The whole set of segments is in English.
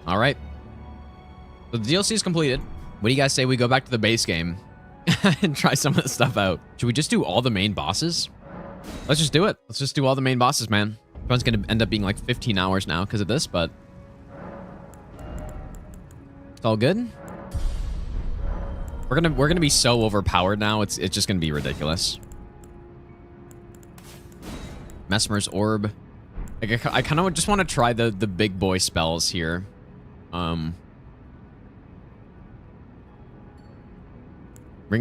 All right. So the DLC is completed. What do you guys say we go back to the base game and try some of this stuff out? Should we just do all the main bosses? Let's just do it. Let's just do all the main bosses, man. It's going to end up being like 15 hours now because of this, but it's all good. We're gonna be so overpowered now. It's just gonna be ridiculous. Mesmer's Orb. Like, I kind of just want to try the big boy spells here. Ring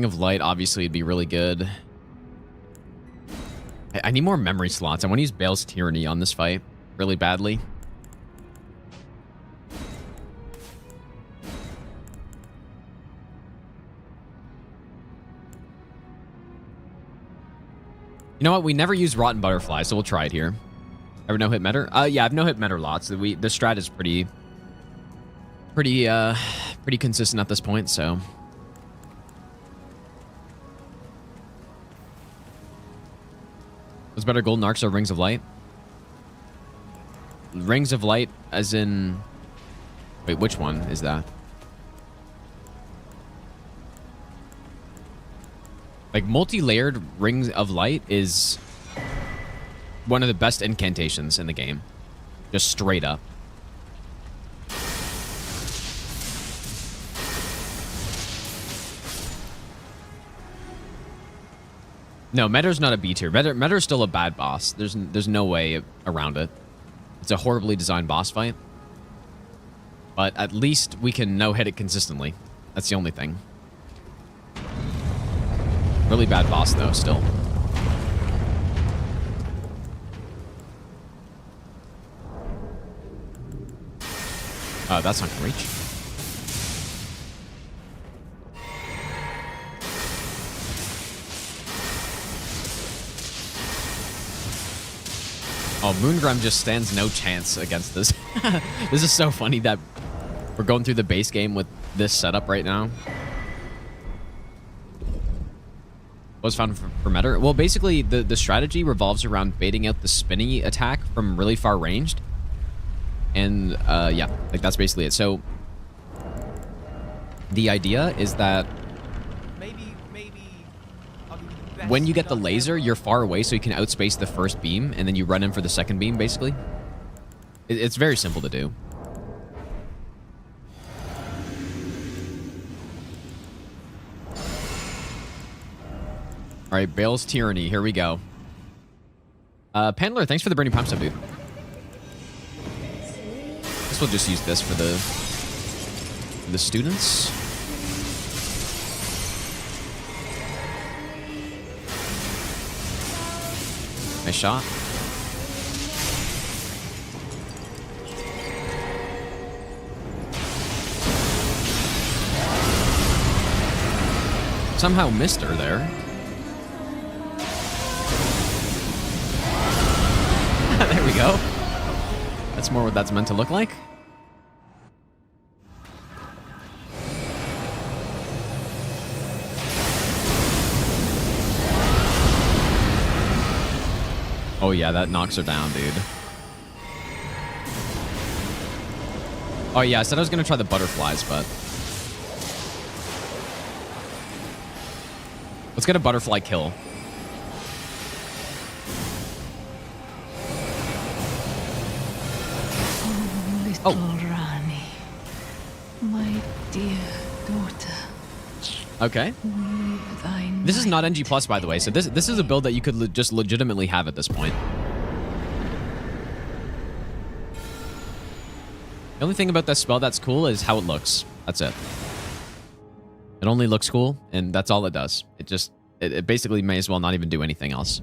of Light obviously would be really good. I need more memory slots. I want to use Bayle's Tyranny on this fight really badly. You know what? We never used Rotten Butterfly, so we'll try it here. Ever no-hit Metyr? Yeah, I've no-hit Metyr lots. The strat is pretty consistent at this point, so. What's better, Golden Arcs or Rings of Light? Rings of Light as in... Wait, which one is that? Like, multi-layered Rings of Light is one of the best incantations in the game. Just straight up. No, Metyr's not a B tier. Metyr's still a bad boss. There's no way around it. It's a horribly designed boss fight. But at least we can no-hit it consistently. That's the only thing. Really bad boss, though, still. Oh, that's not gonna reach. Oh, Moongrim just stands no chance against this. This is so funny that we're going through the base game with this setup right now. What was found for Metyr? Well, basically, the strategy revolves around baiting out the spinny attack from really far ranged. And, yeah, like, that's basically it. So, the idea is that when you get the laser, you're far away so you can outspace the first beam, and then you run in for the second beam, basically. It's very simple to do. All right, Bayle's Tyranny. Here we go. Pandler, thanks for the Burning Pump sub, dude. Guess we'll just use this for the students. Nice shot. Somehow missed her there. There we go. That's more what that's meant to look like. Oh yeah, that knocks her down, dude. Oh yeah, I said I was gonna try the butterflies, but let's get a butterfly kill. Oh, Rani, my dear daughter. Okay. This is not NG+, by the way, so this is a build that you could just legitimately have at this point. The only thing about that spell that's cool is how it looks. That's it. It only looks cool, and that's all it does. It basically may as well not even do anything else.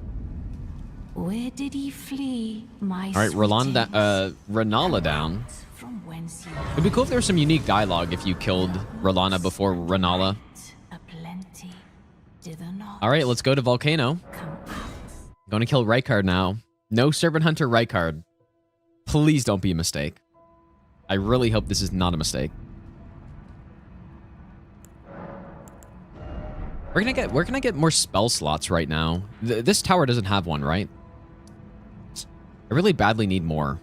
Where did he flee, my All right, Rennala down. From whence he It'd be cool if there was some unique dialogue if you killed Rellana before Rennala. aplenty, did not All right, let's go to Volcano. come out. Going to kill Rykard now. No Servant Hunter Rykard. Please don't be a mistake. I really hope this is not a mistake. Where can I get more spell slots right now? This tower doesn't have one, right? I really badly need more.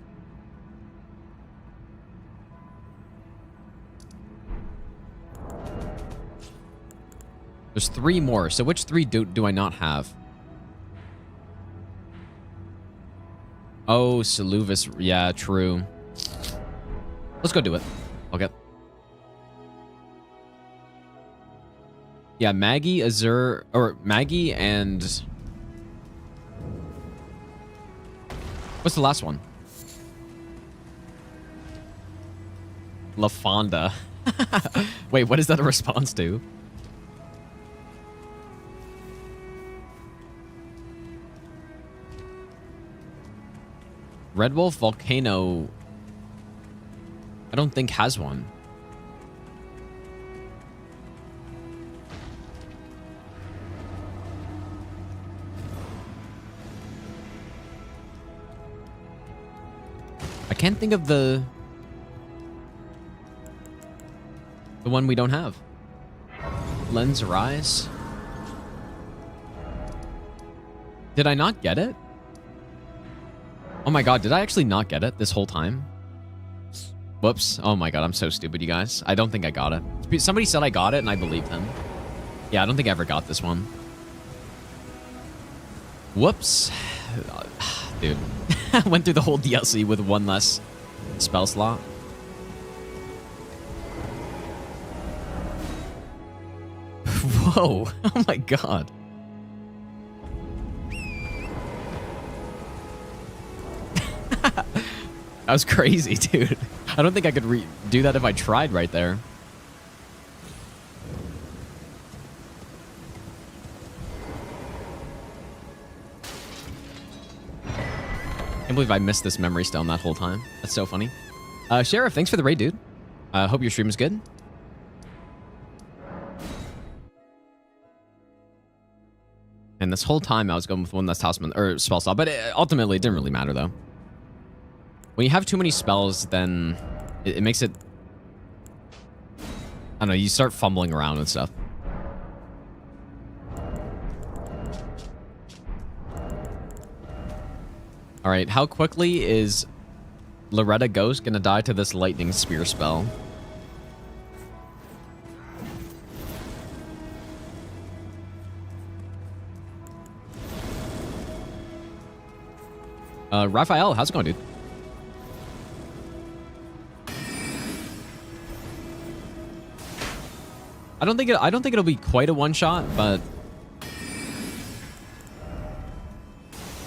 There's 3 more. So which 3 do I not have? Oh, Saluvis. Yeah, true. Let's go do it. Okay. Yeah, Maggie, Azur, or Maggie and... What's the last one? La Fonda. Wait, what is that a response to? Red Wolf Volcano, I don't think has one. I can't think of the one we don't have. Lens Rise. Did I not get it? Oh my god, did I actually not get it this whole time? Whoops. Oh my god, I'm so stupid, you guys. I don't think I got it. Somebody said I got it, and I believed them. Yeah, I don't think I ever got this one. Whoops. Dude. I went through the whole DLC with 1 less spell slot. Whoa. Oh my god. That was crazy, dude. I don't think I could do that if I tried right there. Can't believe I missed this memory stone that whole time. That's so funny. Sheriff, thanks for the raid, dude. Hope your stream is good. And this whole time I was going with 1 less talisman or spell slot, but ultimately it didn't really matter though. When you have too many spells, then it makes it... I don't know, you start fumbling around and stuff. Alright, how quickly is Loretta Ghost gonna die to this lightning spear spell? Raphael, how's it going, dude? I don't think it'll be quite a one-shot, but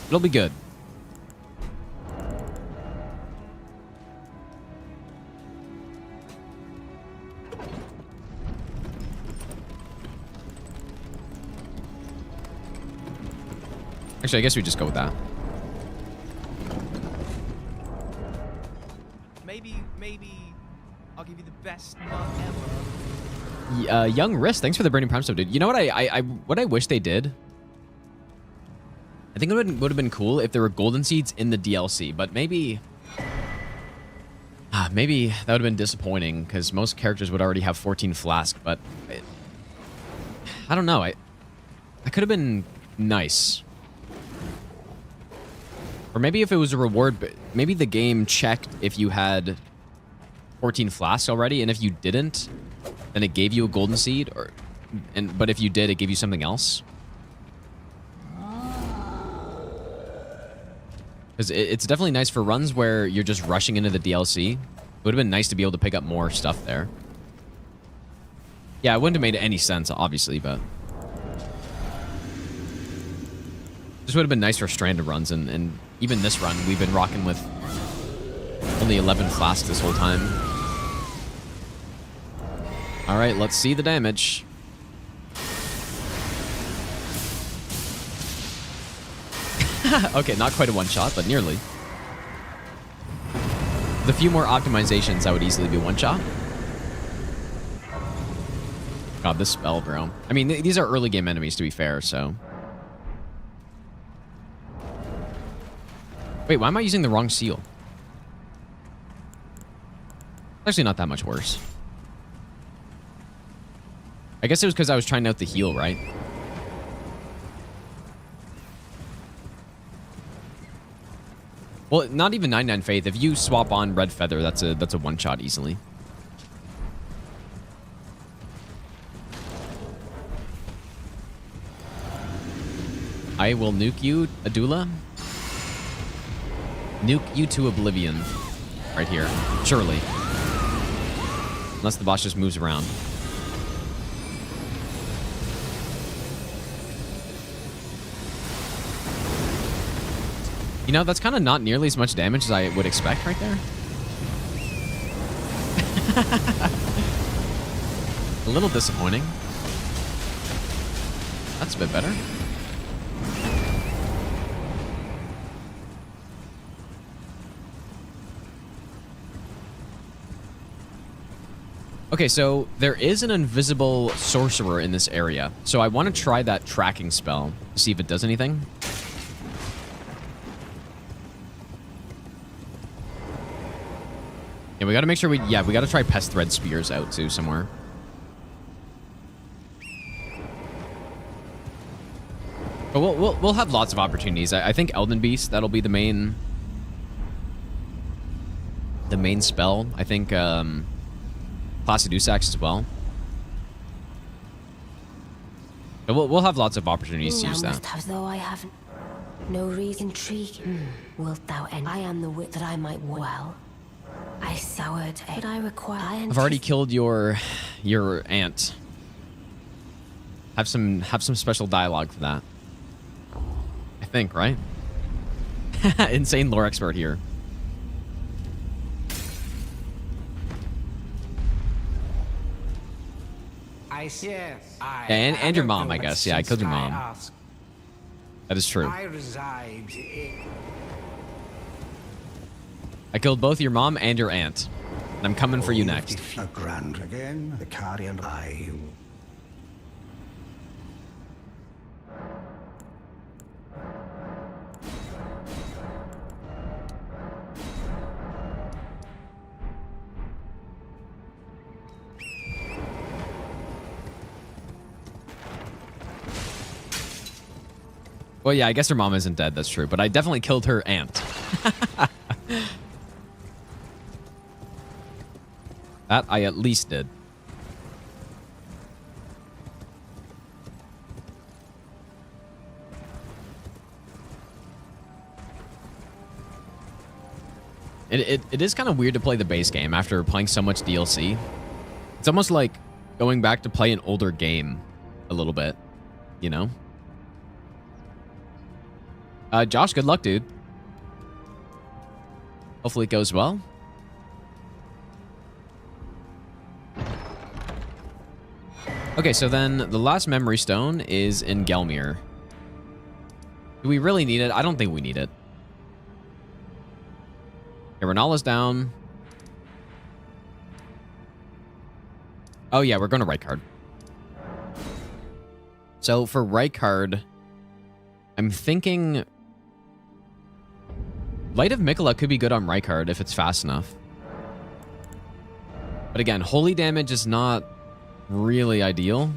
it'll be good. Actually, I guess we just go with that. Maybe I'll give you the best nut ever. Young Wrist, thanks for the Burning Prime stuff, dude. You know what what I wish they did? I think it would have been cool if there were golden seeds in the DLC, but maybe maybe that would have been disappointing because most characters would already have 14 flask, but I don't know. I could have been nice. Or maybe if it was a reward, but maybe the game checked if you had 14 flasks already, and if you didn't, then it gave you a golden seed, but if you did, it gave you something else. Because it's definitely nice for runs where you're just rushing into the DLC. It would have been nice to be able to pick up more stuff there. Yeah, it wouldn't have made any sense, obviously, but this would have been nice for stranded runs, and even this run, we've been rocking with only 11 flasks this whole time. All right, let's see the damage. Okay, not quite a one-shot, but nearly. With a few more optimizations, that would easily be one-shot. God, this spell, bro. I mean, these are early game enemies, to be fair, so... Wait, why am I using the wrong seal? Actually, not that much worse. I guess it was because I was trying out the heal, right? Well, not even 99 Faith. If you swap on Red Feather, that's a one-shot easily. I will nuke you, Adula. Nuke you to oblivion. Right here. Surely. Unless the boss just moves around. You know, that's kind of not nearly as much damage as I would expect right there. A little disappointing. That's a bit better. Okay, so there is an invisible sorcerer in this area. So I want to try that tracking spell to see if it does anything. Yeah, we got to make sure we got to try Pest Thread Spears out too somewhere. But we'll have lots of opportunities. I think Elden Beast, that'll be the main spell. I think Placidusax as well. But we'll have lots of opportunities to use that. As though I haven't no reason intriguing. Wilt thou end? I am the wit that I might well. I soured, but I require. I've already killed your aunt. Have some special dialogue for that. I think, right? Insane lore expert here. And your mom, I guess. Yeah, I killed your mom. That is true. I killed both your mom and your aunt. And I'm coming for you next. Again, the carry and I. Well, yeah, I guess her mom isn't dead. That's true. But I definitely killed her aunt. That I at least did. It is kind of weird to play the base game after playing so much DLC. It's almost like going back to play an older game a little bit, you know? Josh, good luck, dude. Hopefully it goes well. Okay, so then the last memory stone is in Gelmir. Do we really need it? I don't think we need it. Okay, Renala's down. Oh yeah, we're going to Rykard. So for Rykard, I'm thinking Light of Miquella could be good on Rykard if it's fast enough. But again, holy damage is not really ideal.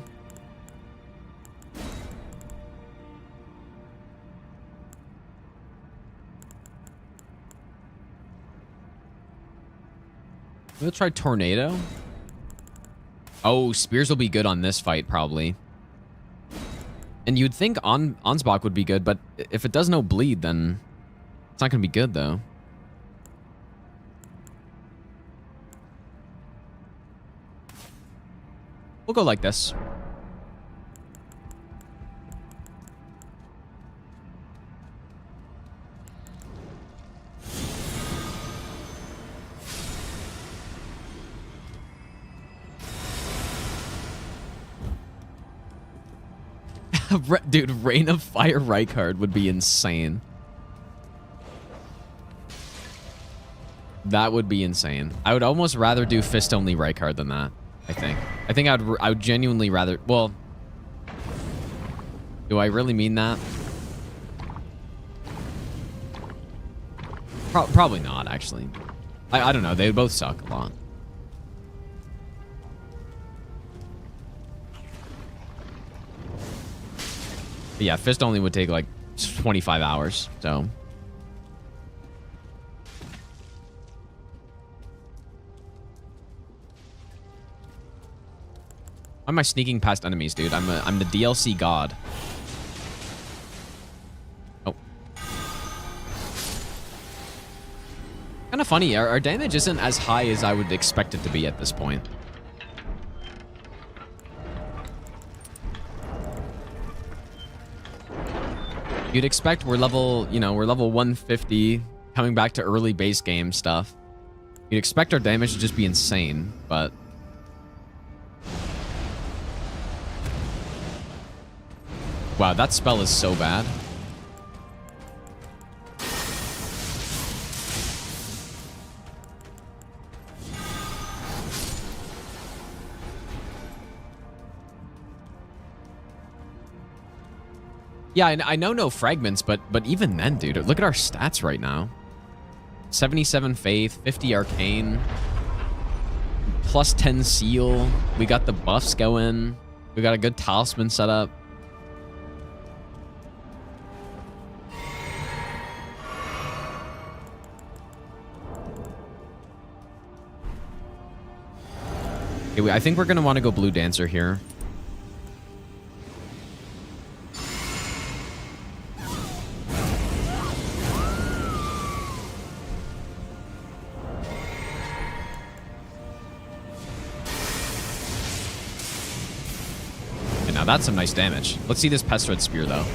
We'll try Tornado. Oh, Spears will be good on this fight, probably. And you'd think Ansbach would be good, but if it does no bleed, then it's not going to be good, though. We'll go like this. Dude, Rain of Fire Rykard would be insane. That would be insane. I would almost rather do Fist Only Rykard than that, I think. I would genuinely rather... Well, do I really mean that? Probably not, actually. I don't know. They both suck a lot. But yeah, Fist Only would take like 25 hours, so... Why am I sneaking past enemies, dude? I'm the DLC god. of funny. Our damage isn't as high as I would expect it to be at this point. You'd expect we're level, you know, we're level 150, coming back to early base game stuff. You'd expect our damage to just be insane, but... Wow, that spell is so bad. Yeah, I know no fragments, but even then, dude, look at our stats right now. 77 Faith, 50 Arcane, plus 10 Seal. We got the buffs going. We got a good talisman set up. Okay, I think we're going to want to go Blue Dancer here. Now that's some nice damage. Let's see this Pest Red Spear, though.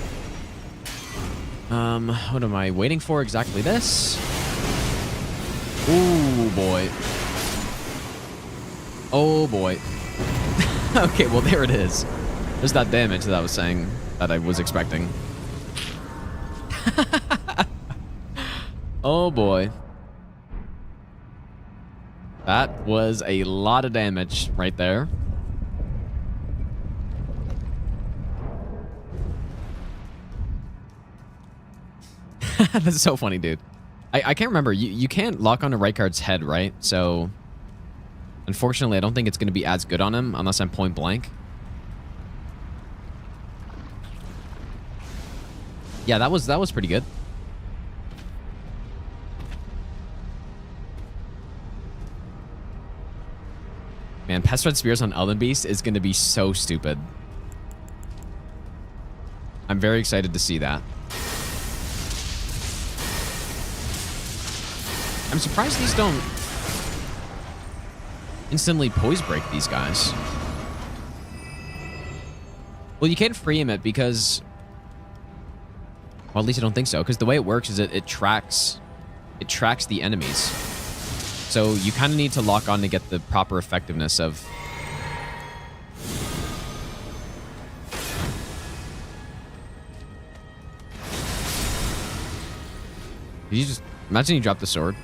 What am I waiting for? Exactly this. Ooh, boy. Oh, boy. Okay, well, there it is. There's that damage that I was saying that I was expecting. Oh, boy. That was a lot of damage right there. That's so funny, dude. I can't remember. You can't lock onto Rykard's head, right? So, unfortunately, I don't think it's going to be as good on him unless I'm point blank. Yeah, that was pretty good. Man, Pest Red Spears on Elden Beast is going to be so stupid. I'm very excited to see that. I'm surprised these don't instantly poise break these guys. Well, you can't free him it because... Well, at least I don't think so, because the way it works is it tracks the enemies. So you kind of need to lock on to get the proper effectiveness of... You just... Imagine you drop the sword.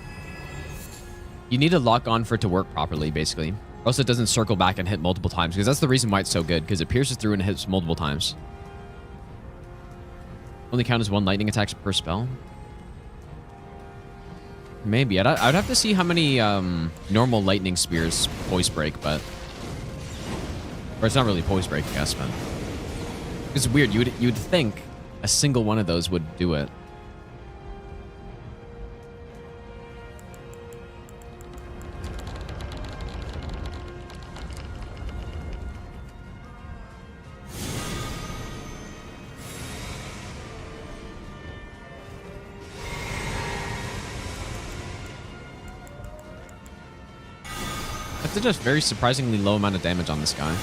You need to lock on for it to work properly, basically. Or else it doesn't circle back and hit multiple times, because that's the reason why it's so good, because it pierces through and hits multiple times. Only count as 1 lightning attacks per spell? Maybe. I'd have to see how many normal lightning spears poise break, but... Or it's not really poise break, I guess, but... It's weird. You'd think a single one of those would do it. That did a very surprisingly low amount of damage on this guy.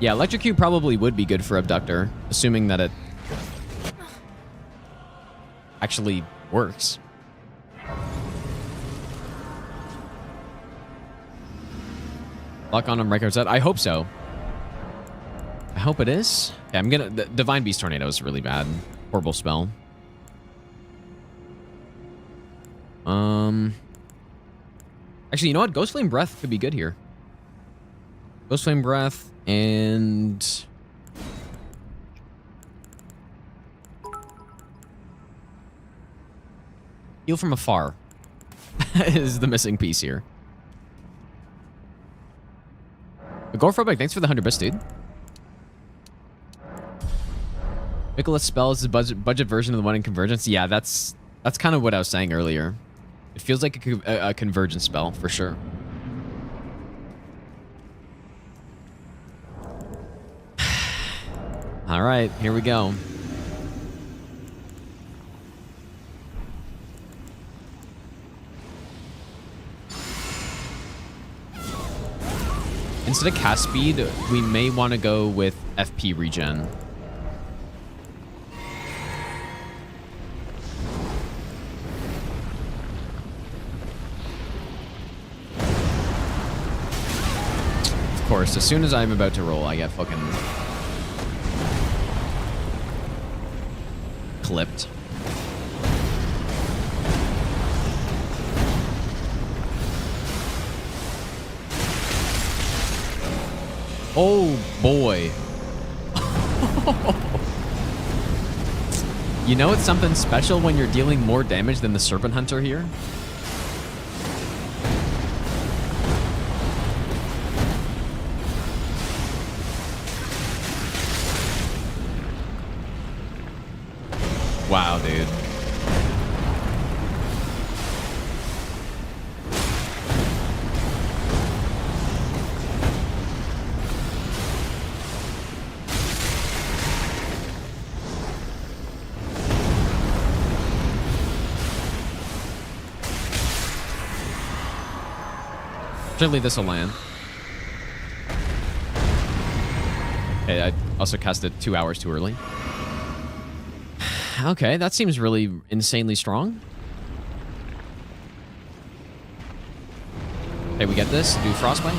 Yeah, Electrocute probably would be good for Abductor, assuming that it actually works. Lock on him, Rykard's dead. I hope so. I hope it is. Yeah, I'm gonna... The Divine Beast Tornado is really bad. Horrible spell. Actually, you know what? Ghost Flame Breath could be good here. Ghost Flame Breath and... Heal from Afar is the missing piece here. Agoraphobic, thanks for the 100 bits, dude. Miquella spell is the budget version of the one in Convergence. Yeah, that's kind of what I was saying earlier. It feels like a Convergence spell, for sure. All right, here we go. Instead of cast speed, we may want to go with FP regen. Of course, as soon as I'm about to roll, I get fucking clipped. Oh boy. You know it's something special when you're dealing more damage than the Serpent Hunter here? Wow, dude. Surely this will land. Okay, I also cast it 2 hours too early. Okay, that seems really insanely strong. Okay, we get this. Do Frostbite.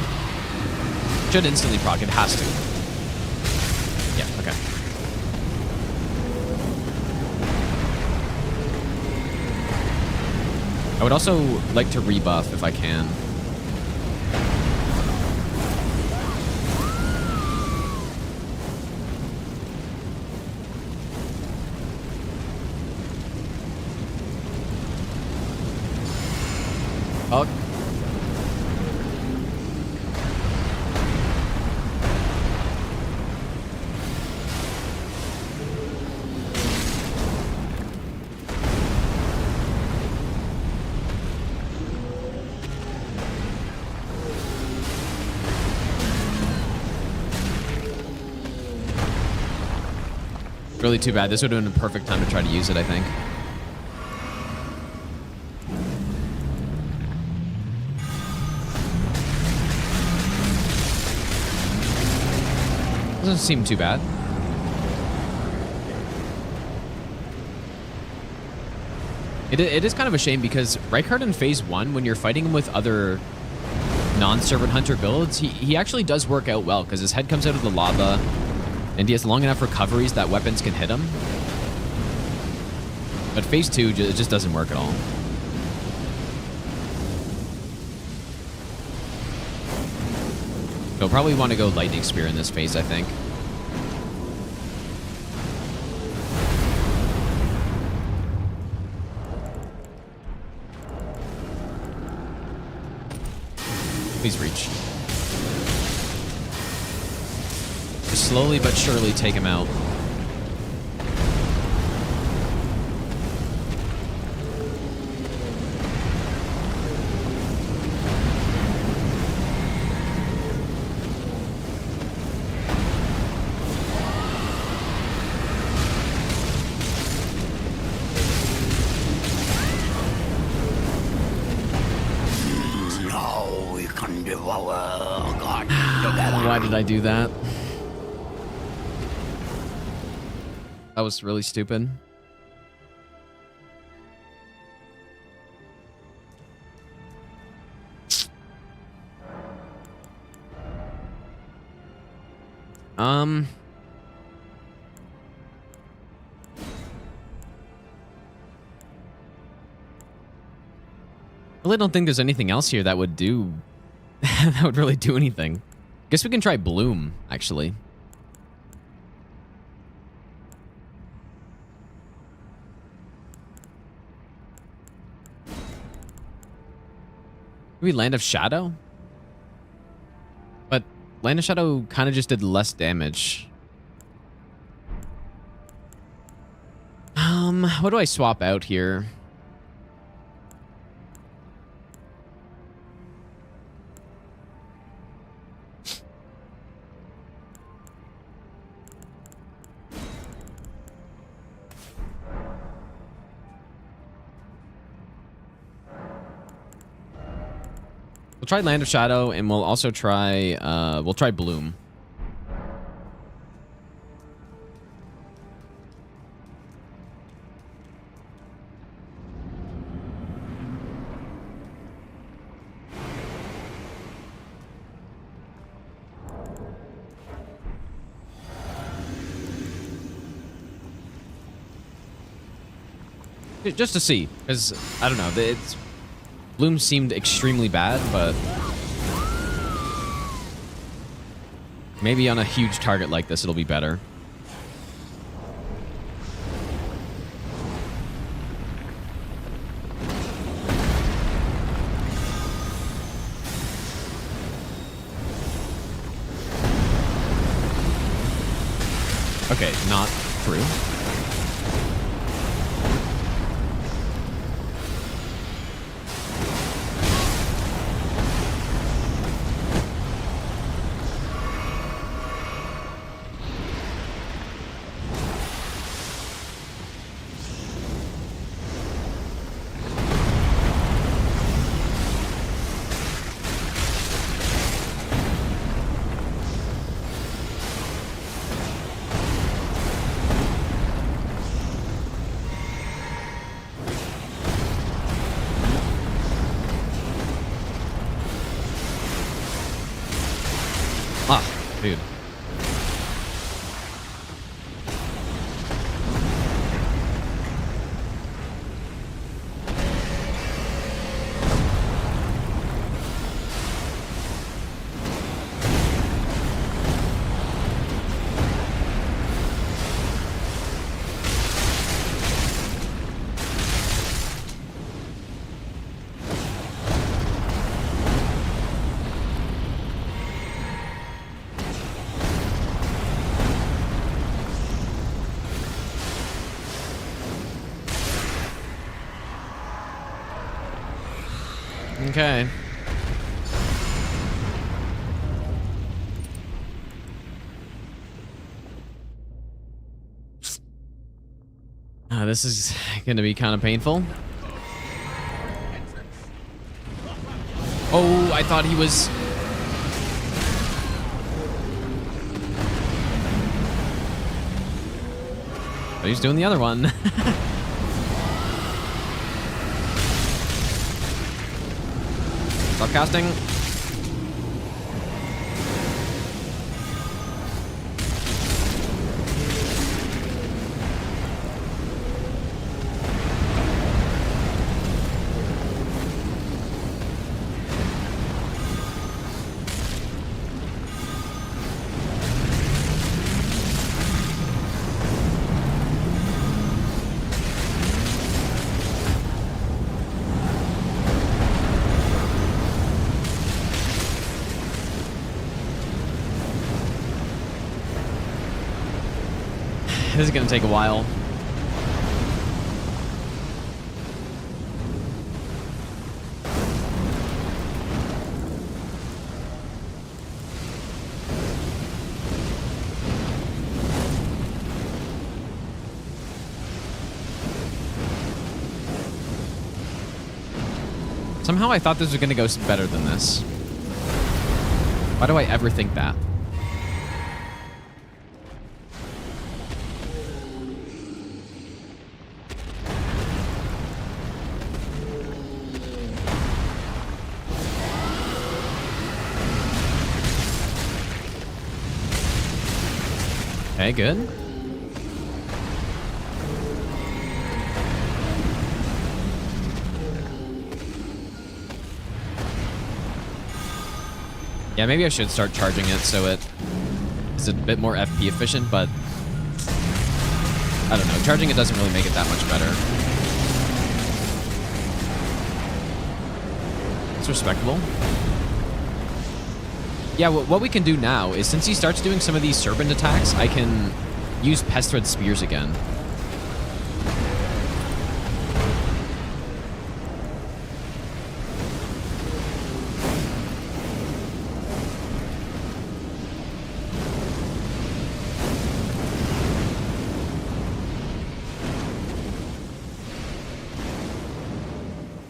Should instantly proc. It has to. Yeah, okay. I would also like to rebuff if I can. Oh. Really too bad. This would have been a perfect time to try to use it, I think. Doesn't seem too bad. It is kind of a shame because Rykard in phase 1, when you're fighting him with other non-Servant Hunter builds, he actually does work out well because his head comes out of the lava and he has long enough recoveries that weapons can hit him. But phase 2, it just doesn't work at all. So probably want to go Lightning Spear in this phase, I think. Please reach. Just slowly but surely take him out. Why did I do that? That was really stupid. I really don't think there's anything else here that would do that would really do anything. Guess we can try Bloom, actually. Maybe Land of Shadow? But Land of Shadow kind of just did less damage. What do I swap out here? We'll try Land of Shadow, and we'll also try, we'll try Bloom. Just to see, because, I don't know, Bloom seemed extremely bad, but maybe on a huge target like this, it'll be better. Okay, not true. Dude. Okay. This is going to be kind of painful. Oh, I thought he was... But he's doing the other one. Stop casting. This is going to take a while. Somehow I thought this was going to go better than this. Why do I ever think that? Okay, good. Yeah, maybe I should start charging it so it is a bit more FP efficient, but I don't know. Charging it doesn't really make it that much better. It's respectable. Yeah, what we can do now is, since he starts doing some of these serpent attacks, I can use Pest Thread Spears again.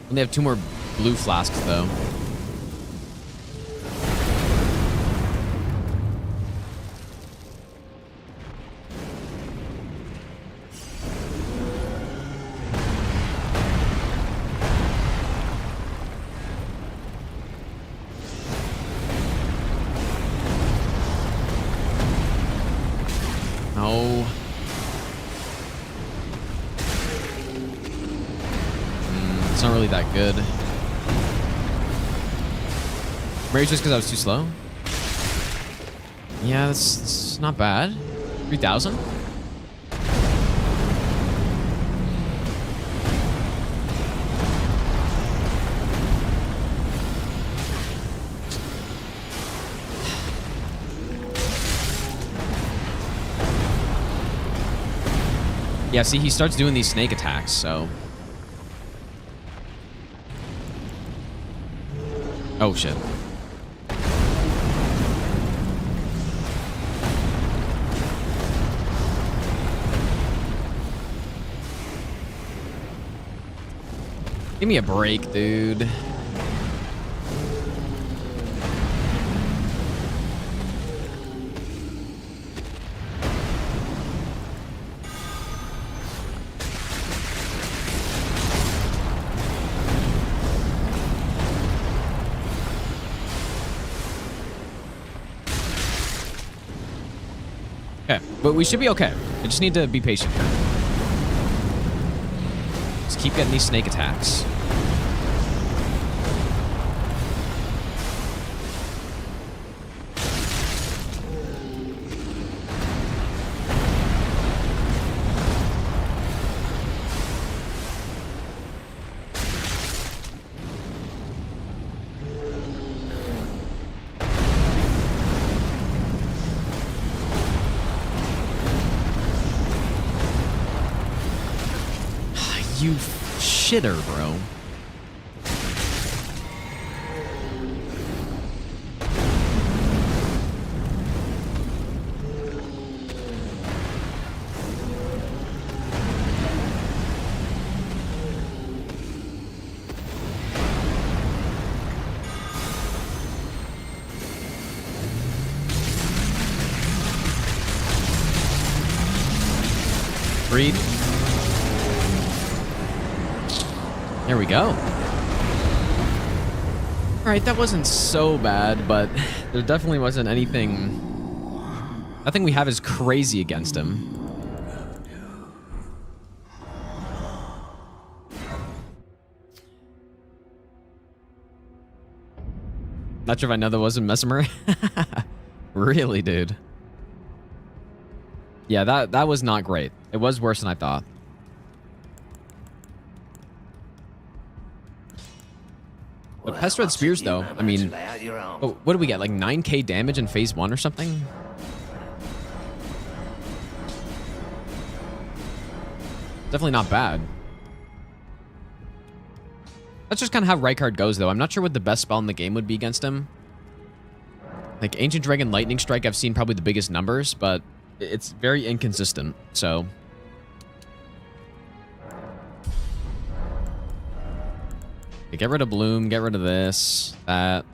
Only have 2 more blue flasks, though. No. It's not really that good. Maybe just because I was too slow? Yeah, that's not bad. 3,000? Yeah, see, he starts doing these snake attacks, so... Oh, shit. Give me a break, dude. Okay, but we should be okay. I just need to be patient here. Just keep getting these snake attacks. You shitter, bro. Breathe. There we go. All right, that wasn't so bad, but there definitely wasn't anything... Nothing we have is crazy against him. Not sure if I know that wasn't Mesmer. Really, dude. Yeah, that was not great. It was worse than I thought. But Pest Red Spears, though, I mean, oh, what do we get? Like 9k damage in phase 1 or something? Definitely not bad. That's just kind of how Rykard goes, though. I'm not sure what the best spell in the game would be against him. Like Ancient Dragon Lightning Strike, I've seen probably the biggest numbers, but it's very inconsistent, so... Okay, get rid of Bloom, get rid of this, that.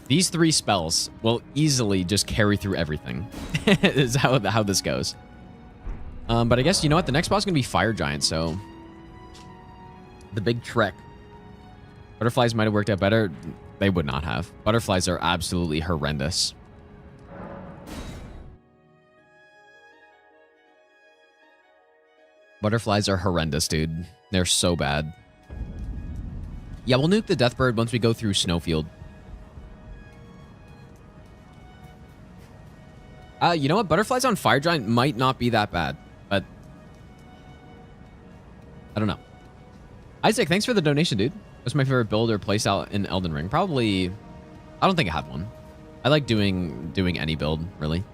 These 3 spells will easily just carry through everything. Is how this goes. But I guess, you know what? The next boss is going to be Fire Giant, so... The big trek. Butterflies might have worked out better. They would not have. Butterflies are absolutely horrendous. Butterflies are horrendous, dude. They're so bad. Yeah, we'll nuke the Deathbird once we go through Snowfield. You know what? Butterflies on Fire Giant might not be that bad, but... I don't know. Isaac, thanks for the donation, dude. What's my favorite build or playstyle in Elden Ring? Probably... I don't think I have one. I like doing any build, really.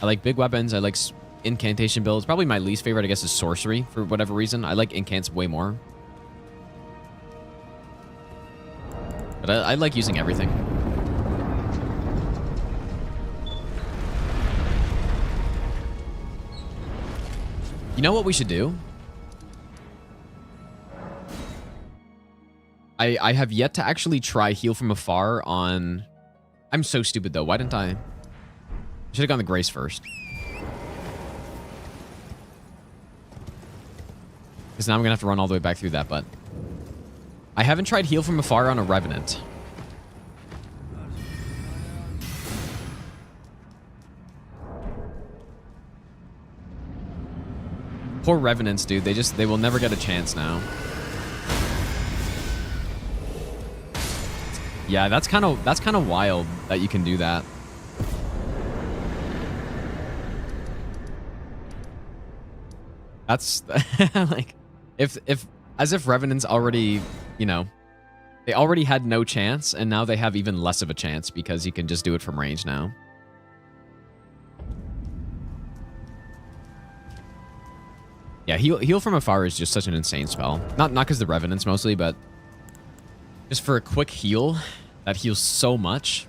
I like big weapons. I like... incantation builds. Probably my least favorite, I guess, is sorcery for whatever reason. I like incants way more. But I like using everything. You know what we should do? I have yet to actually try heal from afar on... I'm so stupid, though. Why didn't I... Should have gone the Grace first. Because now I'm going to have to run all the way back through that, but... I haven't tried heal from afar on a Revenant. Poor Revenants, dude. They will never get a chance now. Yeah, that's kind of wild that you can do that. That's like if as if Revenants already, you know, they already had no chance and now they have even less of a chance because you can just do it from range now. Yeah, heal from afar is just such an insane spell. Not because the Revenants mostly, but just for a quick heal that heals so much.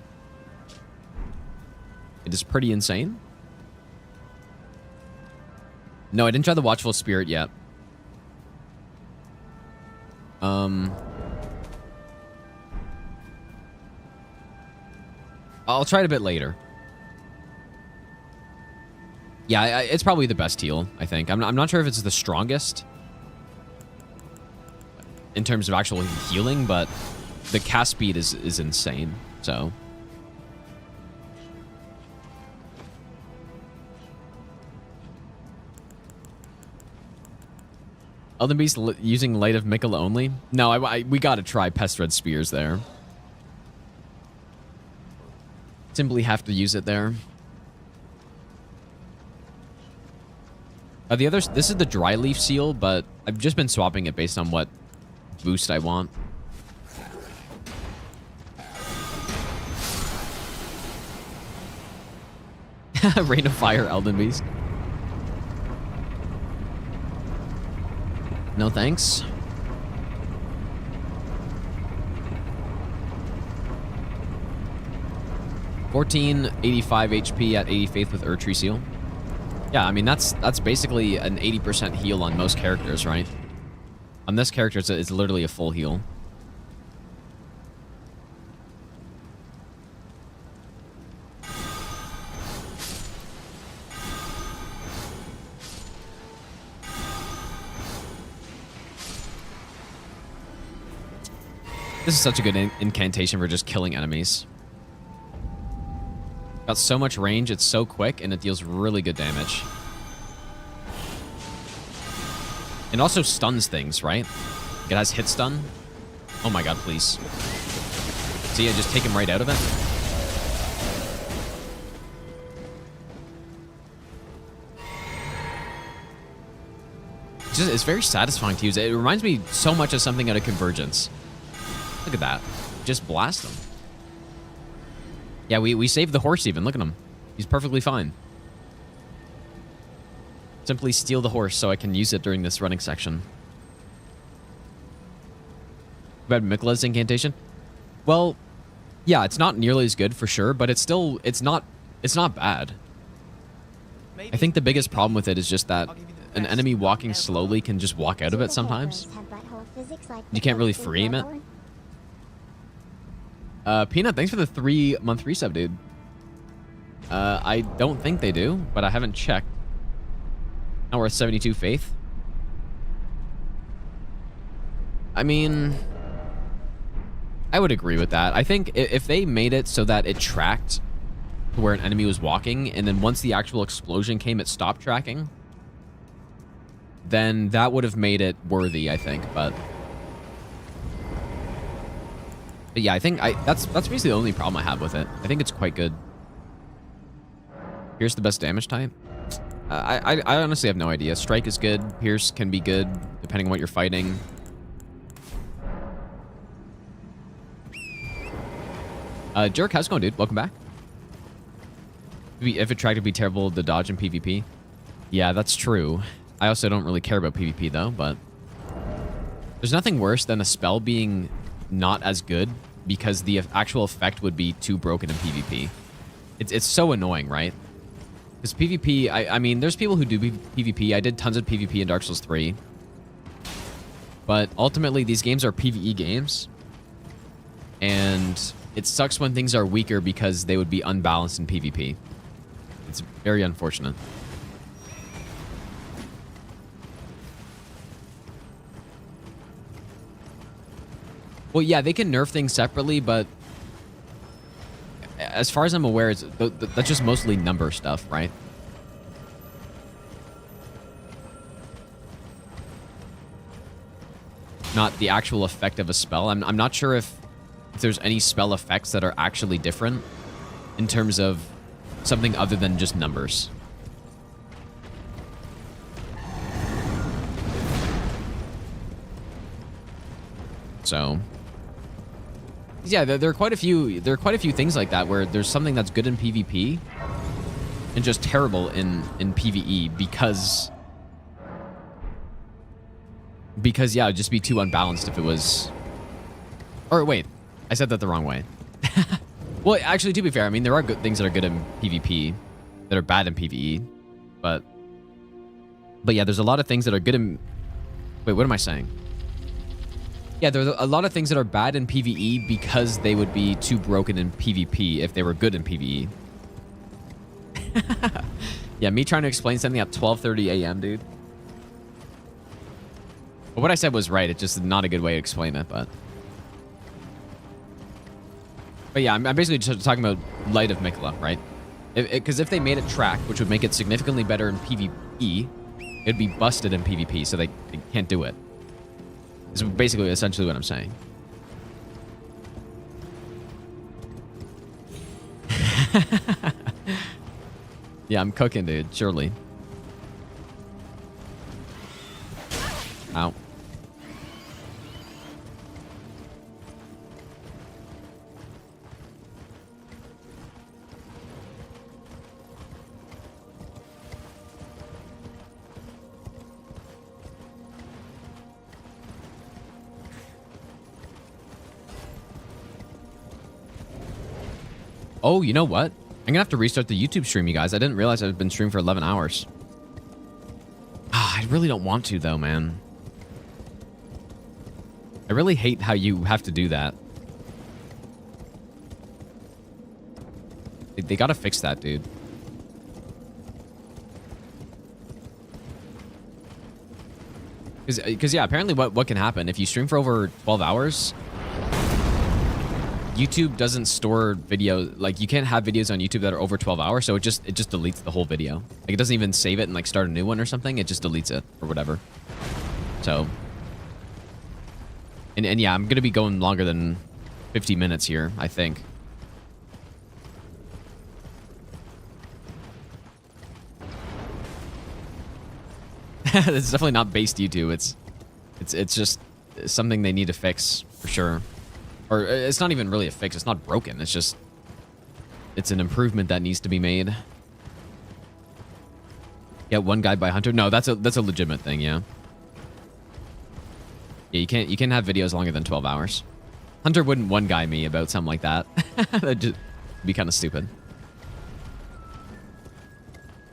It is pretty insane. No, I didn't try the Watchful Spirit yet. I'll try it a bit later. Yeah, it's probably the best heal, I think. I'm not sure if it's the strongest in terms of actual healing, but the cast speed is insane, so... Elden Beast using Light of Miquella only? No, we gotta try Pest Red Spears there. Simply have to use it there. The others, this is the Dry Leaf Seal, but I've just been swapping it based on what boost I want. Rain of Fire, Elden Beast. No thanks. $14.85 HP at 80 Faith with Erdtree Seal. Yeah, I mean, that's basically an 80% heal on most characters, right? On this character, it's literally a full heal. This is such a good incantation for just killing enemies. Got so much range, it's so quick, and it deals really good damage. It also stuns things, right? It has hit stun. Oh my god, please. See, I just take him right out of it. It's very satisfying to use. It reminds me so much of something out of Convergence. Look at that. Just blast him. Yeah, we saved the horse even. Look at him. He's perfectly fine. Simply steal the horse so I can use it during this running section. About Miquella's incantation? Well, yeah, it's not nearly as good for sure, but it's not bad. I think the biggest problem with it is just that an enemy walking slowly can just walk out of it sometimes. You can't really free aim it. Peanut, thanks for the 3-month resub, dude. I don't think they do, but I haven't checked. Now we're at 72 faith. I mean, I would agree with that. I think if they made it so that it tracked to where an enemy was walking, and then once the actual explosion came, it stopped tracking, then that would have made it worthy, I think, but yeah, I think that's basically the only problem I have with it. I think it's quite good. Pierce the best damage type? I honestly have no idea. Strike is good. Pierce can be good, depending on what you're fighting. Jerk, how's it going, dude? Welcome back. If it tried to be terrible to dodge in PvP. Yeah, that's true. I also don't really care about PvP, though, but there's nothing worse than a spell being not as good because the actual effect would be too broken in PvP. It's so annoying, right? Because PvP, I mean, there's people who do PvP. I did tons of PvP in Dark Souls 3. But ultimately, these games are PvE games. And it sucks when things are weaker because they would be unbalanced in PvP. It's very unfortunate. Well, yeah, they can nerf things separately, but as far as I'm aware, that's just mostly number stuff, right? Not the actual effect of a spell. I'm not sure if there's any spell effects that are actually different in terms of something other than just numbers. So, yeah, there are quite a few. There are quite a few things like that where there's something that's good in PvP and just terrible in PvE because yeah, it'd just be too unbalanced if it was. Or wait, I said that the wrong way. Well, actually, to be fair, I mean there are good things that are good in PvP that are bad in PvE, but yeah, there's a lot of things that are good in. Wait, what am I saying? Yeah, there's a lot of things that are bad in PvE because they would be too broken in PvP if they were good in PvE. Yeah, me trying to explain something at 12:30 a.m., dude. But what I said was right. It's just not a good way to explain it, but yeah, I'm basically just talking about Light of Miquella, right? Because if they made it track, which would make it significantly better in PvE, it'd be busted in PvP, so they can't do it. Is basically essentially what I'm saying. Yeah, I'm cooking, dude. Surely. Ow. Oh, you know what? I'm gonna have to restart the YouTube stream, you guys. I didn't realize I've been streaming for 11 hours. I really don't want to, though, man. I really hate how you have to do that. They gotta fix that, dude. Because yeah, apparently what can happen if you stream for over 12 hours... YouTube doesn't store video, like you can't have videos on YouTube that are over 12 hours, so it just deletes the whole video. Like it doesn't even save it and like start a new one or something, it just deletes it or whatever. So and yeah, I'm gonna be going longer than 50 minutes here, I think. It's definitely not based YouTube. It's just something they need to fix for sure. Or it's not even really a fix. It's not broken. It's just... It's an improvement that needs to be made. Yeah, one guy by Hunter. No, that's a legitimate thing, yeah. Yeah, you can't have videos longer than 12 hours. Hunter wouldn't one guy me about something like that. That'd just be kind of stupid.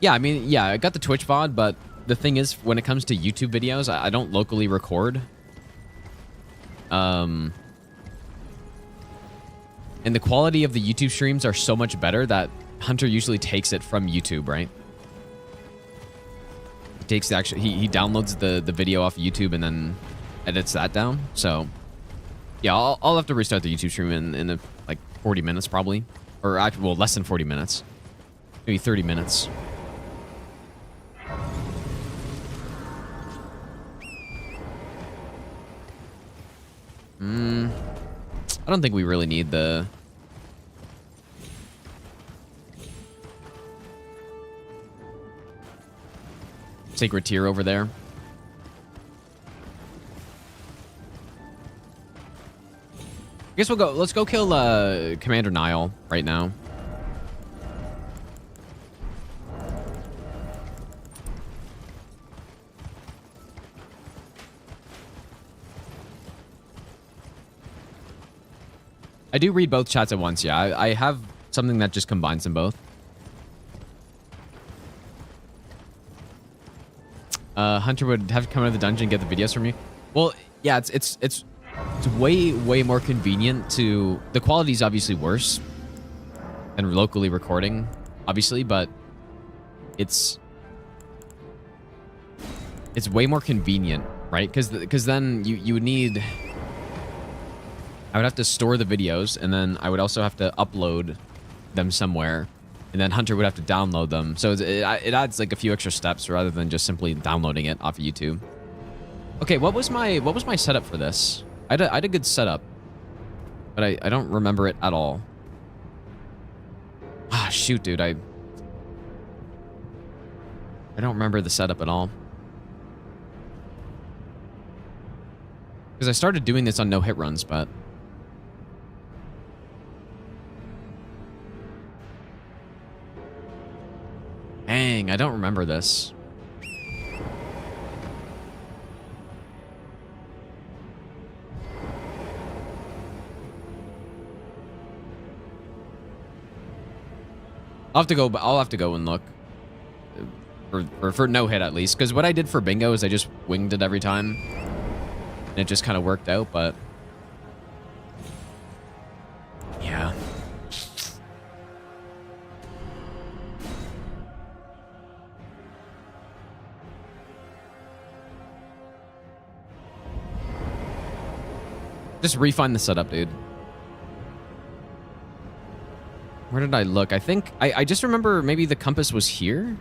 Yeah, I mean, yeah, I got the Twitch VOD, but the thing is, when it comes to YouTube videos, I don't locally record. And the quality of the YouTube streams are so much better that Hunter usually takes it from YouTube, right? He takes he downloads the video off YouTube and then edits that down. So yeah, I'll have to restart the YouTube stream in like 40 minutes probably, or actually, well, less than 40 minutes, maybe 30 minutes. I don't think we really need the... Sacred Tier over there. I guess we'll go... Let's go kill Commander Niall right now. I do read both chats at once, yeah. I have something that just combines them both. Hunter would have to come out of the dungeon and get the videos from you. Well, yeah, it's way more convenient to... The quality is obviously worse than locally recording, obviously, but it's way more convenient, right? Because then you would need... I would have to store the videos, and then I would also have to upload them somewhere, and then Hunter would have to download them. So it adds like a few extra steps rather than just simply downloading it off of YouTube. Okay, what was my setup for this? I had a good setup, but I don't remember it at all. Ah, shoot, dude, I don't remember the setup at all. Because I started doing this on no-hit runs, but... Dang, I don't remember this. I'll have to go and look. For no hit at least. Because what I did for bingo is I just winged it every time. And it just kind of worked out, but... Yeah. Just refine the setup, dude. Where did I look? I think... I just remember maybe the compass was here?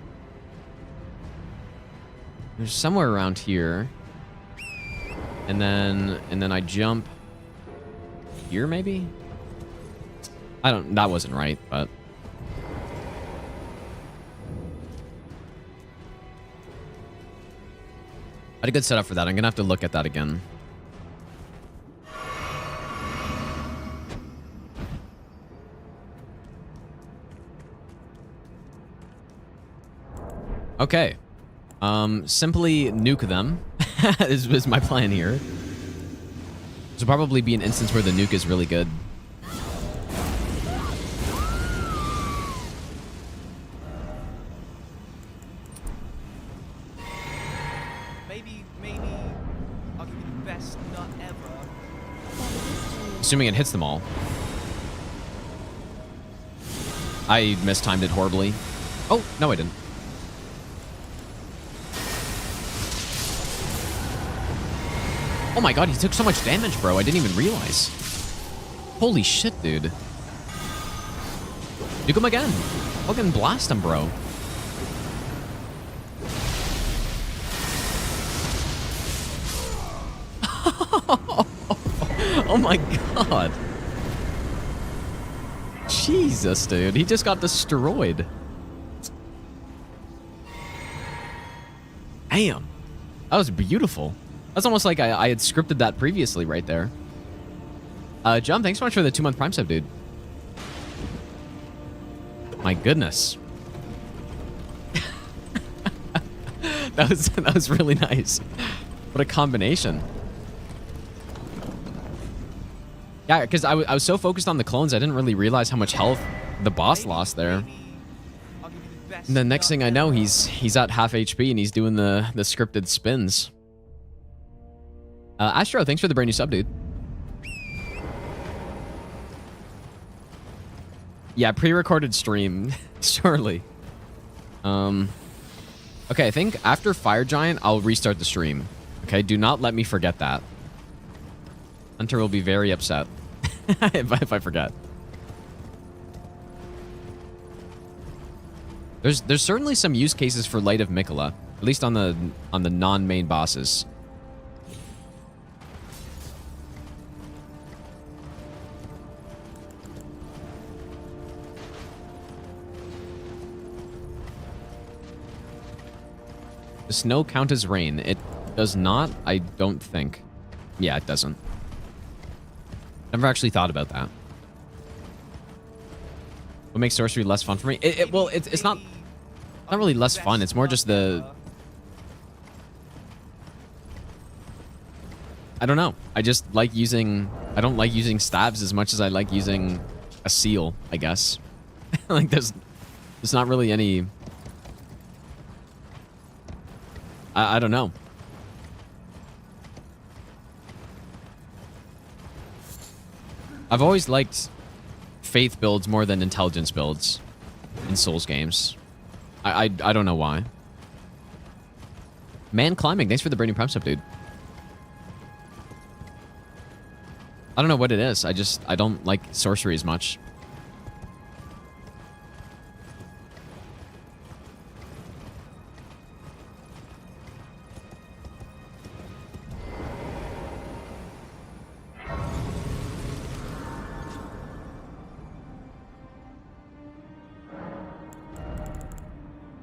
There's somewhere around here. And then I jump here, maybe? That wasn't right, but... I had a good setup for that. I'm gonna have to look at that again. Okay. Simply nuke them is my plan here. This will probably be an instance where the nuke is really good. Maybe I'll give you the best nut ever. Assuming it hits them all. I mistimed it horribly. Oh, no I didn't. Oh my god, he took so much damage, bro. I didn't even realize. Holy shit, dude. Nuke him again. Fucking blast him, bro. Oh my god. Jesus, dude. He just got destroyed. Damn. That was beautiful. That's almost like I had scripted that previously right there. Jum, thanks so much for the 2-month Prime sub, dude. My goodness. that was really nice. What a combination. Yeah, because I was so focused on the clones, I didn't really realize how much health the boss lost there. And the next thing I know, he's at half HP and he's doing the scripted spins. Astro, thanks for the brand new sub, dude. Yeah, pre-recorded stream, surely. Okay, I think after Fire Giant, I'll restart the stream. Okay, do not let me forget that. Hunter will be very upset if I forget. There's certainly some use cases for Light of Miquella, at least on the non-main bosses. Does snow count as rain? It does not, I don't think. Yeah, it doesn't. Never actually thought about that. What makes sorcery less fun for me? Well, it's not really less fun. It's more just the... I don't know. I just like using... I don't like using stabs as much as I like using a seal, I guess. Like, there's not really any... I don't know. I've always liked faith builds more than intelligence builds in Souls games. I don't know why. Man climbing, thanks for the brand new prime sub, dude. I don't know what it is. I don't like sorcery as much.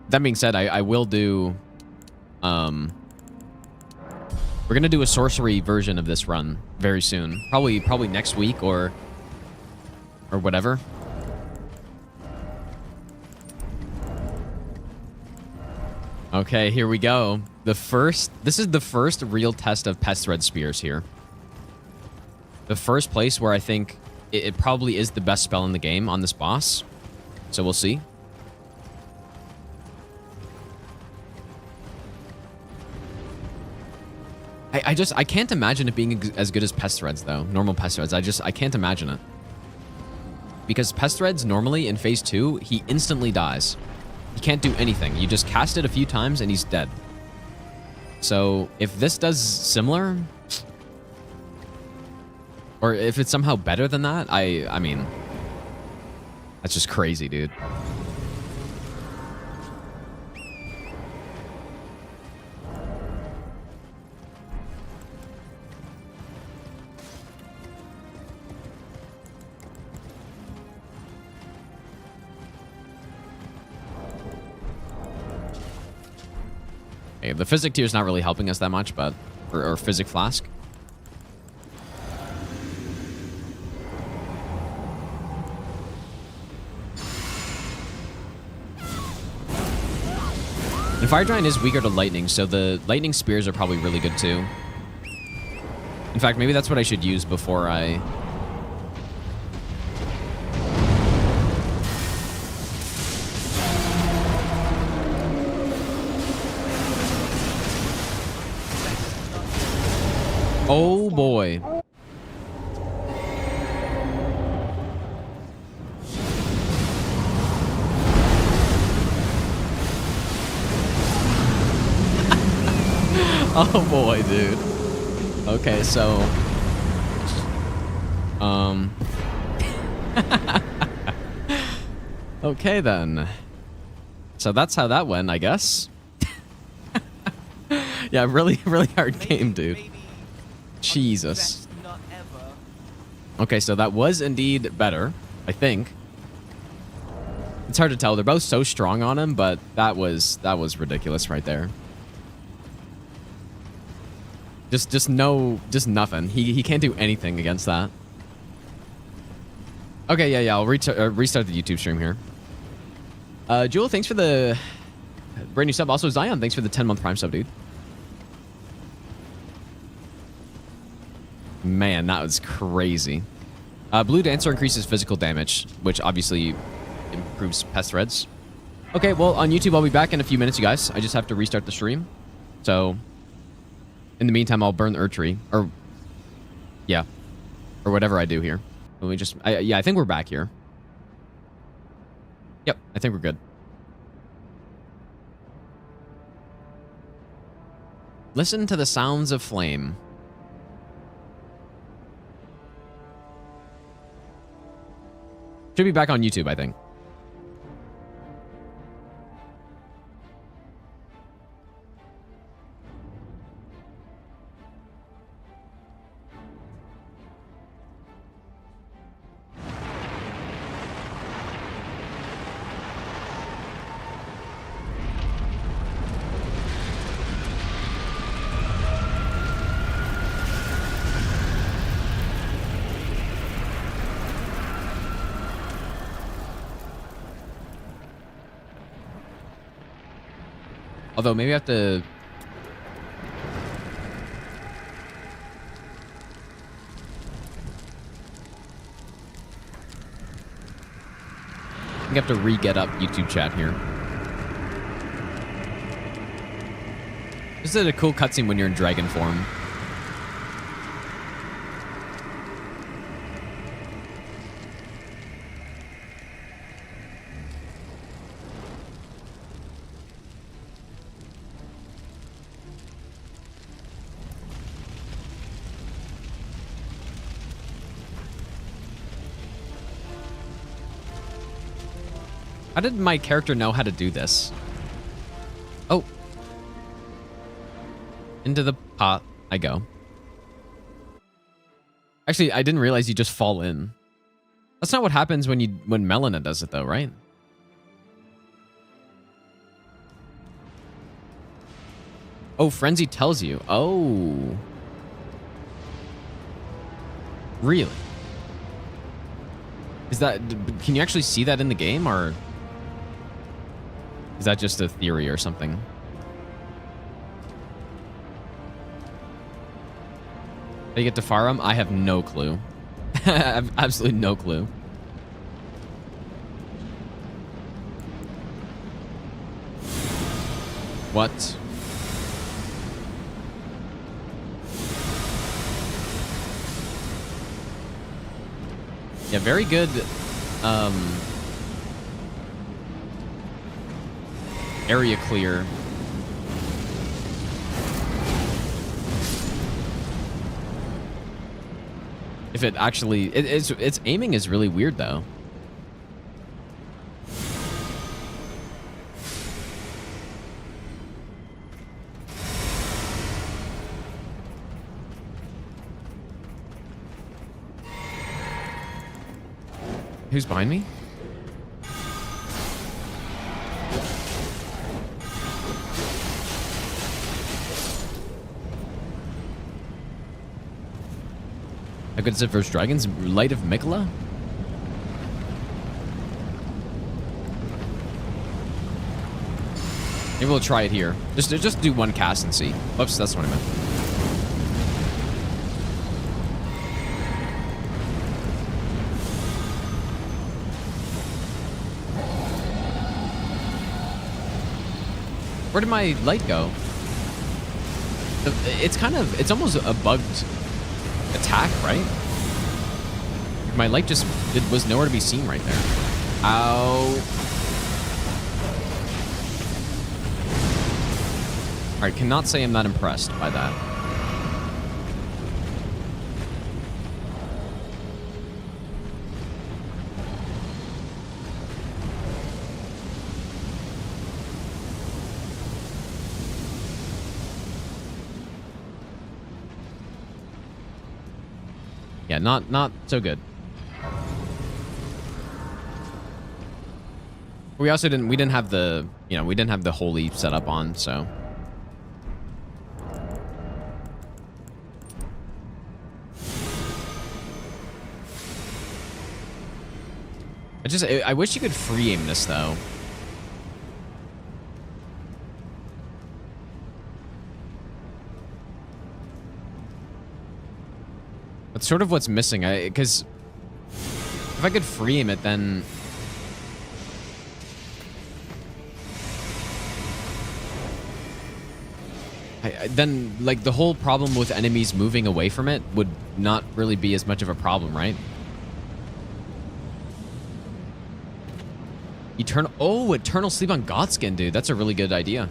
That being said, I will do, we're gonna do a sorcery version of this run very soon. Probably next week or whatever. Okay, here we go. This is the first real test of Pest Thread Spears here. The first place where I think it probably is the best spell in the game on this boss. So we'll see. I can't imagine it being as good as Pest Threads, though. Normal Pest Threads. I can't imagine it. Because Pest Threads, normally in Phase 2, he instantly dies. He can't do anything. You just cast it a few times and he's dead. So, if this does similar... Or if it's somehow better than that, I mean... That's just crazy, dude. Okay, the Physic tier is not really helping us that much, but... Or Physic Flask. And Fire Giant is weaker to Lightning, so the Lightning Spears are probably really good too. In fact, maybe that's what I should use before I... Oh boy. Oh boy, dude. Okay, so... Okay then. So that's how that went, I guess. Yeah, really hard game, dude. Jesus. Okay, so that was indeed better, I think. It's hard to tell. They're both so strong on him, but that was ridiculous right there. Just nothing. He can't do anything against that. Okay, yeah. I'll restart the YouTube stream here. Jewel, thanks for the brand new sub. Also, Zion, thanks for the 10-month Prime sub, dude. Man, that was crazy. Blue Dancer increases physical damage, which obviously improves Pest Threads. Okay, well, on YouTube, I'll be back in a few minutes, you guys. I just have to restart the stream. So, in the meantime, I'll burn the Erdtree. Or, yeah. Or whatever I do here. Let me just... yeah, I think we're back here. Yep, I think we're good. Listen to the sounds of flame. Should be back on YouTube, I think. Although, maybe I have to... I think I have to re-get up YouTube chat here. This is a cool cutscene when you're in dragon form. How did my character know how to do this? Oh. Into the pot I go. Actually, I didn't realize you just fall in. That's not what happens when Melina does it though, right? Oh, Frenzy tells you. Oh. Really? Is that, can you actually see that in the game, or is that just a theory or something? How do you get to Farum? I have no clue. I have absolutely no clue. What? Yeah, very good. Area clear. If it actually, its aiming is really weird though. Who's behind me? How good is it versus dragons? Light of Miquella? Maybe we'll try it here. Just do one cast and see. Oops, that's what I meant. Where did my light go? It's almost a bugged attack, right? My light just was nowhere to be seen right there. Ow. All right, cannot say I'm not impressed by that. Yeah, not so good. We also didn't have the, we didn't have the holy setup on, so. I wish you could free aim this though. That's sort of what's missing. Because if I could free aim it, then then like the whole problem with enemies moving away from it would not really be as much of a problem, right? Eternal sleep on Godskin, dude. That's a really good idea.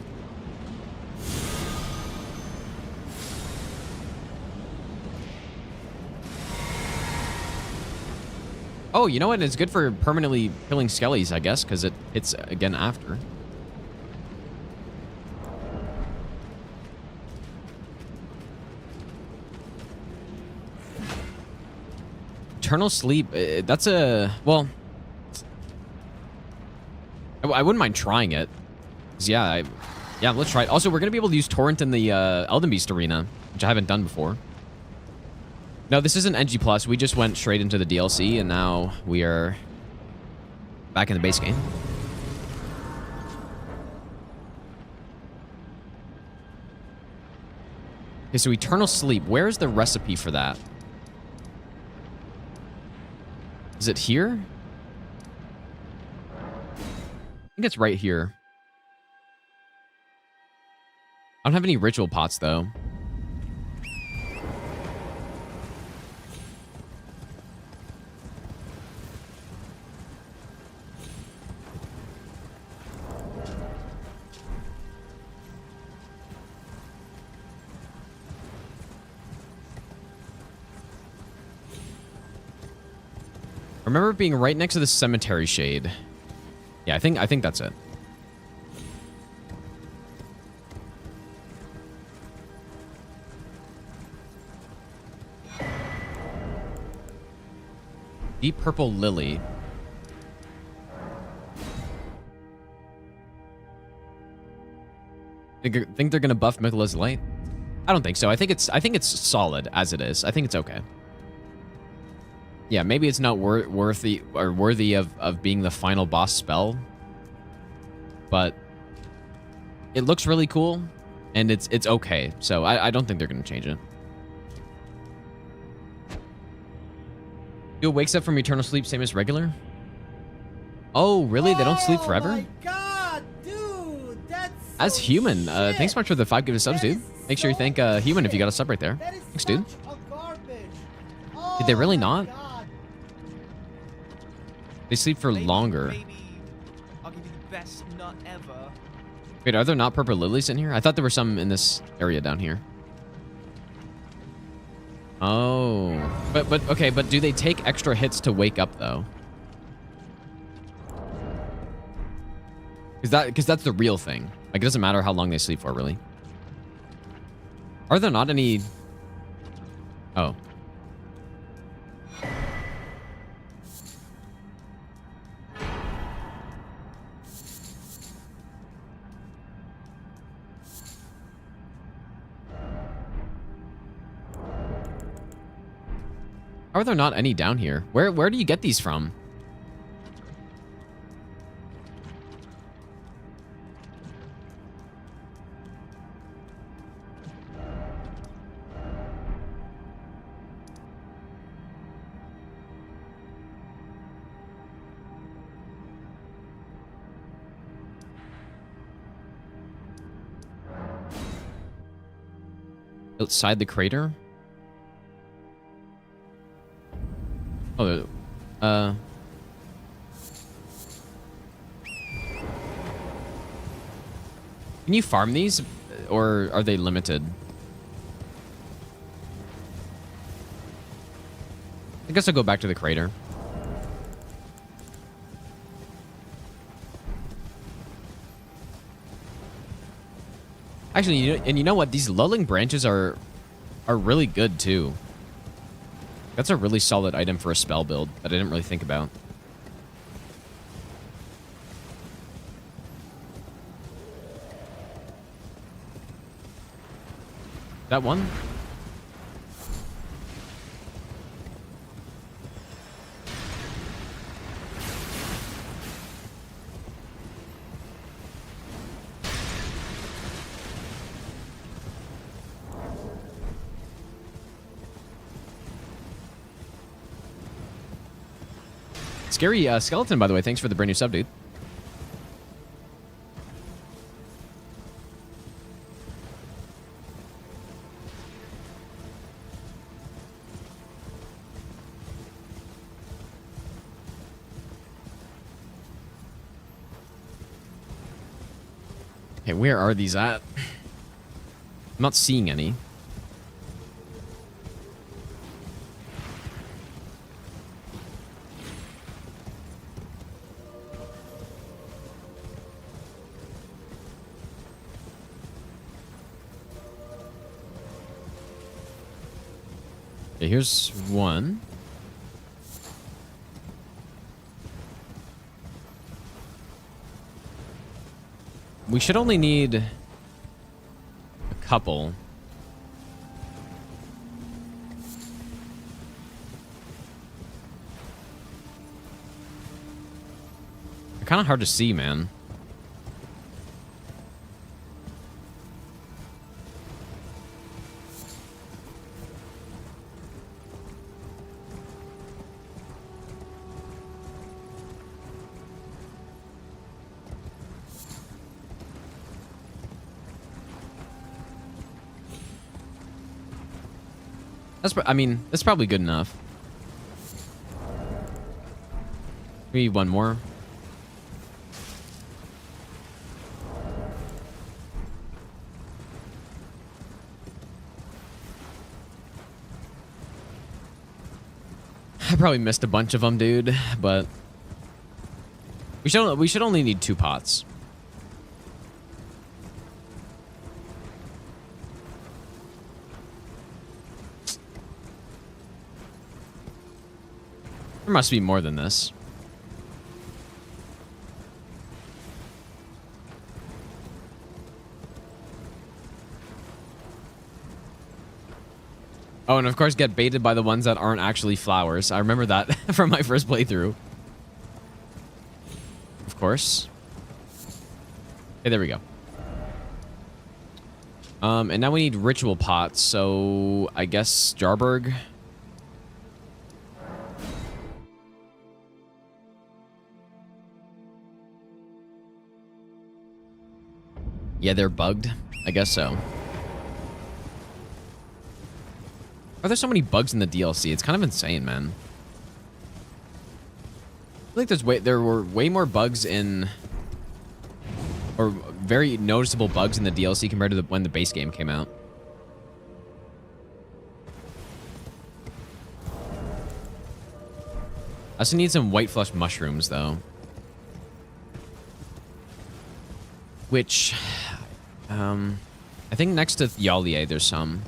Oh, you know what? It's good for permanently killing skellies, I guess, because it's again after. Eternal sleep. That's a, well, I wouldn't mind trying it. Yeah, let's try it. Also, we're gonna be able to use Torrent in the Elden Beast arena, which I haven't done before. No, this isn't NG+. We just went straight into the DLC, and now we are back in the base game. Okay, so Eternal Sleep. Where is the recipe for that? Is it here? I think it's right here. I don't have any ritual pots, though. I remember being right next to the cemetery shade. Yeah, I think that's it. Deep purple lily. Think they're gonna buff Miquella's light? I don't think so. I think it's solid as it is. I think it's okay. Yeah, maybe it's not worthy of being the final boss spell, but it looks really cool, and it's okay. So I don't think they're gonna change it. Dude wakes up from eternal sleep, same as regular. Oh, really? They don't sleep forever? Oh my god, dude, that's As so human, shit. thanks so much for the 5 gifted subs, That dude. is Make sure you so thank human if you got a sub right there. That is Thanks, dude. such a garbage. Did they really Oh my not? God. They sleep for longer. Maybe I'll give you the best nut ever. Wait, are there not purple lilies in here? I thought there were some in this area down here. Oh, but okay, but do they take extra hits to wake up though? Because that's the real thing. Like, it doesn't matter how long they sleep for, really. Are there not any? Oh. How are there not any down here? Where do you get these from? Outside the crater? Oh, can you farm these, or are they limited? I guess I'll go back to the crater. Actually, you know what? These lulling branches are really good too. That's a really solid item for a spell build that I didn't really think about. That one? Scary skeleton, by the way. Thanks for the brand new sub, dude. Okay, where are these at? I'm not seeing any. Okay, here's one. We should only need a couple. They're kind of hard to see, man. I mean, that's probably good enough. Maybe one more. I probably missed a bunch of them, dude, but We should only need 2 pots. There must be more than this. Oh, and of course get baited by the ones that aren't actually flowers. I remember that from my first playthrough. Of course. Okay, there we go. And now we need ritual pots, so I guess Jarberg. Yeah, they're bugged. I guess so. Are there so many bugs in the DLC? It's kind of insane, man. I feel like there were way more bugs in, or very noticeable bugs in the DLC compared to when the base game came out. I also need some white flesh mushrooms, though. Which, I think next to Yalier, there's some.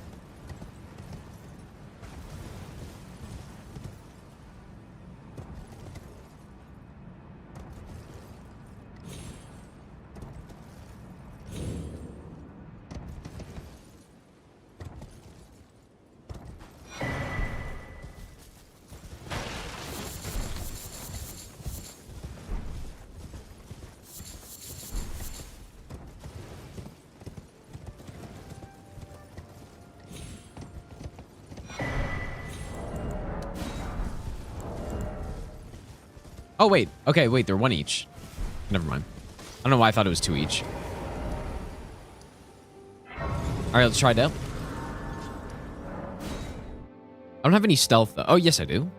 Oh, wait. Okay, wait, they're 1 each. Never mind. I don't know why I thought it was 2 each. Alright, let's try it out. I don't have any stealth, though. Oh, yes, I do.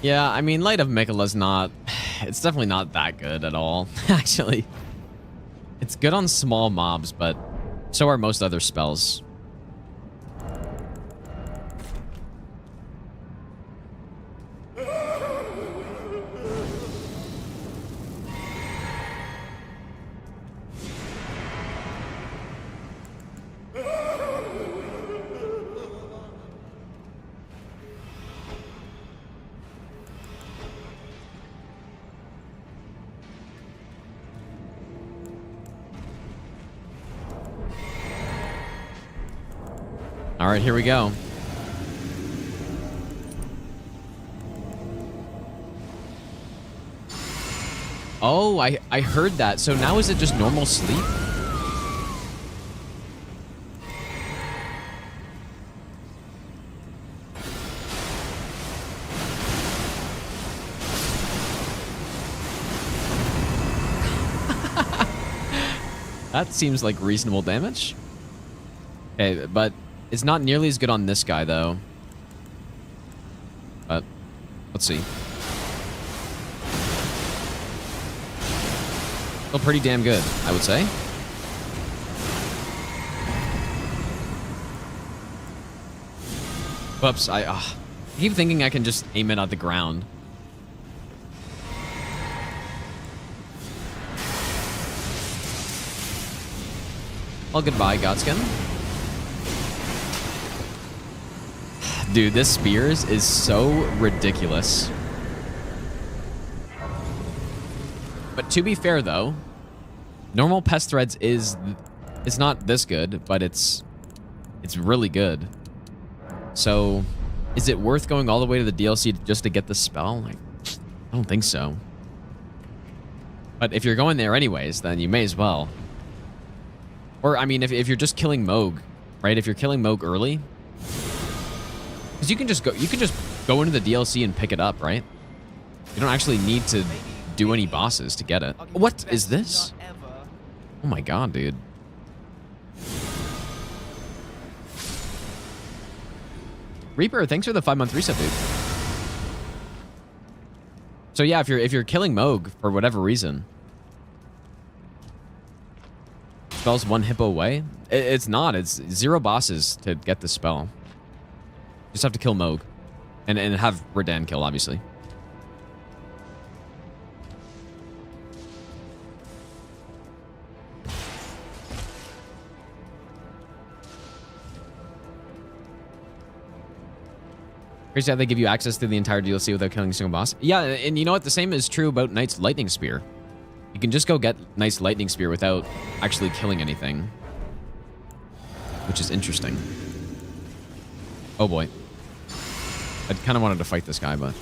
Yeah, I mean, Light of Miquella's not... It's definitely not that good at all, actually. It's good on small mobs, but so are most other spells. All right, here we go. Oh, I heard that. So now is it just normal sleep? That seems like reasonable damage. Okay, but it's not nearly as good on this guy, though. But let's see. Still pretty damn good, I would say. Whoops, I keep thinking I can just aim it at the ground. Well, goodbye, Godskin. Dude, this spears is so ridiculous. But to be fair, though, normal pest threads it's not this good, but it's really good. So, is it worth going all the way to the DLC just to get the spell? Like, I don't think so. But if you're going there anyways, then you may as well. Or, I mean, if you're just killing Mohg, right? If you're killing Mohg early, because you can just go into the DLC and pick it up, right? You don't actually need to do any bosses to get it. What is this? Oh my god, dude. Reaper, thanks for the 5-month reset, dude. So yeah, if you're killing Moog for whatever reason, spell's 1 hippo away. It's not. It's 0 bosses to get the spell. Just have to kill Moog, and have Redan kill, obviously. Crazy how they give you access to the entire DLC without killing a single boss. Yeah, and you know what? The same is true about Knight's Lightning Spear. You can just go get Knight's Lightning Spear without actually killing anything, which is interesting. Oh boy. I kind of wanted to fight this guy, but...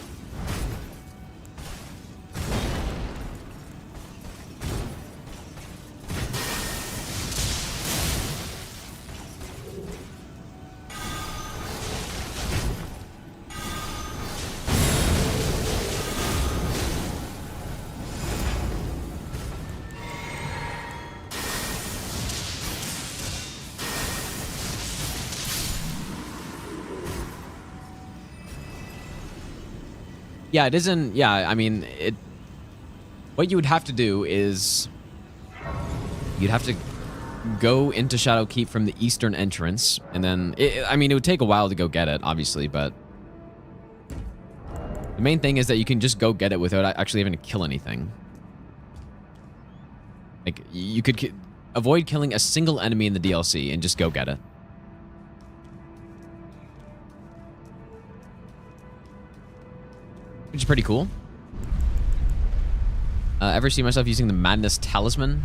Yeah, it isn't... Yeah, I mean, it... What you would have to do is... You'd have to go into Shadowkeep from the eastern entrance, and then... I mean, it would take a while to go get it, obviously, but... The main thing is that you can just go get it without actually having to kill anything. Like, you could avoid killing a single enemy in the DLC and just go get it. Which is pretty cool. Ever see myself using the Madness Talisman?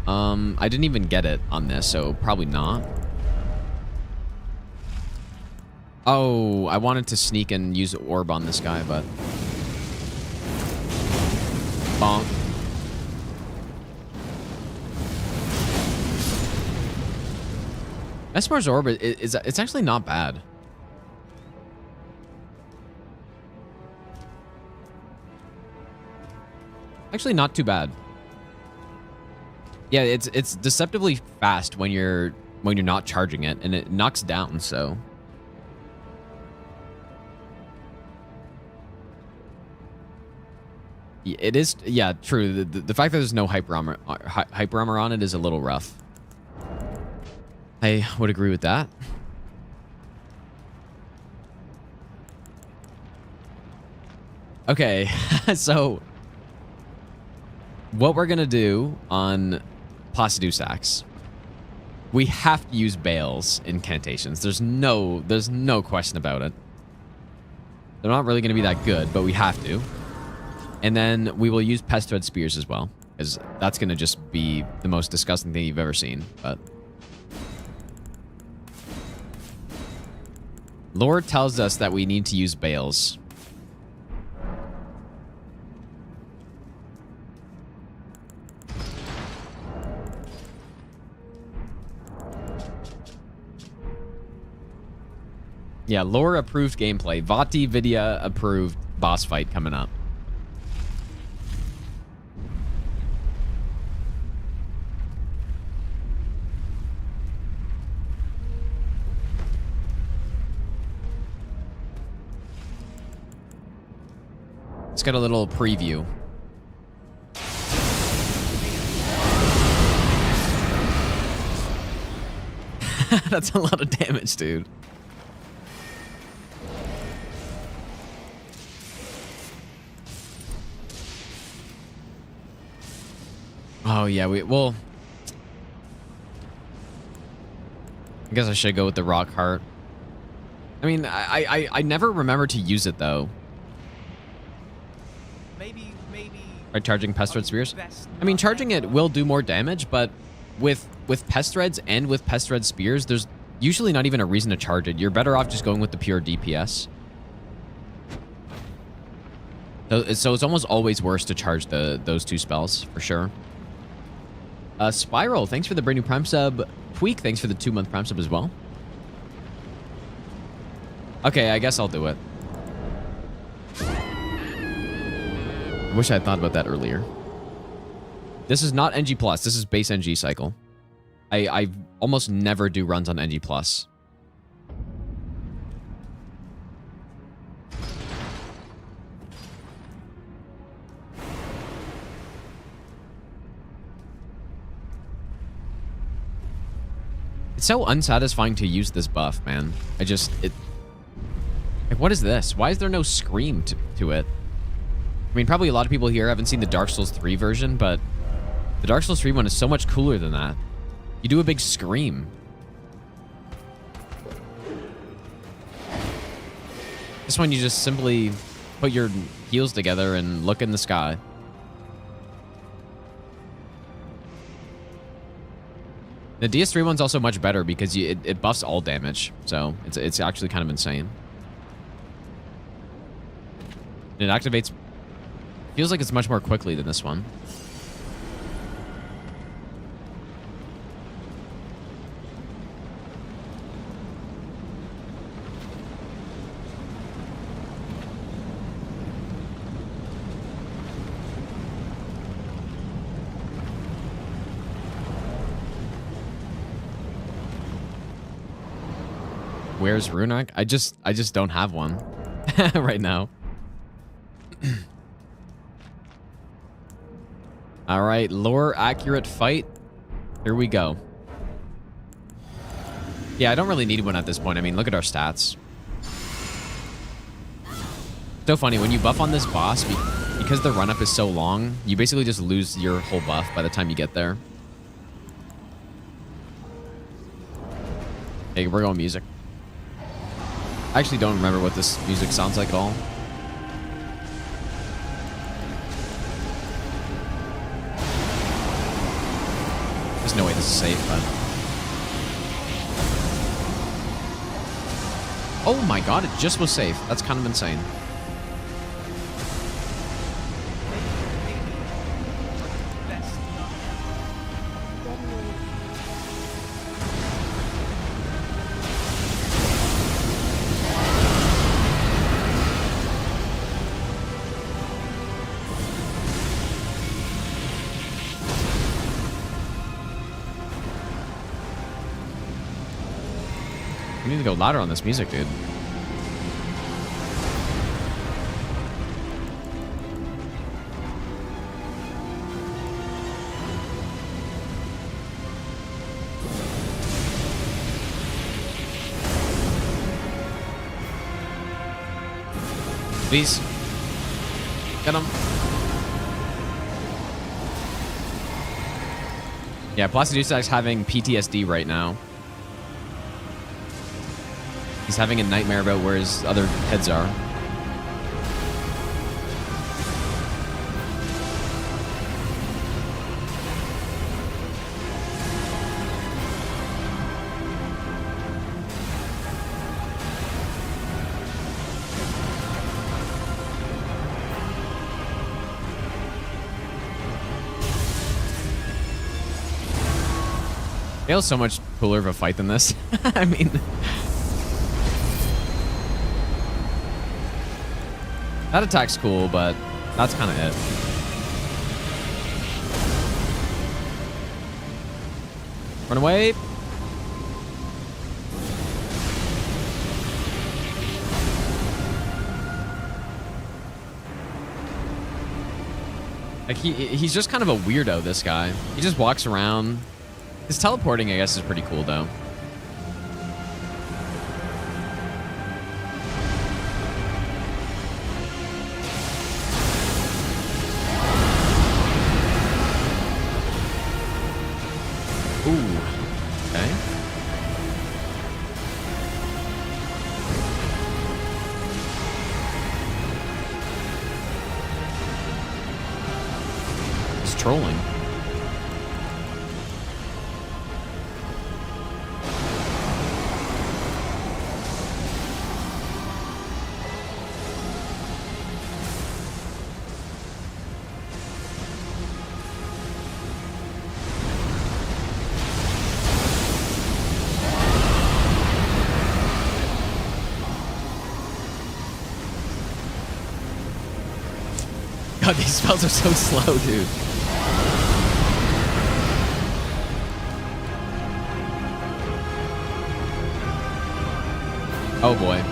I didn't even get it on this, so probably not. Oh, I wanted to sneak and use Orb on this guy, but... Bonk. Esmar's Orb, it's actually not bad. Actually, not too bad. Yeah, it's deceptively fast when you're not charging it, and it knocks down. So it is. Yeah, true. The fact that there's no hyper armor on it is a little rough. I would agree with that. Okay, so. What we're gonna do on Placidusax, we have to use Bayle's incantations. There's no question about it. They're not really gonna be that good, but we have to. And then we will use Pest Thread Spears as well, because that's gonna just be the most disgusting thing you've ever seen. But lore tells us that we need to use Bayle's. Yeah, lore approved gameplay. Vati Vidya approved boss fight coming up. Let's get a little preview. That's a lot of damage, dude. Oh, yeah, well... I guess I should go with the Rock Heart. I mean, I never remember to use it, though. Maybe... Right, charging Pest Thread Spears? I mean, charging it will do more damage, but with Pest Threads and with Pest Thread Spears, there's usually not even a reason to charge it. You're better off just going with the pure DPS. So it's almost always worse to charge those two spells, for sure. Spiral, thanks for the brand new Prime sub. Tweak, thanks for the 2-month Prime sub as well. Okay, I guess I'll do it. I wish I had thought about that earlier. This is not NG+. This is base NG cycle. I almost never do runs on NG+. It's so unsatisfying to use this buff, man. Like, what is this? Why is there no scream to it? I mean, probably a lot of people here haven't seen the Dark Souls 3 version, but the Dark Souls 3 one is so much cooler than that. You do a big scream. This one, you just simply put your heels together and look in the sky. The DS3 one's also much better because it buffs all damage, so it's actually kind of insane. And it activates... Feels like it's much more quickly than this one. Where's Runark? I just don't have one right now. All right, lore accurate fight. Here we go. Yeah, I don't really need one at this point. I mean, look at our stats. So funny, when you buff on this boss, because the run-up is so long, you basically just lose your whole buff by the time you get there. Hey, we're going music. I actually don't remember what this music sounds like at all. There's no way this is safe, but... Oh my god, it just was safe. That's kind of insane. We need to go louder on this music, dude. Please. Get him. Yeah, Placidusax having PTSD right now. He's having a nightmare about where his other heads are. Bayle's so much cooler of a fight than this. I mean... That attack's cool, but that's kind of it. Run away. Like, he's just kind of a weirdo, this guy. He just walks around. His teleporting, I guess, is pretty cool, though. Trolling. God, these spells are so slow, dude. Oh boy.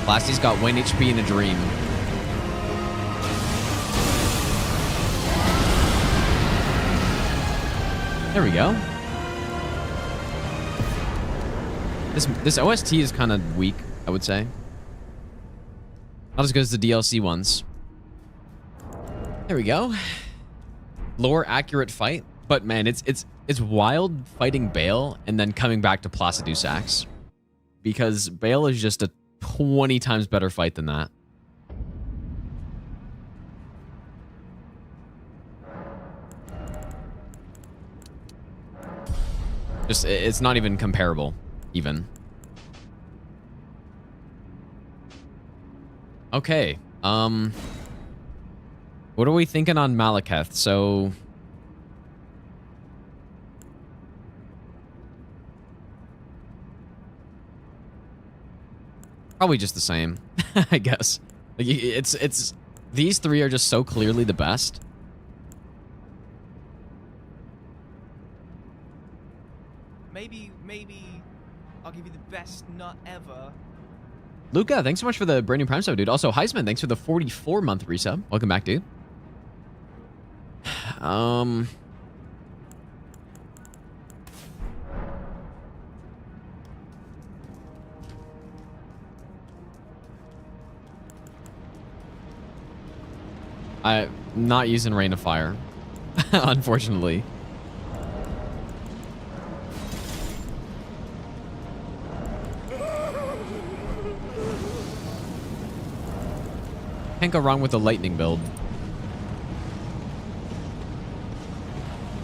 Placi's got 1 HP in a dream. There we go. This OST is kind of weak, I would say. Not as good as the DLC ones. There we go. Lore accurate fight, but man, it's wild fighting Bayle and then coming back to Placidusax, because Bayle is just a 20 times better fight than that. Just, it's not even comparable, even. Okay, what are we thinking on Maliketh? So... probably just the same, I guess. Like, it's these three are just so clearly the best. Maybe I'll give you the best nut ever. Luca, thanks so much for the brand new Prime sub, dude. Also, Heisman, thanks for the 44-month resub. Welcome back, dude. I'm not using Rain of Fire, unfortunately. Can't go wrong with the lightning build.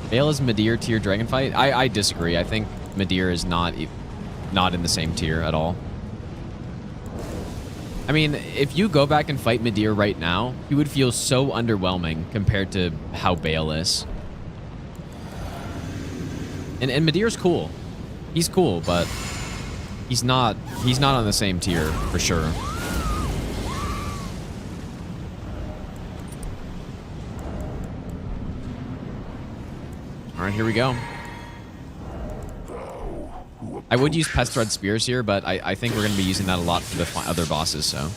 Bayle is Metyr tier dragon fight. I disagree. I think Metyr is not in the same tier at all. I mean, if you go back and fight Metyr right now, he would feel so underwhelming compared to how Bayle is. And Medyr's cool. He's cool, but he's not on the same tier for sure. All right, here we go. I would use Pest Thread Spears here, but I think we're going to be using that a lot for the other bosses, so...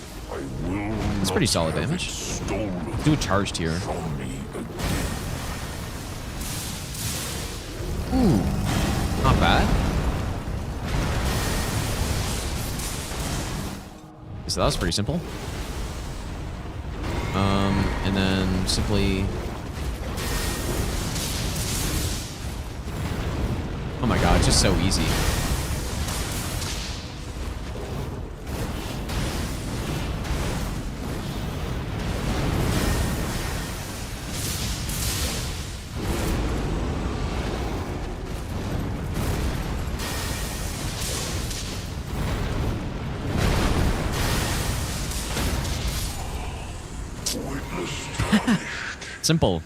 it's pretty solid damage. Do a charged here. Ooh, not bad. So that was pretty simple. And then simply... oh my god, it's just so easy. Simple.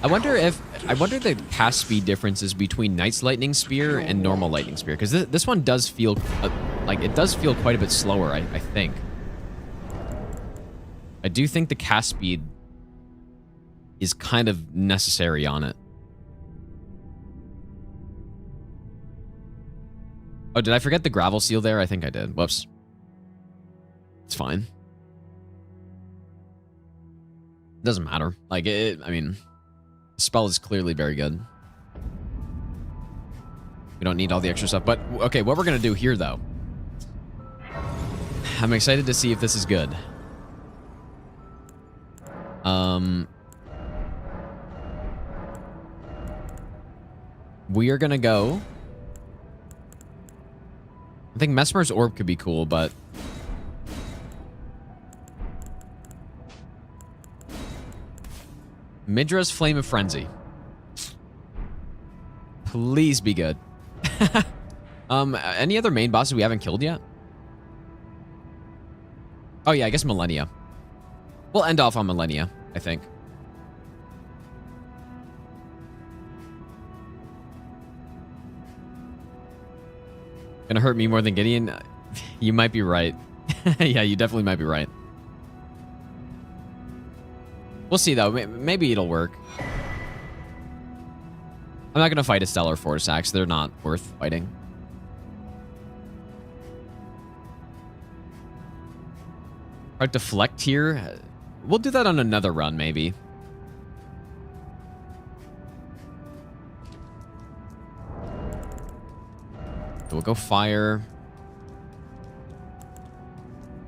I wonder the cast speed differences between Knight's Lightning Spear and normal Lightning Spear, because this one does feel like it does feel quite a bit slower. I think. I do think the cast speed is kind of necessary on it. Oh, did I forget the gravel seal there? I think I did. Whoops. It's fine. Doesn't matter. Like, I mean, the spell is clearly very good. We don't need all the extra stuff. But, okay, what we're going to do here, though. I'm excited to see if this is good. We are going to go... I think Mesmer's Orb could be cool, but... Midra's Flame of Frenzy. Please be good. Any other main bosses we haven't killed yet? Oh yeah, I guess Malenia. We'll end off on Malenia, I think. Gonna hurt me more than Gideon? You might be right. Yeah, you definitely might be right. We'll see, though. Maybe it'll work. I'm not gonna fight a Stellar Forsax. They're not worth fighting. Try to deflect here. We'll do that on another run, maybe. We'll go fire.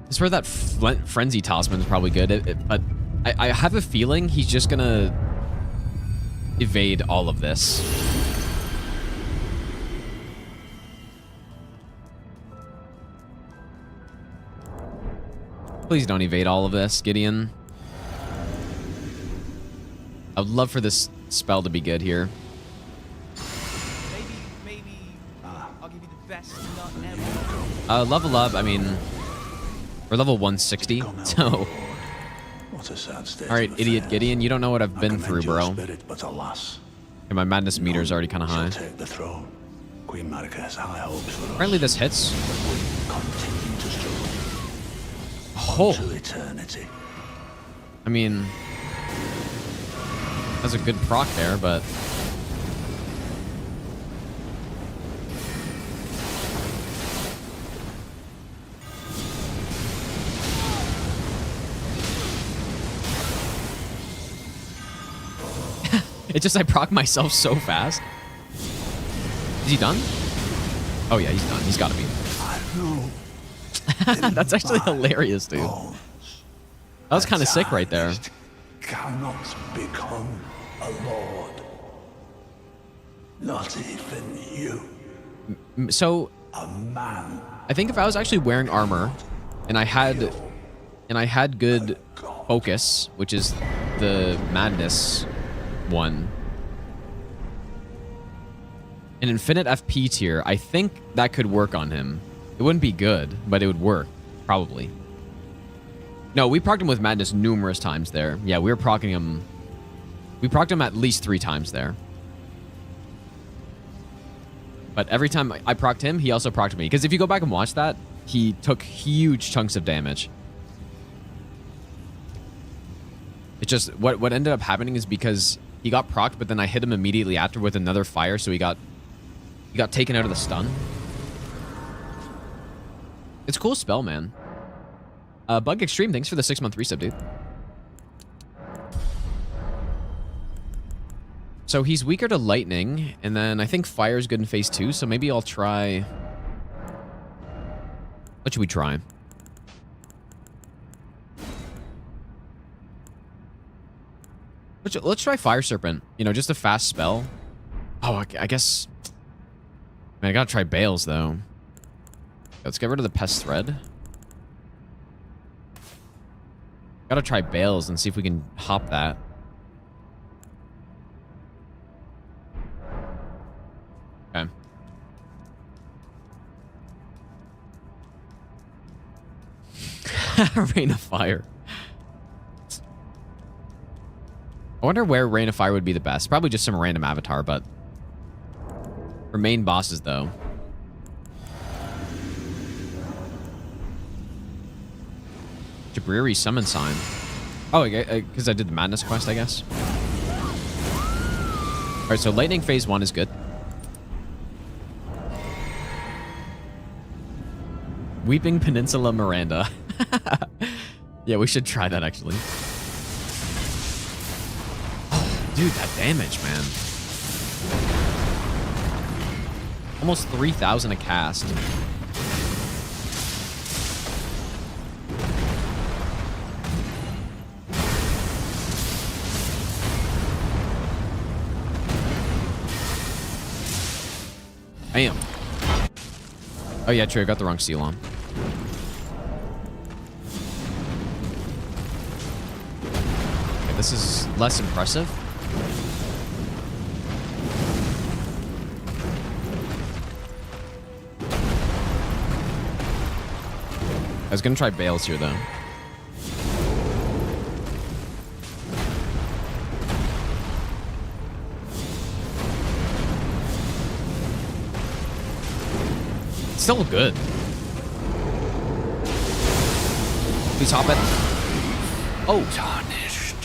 This is where that Frenzy Tossman is probably good, but I have a feeling he's just gonna evade all of this. Please don't evade all of this, Gideon. I would love for this spell to be good here. Maybe I'll give you the best nut ever. Level up, I mean, we're level 160, so... What a sad state. Alright, idiot Gideon, you don't know what I've been through, bro. Spirit, but alas, And my madness meter is already kind of high. take the throne. Queen Maliketh has high hopes for us. Apparently this hits. Continue to struggle Oh, to eternity. I mean... That's a good proc there, but... It's just I proc myself so fast. Is he done? Oh yeah, he's done. He's gotta be. I know. That's actually hilarious, dude. That was kind of sick right there. Cannot become a lord. Not even you. So, A man. I think if I was actually wearing armor, and I had good focus, which is the madness one, an infinite FP tier, I think that could work on him. It wouldn't be good, but it would work, probably. No, we procced him with madness numerous times there. Yeah, we were proccing him. We procced him at least 3 times there. But every time I procced him, he also procced me. Because if you go back and watch that, he took huge chunks of damage. It's just, what ended up happening is because he got procced, but then I hit him immediately after with another fire, so he got taken out of the stun. It's a cool spell, man. Bug Extreme, thanks for the 6-month resub, dude. So he's weaker to lightning, and then I think fire is good in phase 2, so maybe I'll try... What should we try? Let's try Fire Serpent. You know, just a fast spell. Oh, I guess... Man, I gotta try Bayle's, though. Let's get rid of the Pest Thread. Gotta try Bayle's and see if we can hop that. Okay. Rain of Fire. I wonder where Rain of Fire would be the best. Probably just some random avatar, but... For main bosses, though. Jabriri Summon Sign. Oh, because I did the Madness quest, I guess. Alright, so Lightning phase 1 is good. Weeping Peninsula Miranda. Yeah, we should try that, actually. Dude, that damage, man. Almost 3,000 a cast. Bam. Oh yeah, true. I got the wrong seal on. Okay, this is less impressive. I was gonna try Bayle's here, though. still good. Please hop it. Oh. Tarnished.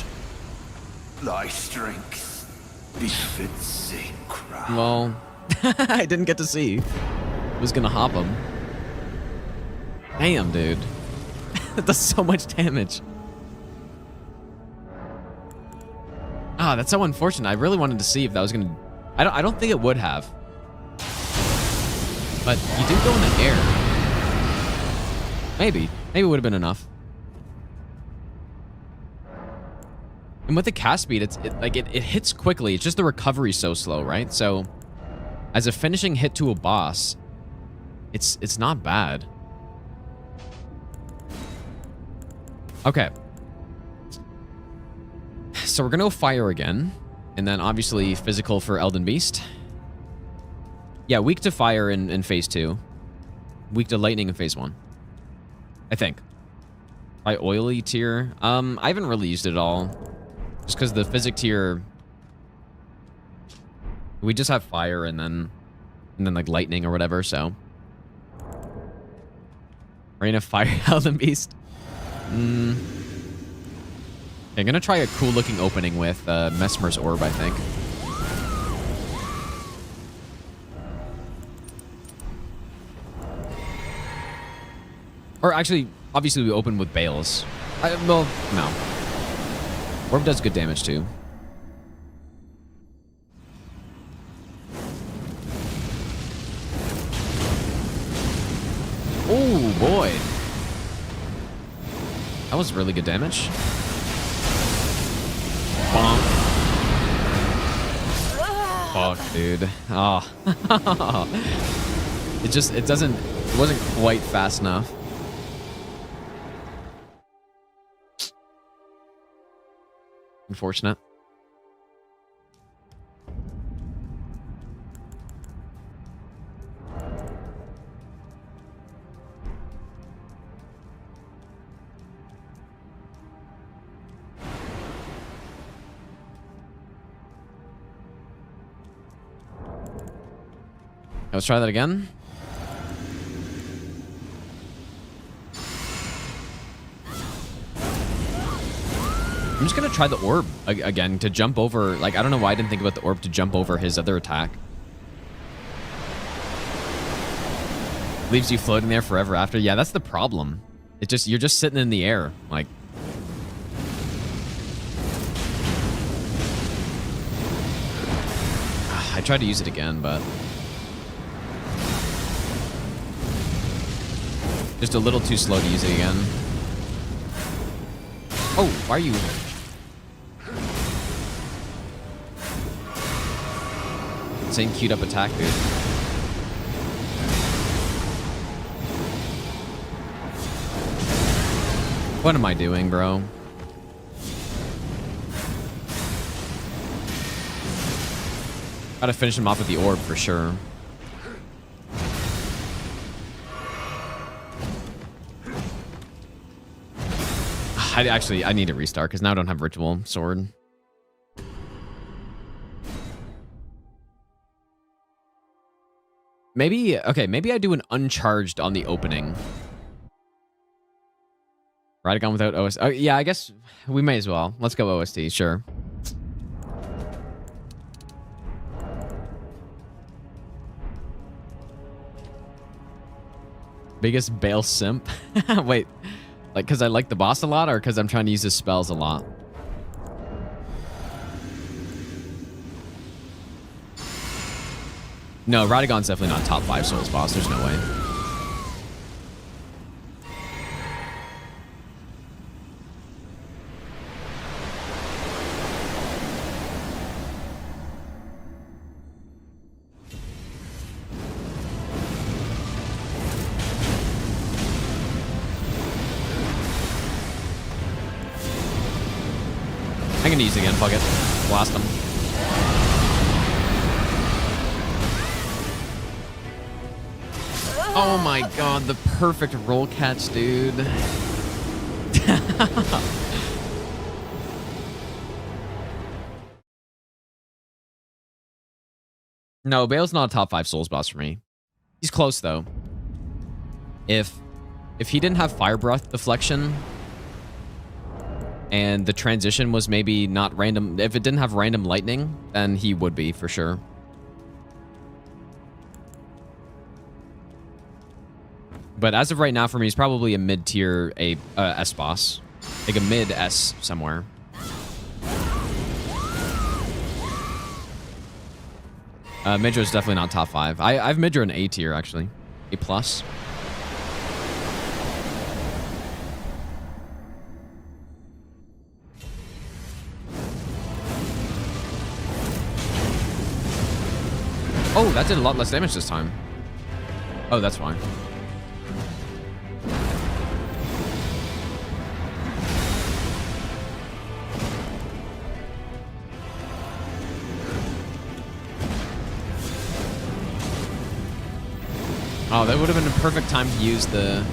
Thy strength befits a crown. Well, I didn't get to see who's gonna hop him. Damn, dude. That does so much damage. Ah, that's so unfortunate. I really wanted to see if that was gonna... I don't think it would have. But you do go in the air. Maybe. Maybe it would have been enough. And with the cast speed, it hits quickly. It's just the recovery's so slow, right? So as a finishing hit to a boss, it's not bad. Okay. So we're gonna go fire again. And then obviously physical for Elden Beast. Yeah, weak to fire in phase 2. Weak to lightning in phase 1. I think. By oily tier. I haven't really used it at all. Just because the physic tier, we just have fire and then like lightning or whatever, so. Rain of Fire, Elden Beast. Okay, I'm gonna try a cool looking opening with Mesmer's Orb, I think. Or actually, obviously we open with Bayle's. Well, no. Orb does good damage too. Oh boy. That was really good damage. Bonk. Fuck, dude. Oh. It wasn't quite fast enough. Unfortunate. Let's try that again. I'm just gonna try the orb again to jump over. Like, I don't know why I didn't think about the orb to jump over his other attack. Leaves you floating there forever after. Yeah, that's the problem. You're just sitting in the air. Like, I tried to use it again, but just a little too slow to use it again. Oh, why are you... Insane queued up attack, dude. What am I doing, bro? Gotta finish him off with the orb for sure. I need to restart because now I don't have ritual sword. Maybe I do an uncharged on the opening. Ride without OST. Oh, yeah, I guess we may as well. Let's go OST, sure. Biggest Bayle simp? Wait, like because I like the boss a lot or because I'm trying to use his spells a lot? No, Radagon's definitely not top 5 Souls boss. There's no way. I'm gonna use it again. Fuck it. Blast him. Oh my god, the perfect roll catch, dude. No, Bayle's not a top 5 Souls boss for me. He's close, though. If he didn't have fire breath deflection and the transition was maybe not random, if it didn't have random lightning, then he would be for sure. But as of right now, for me, he's probably a mid-tier S boss. Like a mid-S somewhere. Midra is definitely not top 5. I've Midra in A tier, actually. A+. Oh, that did a lot less damage this time. Oh, that's fine. Oh, that would have been a perfect time to use the...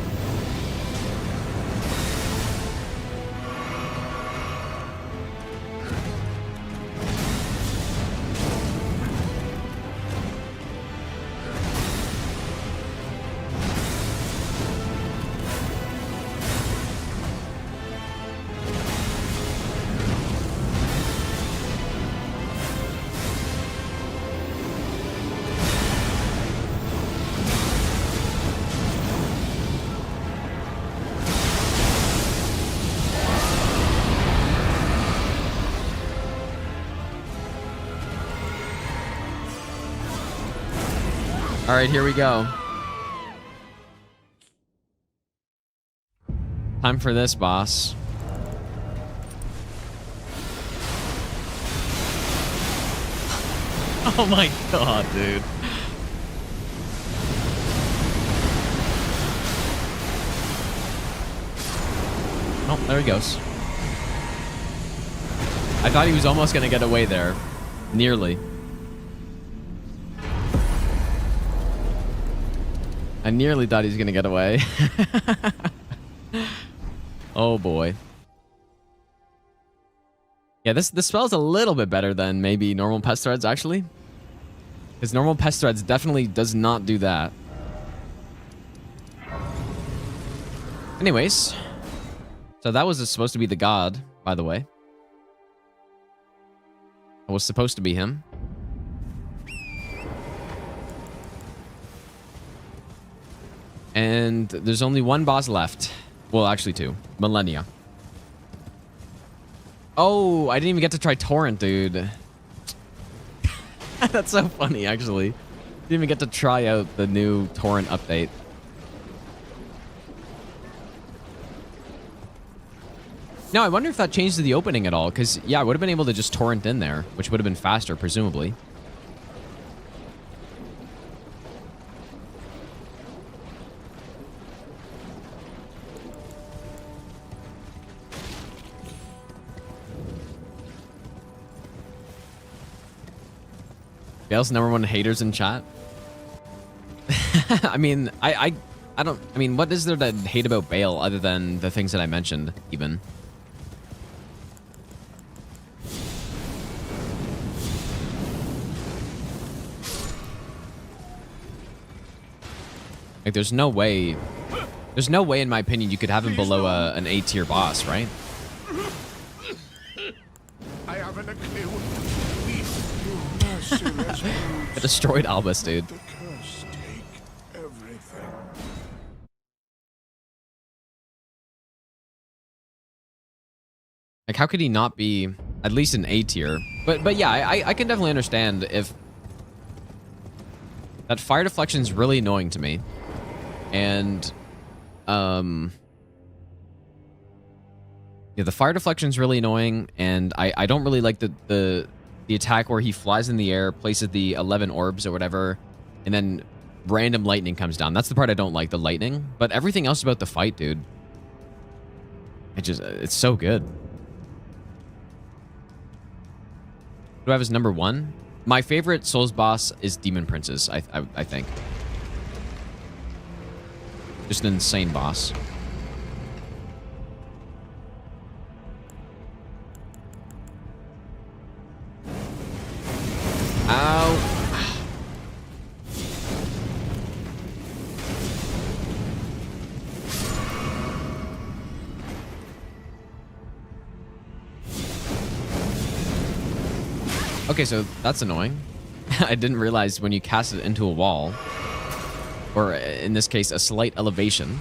All right, here we go. Time for this, boss. Oh my god, dude. Oh, there he goes. I thought he was almost gonna get away there. Nearly. I nearly thought he was gonna get away. Oh boy. Yeah, this spell's a little bit better than maybe normal pest threads, actually. Because normal pest threads definitely does not do that. Anyways. So that was supposed to be the god, by the way. It was supposed to be him. And there's only one boss left. Well, actually two. Malenia. Oh, I didn't even get to try Torrent, dude. That's so funny, actually. Didn't even get to try out the new Torrent update. No, I wonder if that changed the opening at all. Because, yeah, I would have been able to just Torrent in there, which would have been faster, presumably. Bayle's #1 haters in chat. I mean, I don't. I mean, what is there to hate about Bayle other than the things that I mentioned, even? Like, there's no way. There's no way, in my opinion, you could have him below an A tier boss, right? I haven't a clue. I destroyed Albus, dude. The curse take everything. Like, how could he not be at least an A tier? But yeah, I can definitely understand if that fire deflection is really annoying to me, and yeah, the fire deflection is really annoying, and I don't really like the attack where he flies in the air, places the 11 orbs or whatever, and then random lightning comes down. That's the part I don't like, the lightning. But everything else about the fight, dude, it's so good. Do I have his #1? My favorite Souls boss is Demon Princes, I think. Just an insane boss. Ow. Okay, so that's annoying. I didn't realize when you cast it into a wall, or in this case, a slight elevation.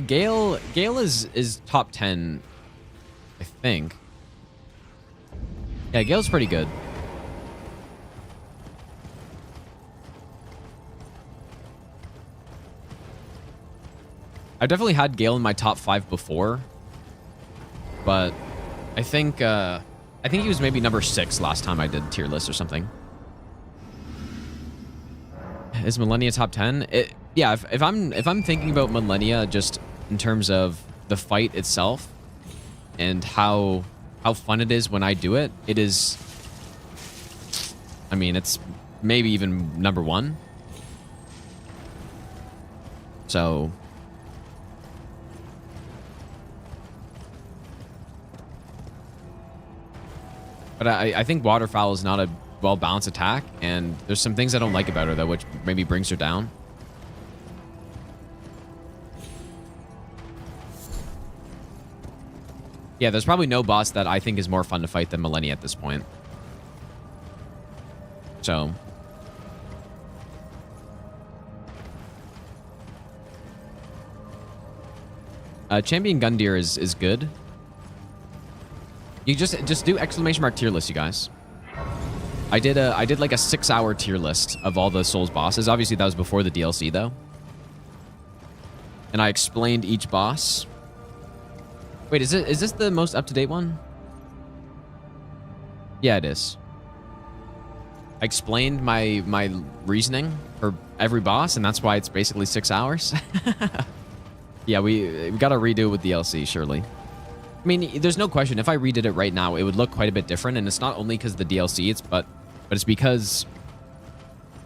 Gale is top 10, I think. Yeah, Gale's pretty good. I've definitely had Gale in my top 5 before, but I think he was maybe number 6 last time I did tier list or something. Is Malenia top 10? Yeah, if I'm thinking about Malenia just in terms of the fight itself and how fun it is when I do it, it is. I mean, it's maybe even number 1. So. But I think Waterfowl is not a well-balanced attack, and there's some things I don't like about her, though, which maybe brings her down. Yeah, there's probably no boss that I think is more fun to fight than Malenia at this point. So. Champion Gundyr is good. You just do exclamation mark tier list, you guys. I did like a 6-hour tier list of all the Souls bosses. Obviously, that was before the DLC, though. And I explained each boss. Wait, is this the most up-to-date one? Yeah, it is. I explained my reasoning for every boss, and that's why it's basically 6 hours. Yeah, we got to redo it with DLC, surely. I mean, there's no question. If I redid it right now, it would look quite a bit different, and it's not only because of the DLC, but it's because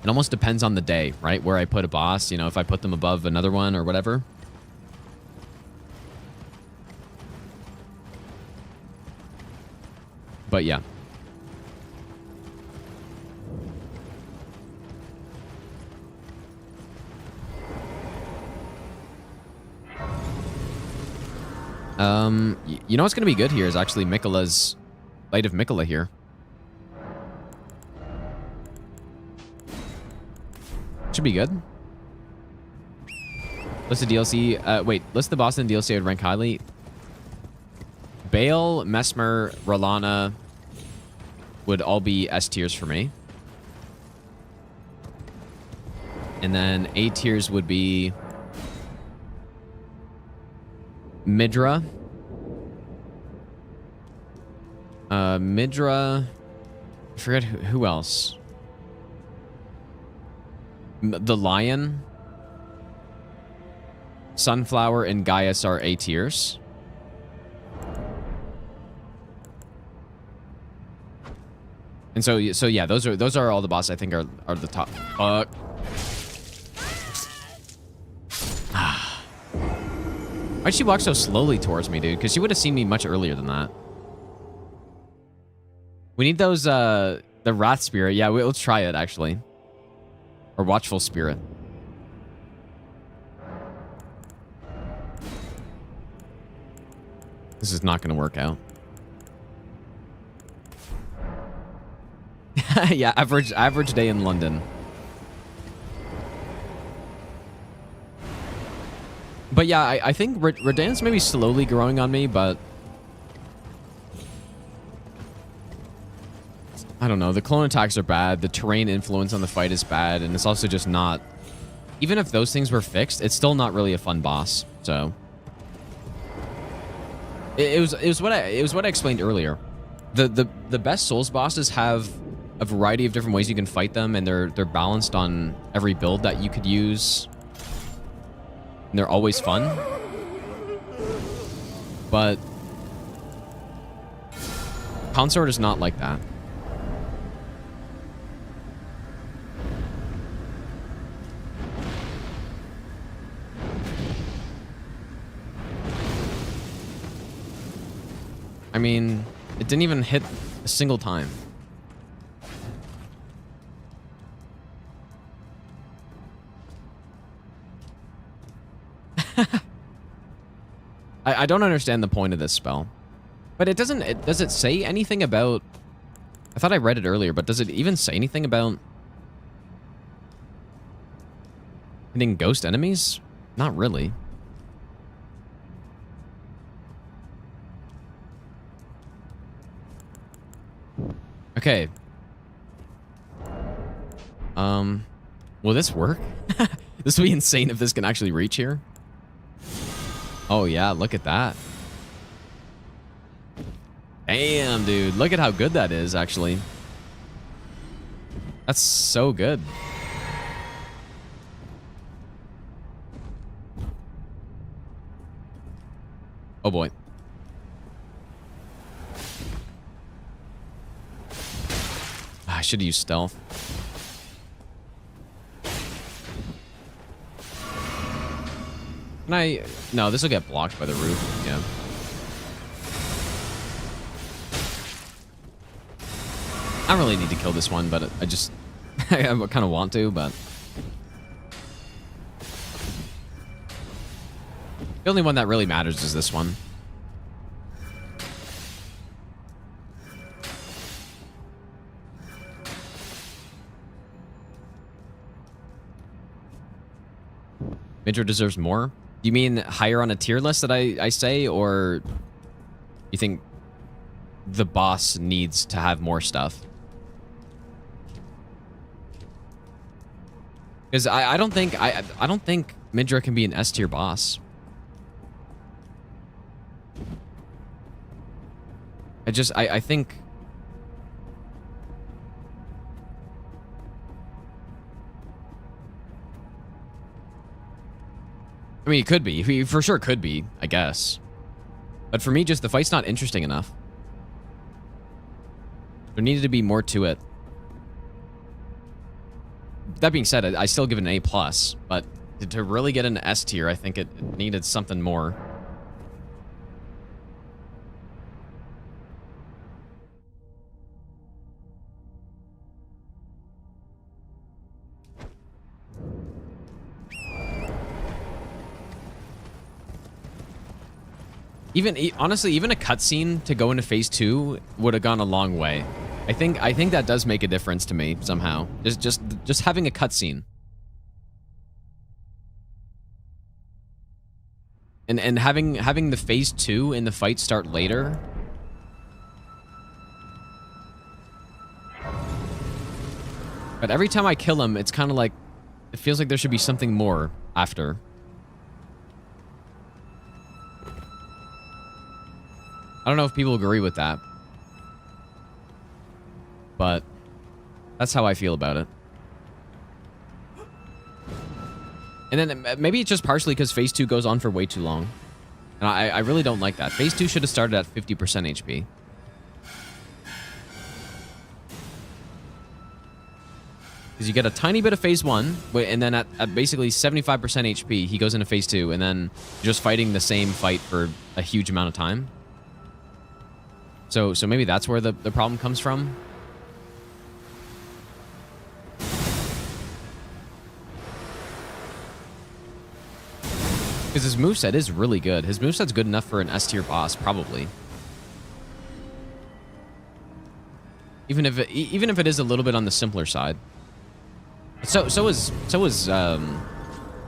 it almost depends on the day, right? Where I put a boss, you know, if I put them above another one or whatever. But yeah. You know what's going to be good here is actually Miquella's Light of Miquella here. Should be good. List the DLC. Wait, list the boss in the DLC I would rank highly. Bayle, Mesmer, Rylana would all be S tiers for me. And then A tiers would be Midra. Midra. I forget who else. The Lion, Sunflower, and Gaius are A tiers. And so yeah, those are all the bosses I think are the top. Why'd she walk so slowly towards me, dude? Because she would have seen me much earlier than that. We need those, the Wrath Spirit. Yeah, let's try it, actually. Or Watchful Spirit. This is not going to work out. Yeah, average day in London. But yeah, I think Radane's maybe slowly growing on me, but I don't know. The clone attacks are bad. The terrain influence on the fight is bad, and it's also just not. Even if those things were fixed, it's still not really a fun boss. So it was what I explained earlier. The best Souls bosses have a variety of different ways you can fight them, and they're balanced on every build that you could use. And they're always fun. But Consort is not like that. I mean, it didn't even hit a single time. I don't understand the point of this spell. But it doesn't... does it say anything about... I thought I read it earlier, but does it even say anything about... hitting ghost enemies? Not really. Okay. Will this work? This would be insane if this can actually reach here. Oh yeah, look at that. Damn, dude. Look at how good that is, actually. That's so good. Oh boy. I should have used stealth. Can I... No, this will get blocked by the roof. Yeah. I don't really need to kill this one, but I just... I kind of want to, but... The only one that really matters is this one. Metyr deserves more? You mean higher on a tier list that I say, or you think the boss needs to have more stuff? Because I don't think Metyr can be an S tier boss. I think I mean, it could be. He for sure could be, I guess. But for me, just the fight's not interesting enough. There needed to be more to it. That being said, I still give it an A+, but to really get an S tier, I think it needed something more. Honestly, even a cutscene to go into phase 2 would have gone a long way. I think that does make a difference to me somehow. Just having a cutscene. And having the phase 2 in the fight start later. But every time I kill him, it's kind of like it feels like there should be something more after. I don't know if people agree with that, but that's how I feel about it. And then maybe it's just partially because phase 2 goes on for way too long. And I really don't like that. Phase 2 should have started at 50% HP. Because you get a tiny bit of phase 1, and then at basically 75% HP, he goes into phase 2, and then you're just fighting the same fight for a huge amount of time. So maybe that's where the problem comes from. Because his moveset is really good. His moveset's good enough for an S tier boss, probably. Even if it is a little bit on the simpler side. So is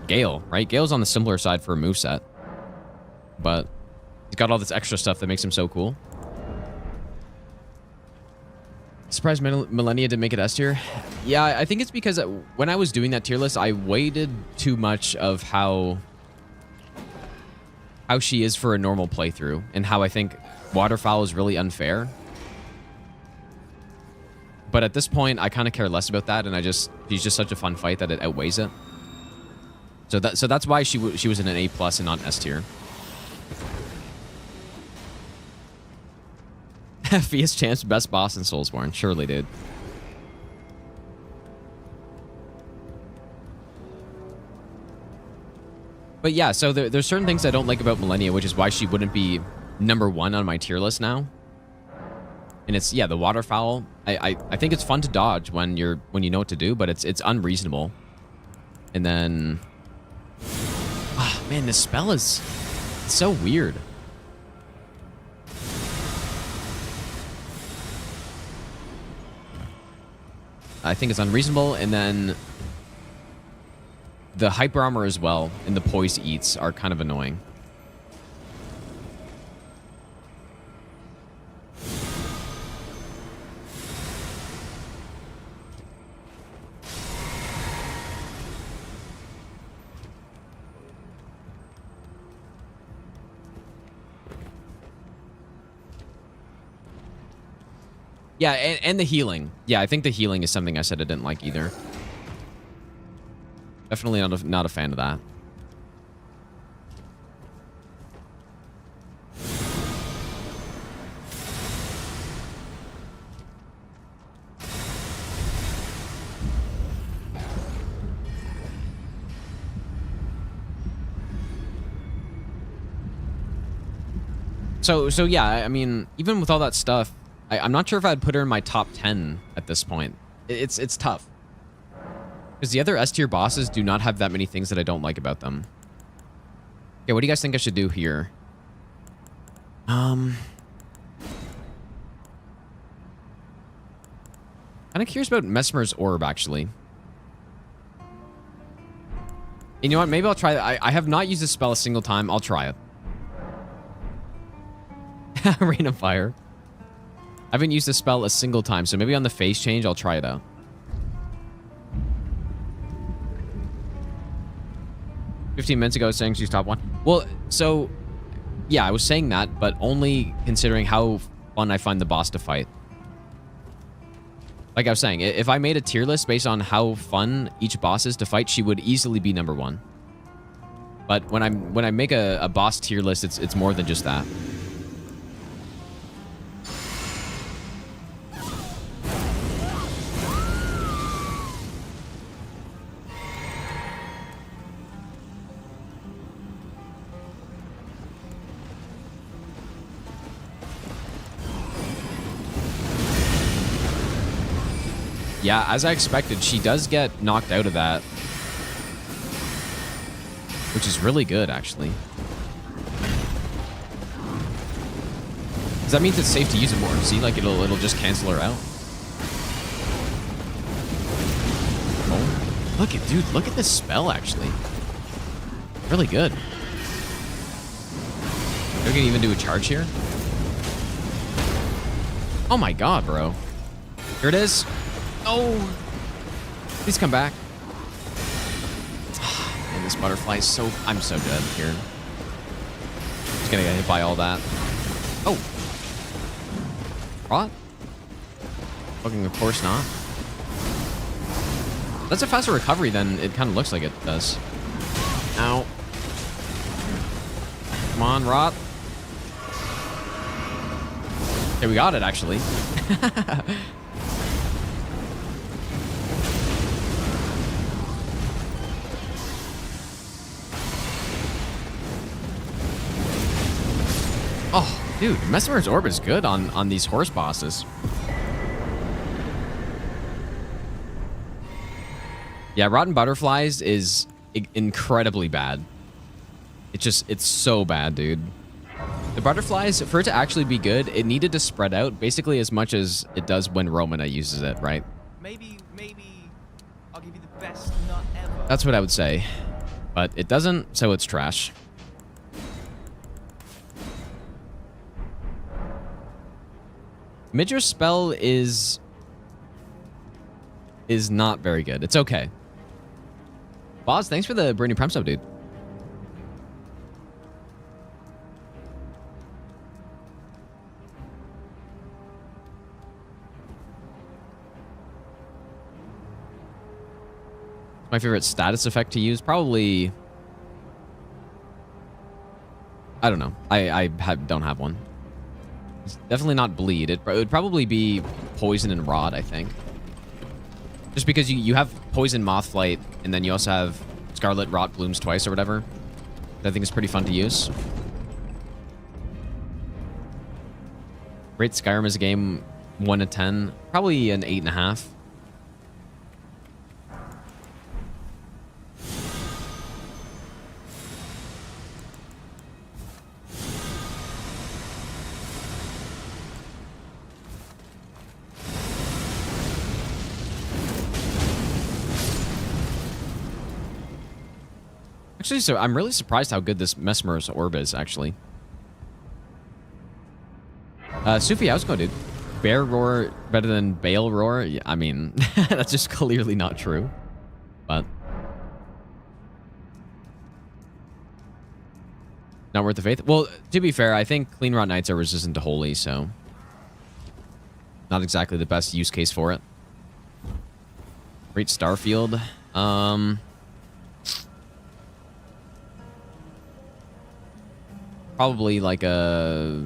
Gale, right? Gale's on the simpler side for a moveset. But he's got all this extra stuff that makes him so cool. Surprised Malenia didn't make it S tier. Yeah, I think it's because when I was doing that tier list, I weighted too much of how she is for a normal playthrough, and how I think Waterfowl is really unfair. But at this point, I kind of care less about that, and she's just such a fun fight that it outweighs it. So that's why she was in an A+ and not an S tier. Fia's Champ's best boss in Soulsborne. Surely, dude. But yeah, so there's certain things I don't like about Malenia, which is why she wouldn't be #1 on my tier list now. And it's, yeah, the Waterfowl. I think it's fun to dodge when you know what to do, but it's unreasonable. And then... Man, this spell is so weird. I think it's unreasonable, and then the hyper armor as well and the poised eats are kind of annoying. Yeah, and the healing. Yeah, I think the healing is something I said I didn't like either. Definitely not a fan of that. So yeah, I mean, even with all that stuff, I'm not sure if I'd put her in my top 10 at this point. It's tough. Because the other S tier bosses do not have that many things that I don't like about them. Okay, what do you guys think I should do here? Kind of curious about Mesmer's Orb, actually. You know what? Maybe I'll try that. I have not used this spell a single time. I'll try it. Rain of Fire. I haven't used this spell a single time, so maybe on the phase change, I'll try it out. "15 minutes ago, saying she's top 1. Well, so, yeah, I was saying that, but only considering how fun I find the boss to fight. Like I was saying, if I made a tier list based on how fun each boss is to fight, she would easily be number 1. But when I make a boss tier list, it's more than just that. Yeah, as I expected, she does get knocked out of that. Which is really good, actually. Because that means it's safe to use it more. See, like it'll just cancel her out. Oh, look at, dude, look at this spell, actually. Really good. We can even do a charge here. Oh my god, bro. Here it is. Oh, please come back. And this butterfly is so... I'm so dead here. Just gonna get hit by all that. Oh. What? Fucking of course not. That's a faster recovery than it kind of looks like it does. Ow. Come on, Rot. Okay, we got it, actually. Oh, dude, Mesmer's Orb is good on these horse bosses. Yeah, Rotten Butterflies is incredibly bad. It's so bad, dude. The butterflies, for it to actually be good, it needed to spread out basically as much as it does when Romana uses it, right? Maybe I'll give you the best nut ever. That's what I would say. But it doesn't, so it's trash. Midger's spell is not very good. It's okay. Boz, thanks for the Brittany Prime sub, dude. My favorite status effect to use? Probably... I don't know. I don't have one. It's definitely not bleed. It would probably be poison and rot, I think. Just because you have poison mothflight, and then you also have scarlet rot blooms twice or whatever. I think it's pretty fun to use. Rate Skyrim as a game 1 to 10. Probably an 8.5. Actually, so I'm really surprised how good this Mesmer's Orb is, actually. Sufi, how's it going, dude? Bear Roar better than Bayle Roar? Yeah, I mean, that's just clearly not true. But... not worth the faith? Well, to be fair, I think Clean Rot Knights are resistant to Holy, so... not exactly the best use case for it. Great Starfield. Probably like a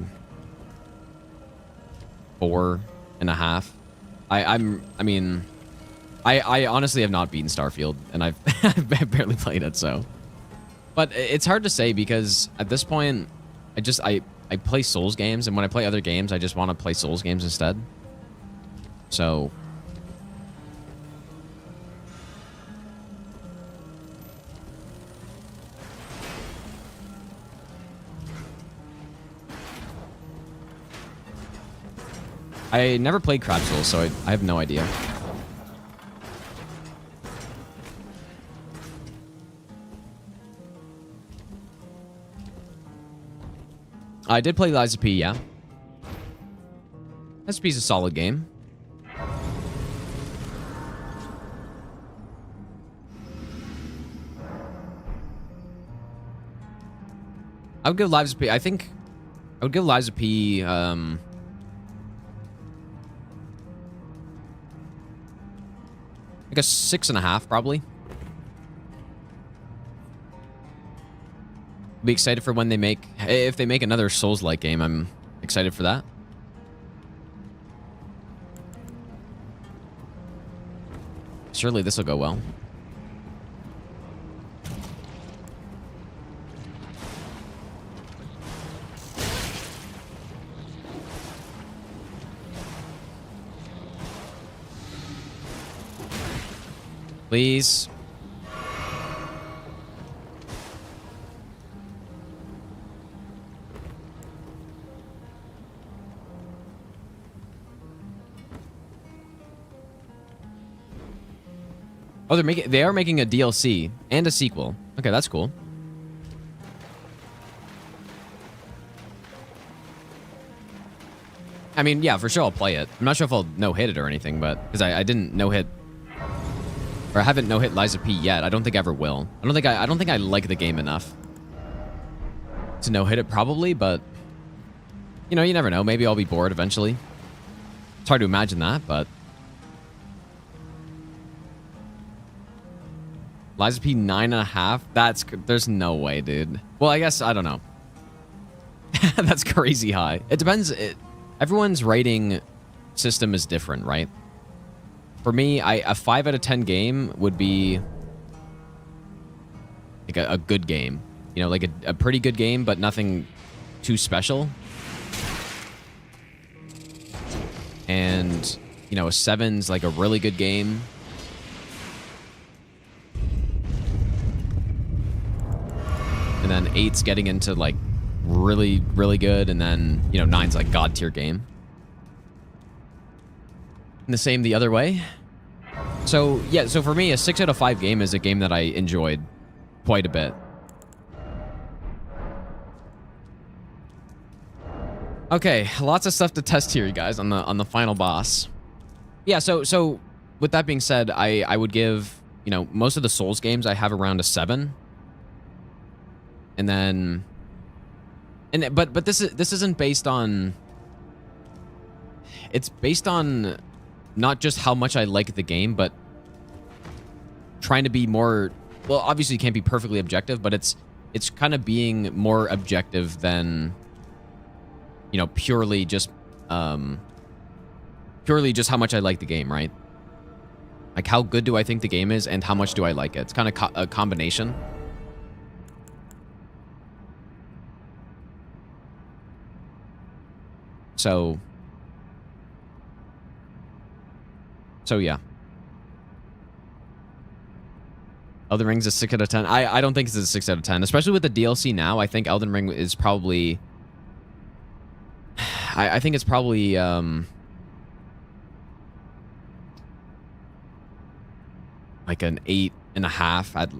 4.5. I honestly have not beaten Starfield, and I've barely played it, so. But it's hard to say because at this point, I play Souls games, and when I play other games, I just want to play Souls games instead. So. I never played Crab Souls, so I have no idea. I did play Lies of P, yeah. Lies of P is a solid game. I would give Lives of P, I think I would give Lies of P, like a 6.5, probably. Be excited for when they make... if they make another Souls-like game, I'm excited for that. Surely this will go well. Please. Oh, they are making a DLC and a sequel. Okay, that's cool. I mean, yeah, for sure I'll play it. I'm not sure if I'll no-hit it or anything, but because I didn't no-hit, or I haven't no-hit Lies of P yet. I don't think I ever will. I don't think I like the game enough to no-hit it probably, but you know, you never know. Maybe I'll be bored eventually. It's hard to imagine that, but Lies of P 9.5? There's no way, dude. Well, I guess, I don't know. That's crazy high. It depends. Everyone's rating system is different, right? For me, a 5 out of 10 game would be like a good game. You know, like a pretty good game, but nothing too special. And, you know, a 7's like a really good game. And then 8's getting into like really, really good. And then, you know, 9's like God tier game. And the same the other way. So, yeah, so for me, a 6 out of 5 game is a game that I enjoyed quite a bit. Okay, lots of stuff to test here, you guys, on the final boss. Yeah, so with that being said, I would give, you know, most of the Souls games I have around a 7. And then, but this isn't based on. It's based on not just how much I like the game, but trying to be more. Well, obviously, you can't be perfectly objective, but it's kind of being more objective than, you know, purely just how much I like the game, right? Like how good do I think the game is, and how much do I like it? It's kind of a combination. So yeah. Elden Ring's a 6 out of 10. I don't think it's a 6 out of 10, especially with the DLC now. I think Elden Ring is probably. I think it's probably like an 8 and a half at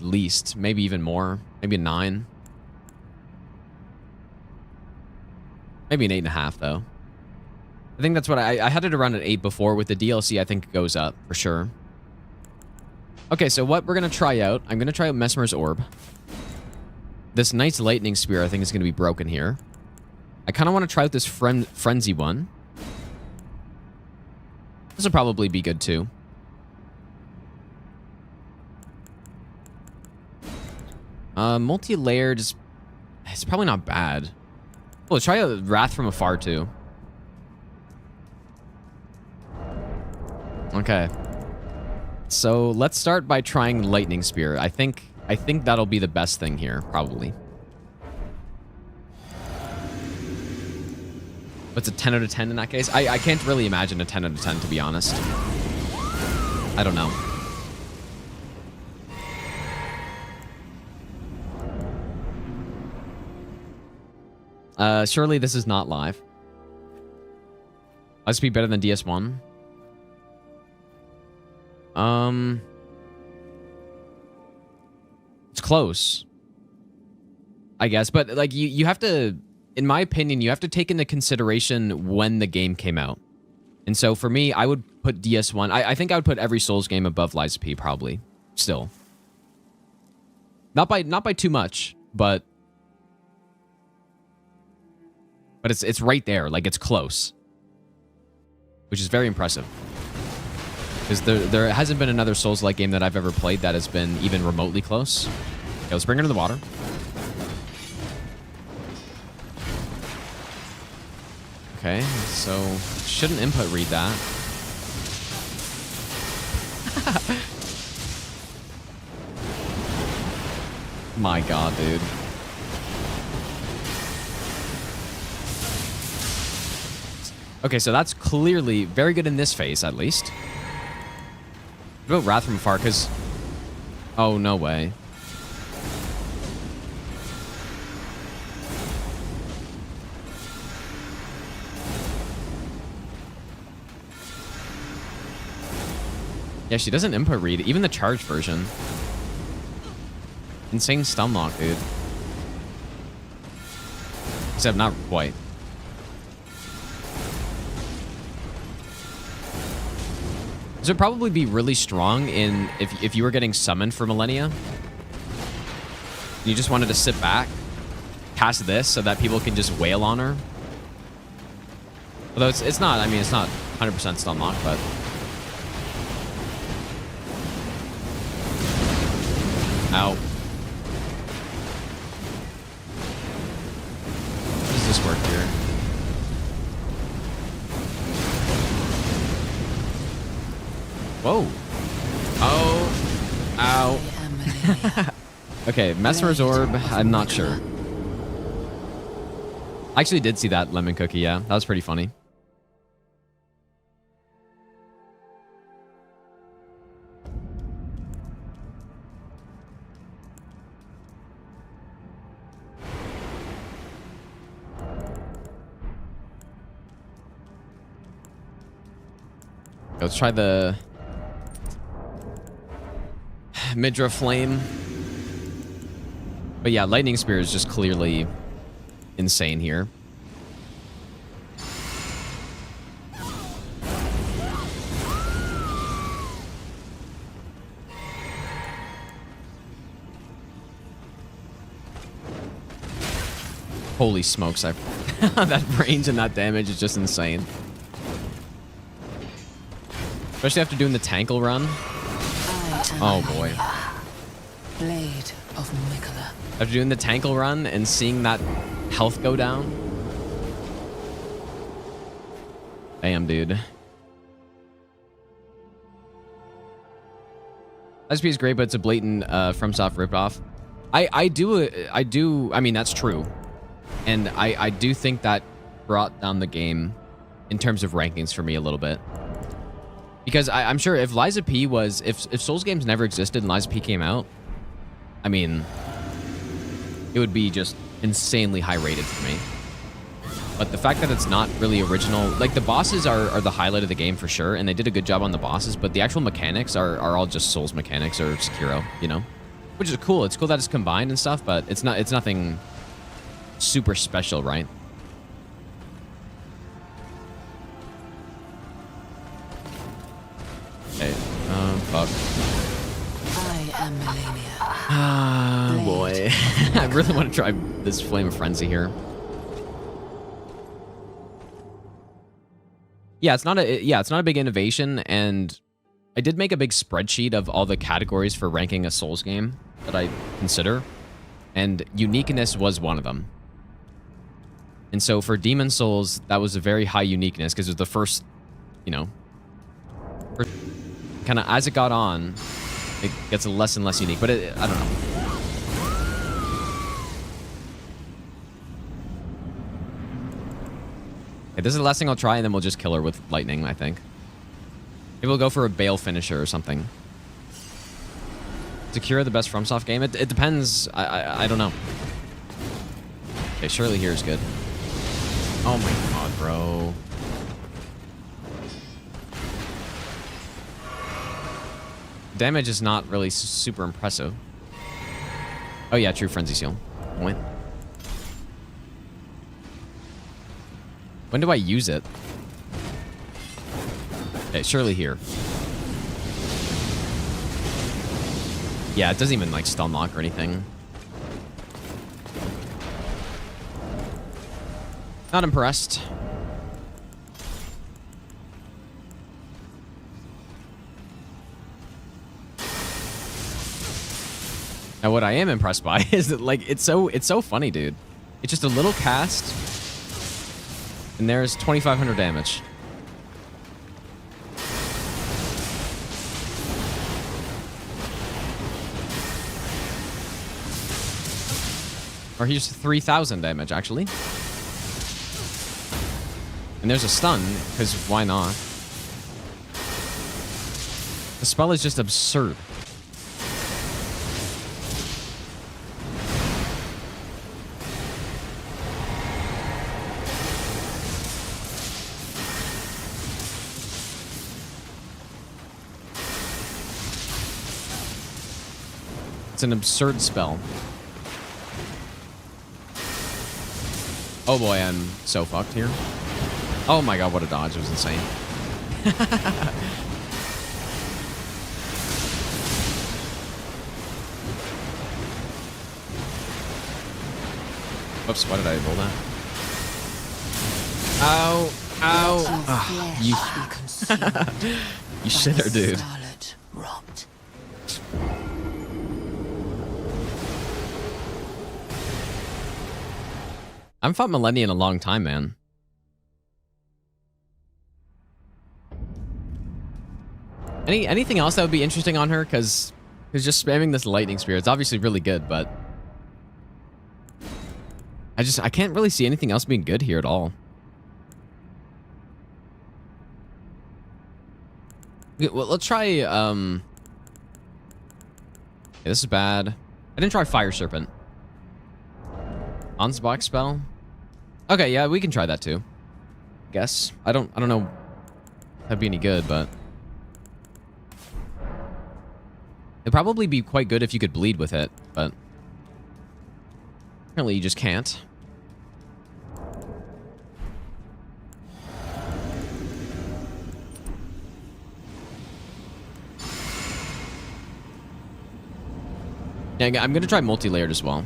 least, maybe even more, maybe a 9. Maybe an 8.5 though. I think that's what I had it around at 8 before. With the DLC, I think it goes up for sure. Okay, so what we're gonna try out, I'm gonna try out Mesmer's Orb. This Knight's Lightning Spear I think is gonna be broken here. I kind of want to try out this Frenzy one. This will probably be good too. Multi-layered is... It's probably not bad. Oh, let's try out Wrath from Afar too. Okay. So let's start by trying Lightning Spear. I think that'll be the best thing here, probably. What's a 10 out of 10 in that case? I can't really imagine a 10 out of 10, to be honest. I don't know. Surely this is not live. Must be better than DS1. It's close, I guess, but like you have to, in my opinion, you have to take into consideration when the game came out. And so for me, I would put DS1. I think I would put every Souls game above Lies of P, probably. Still. Not by too much, but it's right there, like it's close. Which is very impressive. Because there hasn't been another Souls-like game that I've ever played that has been even remotely close. Okay, let's bring her to the water. Okay, so shouldn't input read that. My god, dude. Okay, so that's clearly very good in this phase, at least. What about Wrath from Afar? Because... Oh, no way. Yeah, she doesn't input read. Even the charged version. Insane stun lock, dude. Except not quite. This would probably be really strong in if you were getting summoned for Malenia. You just wanted to sit back, cast this so that people can just wail on her. Although it's not, I mean, it's not 100% stun lock, but... Ow. How does this work here? Whoa. Oh. Ow. Okay, Mesmer's Orb, I'm not sure. I actually did see that lemon cookie, yeah. That was pretty funny. Let's try the Midra Flame. But yeah, Lightning Spear is just clearly insane here. Holy smokes, that range and that damage is just insane. Especially after doing the Tankle run. Oh boy. Blade of Miquella. After doing the Tankle run and seeing that health go down. Damn, dude. SP is great, but it's a blatant FromSoft ripoff. I mean, that's true. And I do think that brought down the game in terms of rankings for me a little bit. Because I'm sure if Lies of P was... If Souls games never existed and Lies of P came out, I mean, it would be just insanely high rated for me. But the fact that it's not really original, like the bosses are the highlight of the game for sure, and they did a good job on the bosses, but the actual mechanics are all just Souls mechanics or Sekiro, you know? Which is cool. It's cool that it's combined and stuff, but it's nothing super special, right? Okay. Fuck. I am Malenia. Ah, boy. I really want to try this Flame of Frenzy here. Yeah, it's not a big innovation, and I did make a big spreadsheet of all the categories for ranking a Souls game that I consider, and uniqueness was one of them. And so for Demon Souls, that was a very high uniqueness because it was the first, you know, kind of as it got on, it gets less and less unique, but I don't know. Okay, this is the last thing I'll try, and then we'll just kill her with lightning, I think. Maybe we'll go for a Bayle finisher or something. Sekiro the best FromSoft game? It depends. I don't know. Okay, surely here's good. Oh my god, bro. Damage is not really super impressive. Oh yeah, true Frenzy Seal. Point. When do I use it? Okay, surely here. Yeah, it doesn't even like stun lock or anything. Not impressed. Now what I am impressed by is that like it's so funny, dude. It's just a little cast and there's 2,500 damage. Or here's 3,000 damage, actually. And there's a stun, because why not? The spell is just absurd. It's an absurd spell. Oh boy, I'm so fucked here. Oh my god, what a dodge. It was insane. Oops, why did I roll that? Ow. Ow. Ah, you you shitter, dude. Scarlet rot. I haven't fought Malenia in a long time, man. Anything else that would be interesting on her? Because just spamming this lightning spear, it's obviously really good, but I can't really see anything else being good here at all. Okay, well, let's try, okay, this is bad. I didn't try Fire Serpent. Onsbox spell? Okay, yeah, we can try that too. Guess. I don't know if that'd be any good, but it'd probably be quite good if you could bleed with it, but apparently you just can't. Yeah, I'm gonna try multi-layered as well.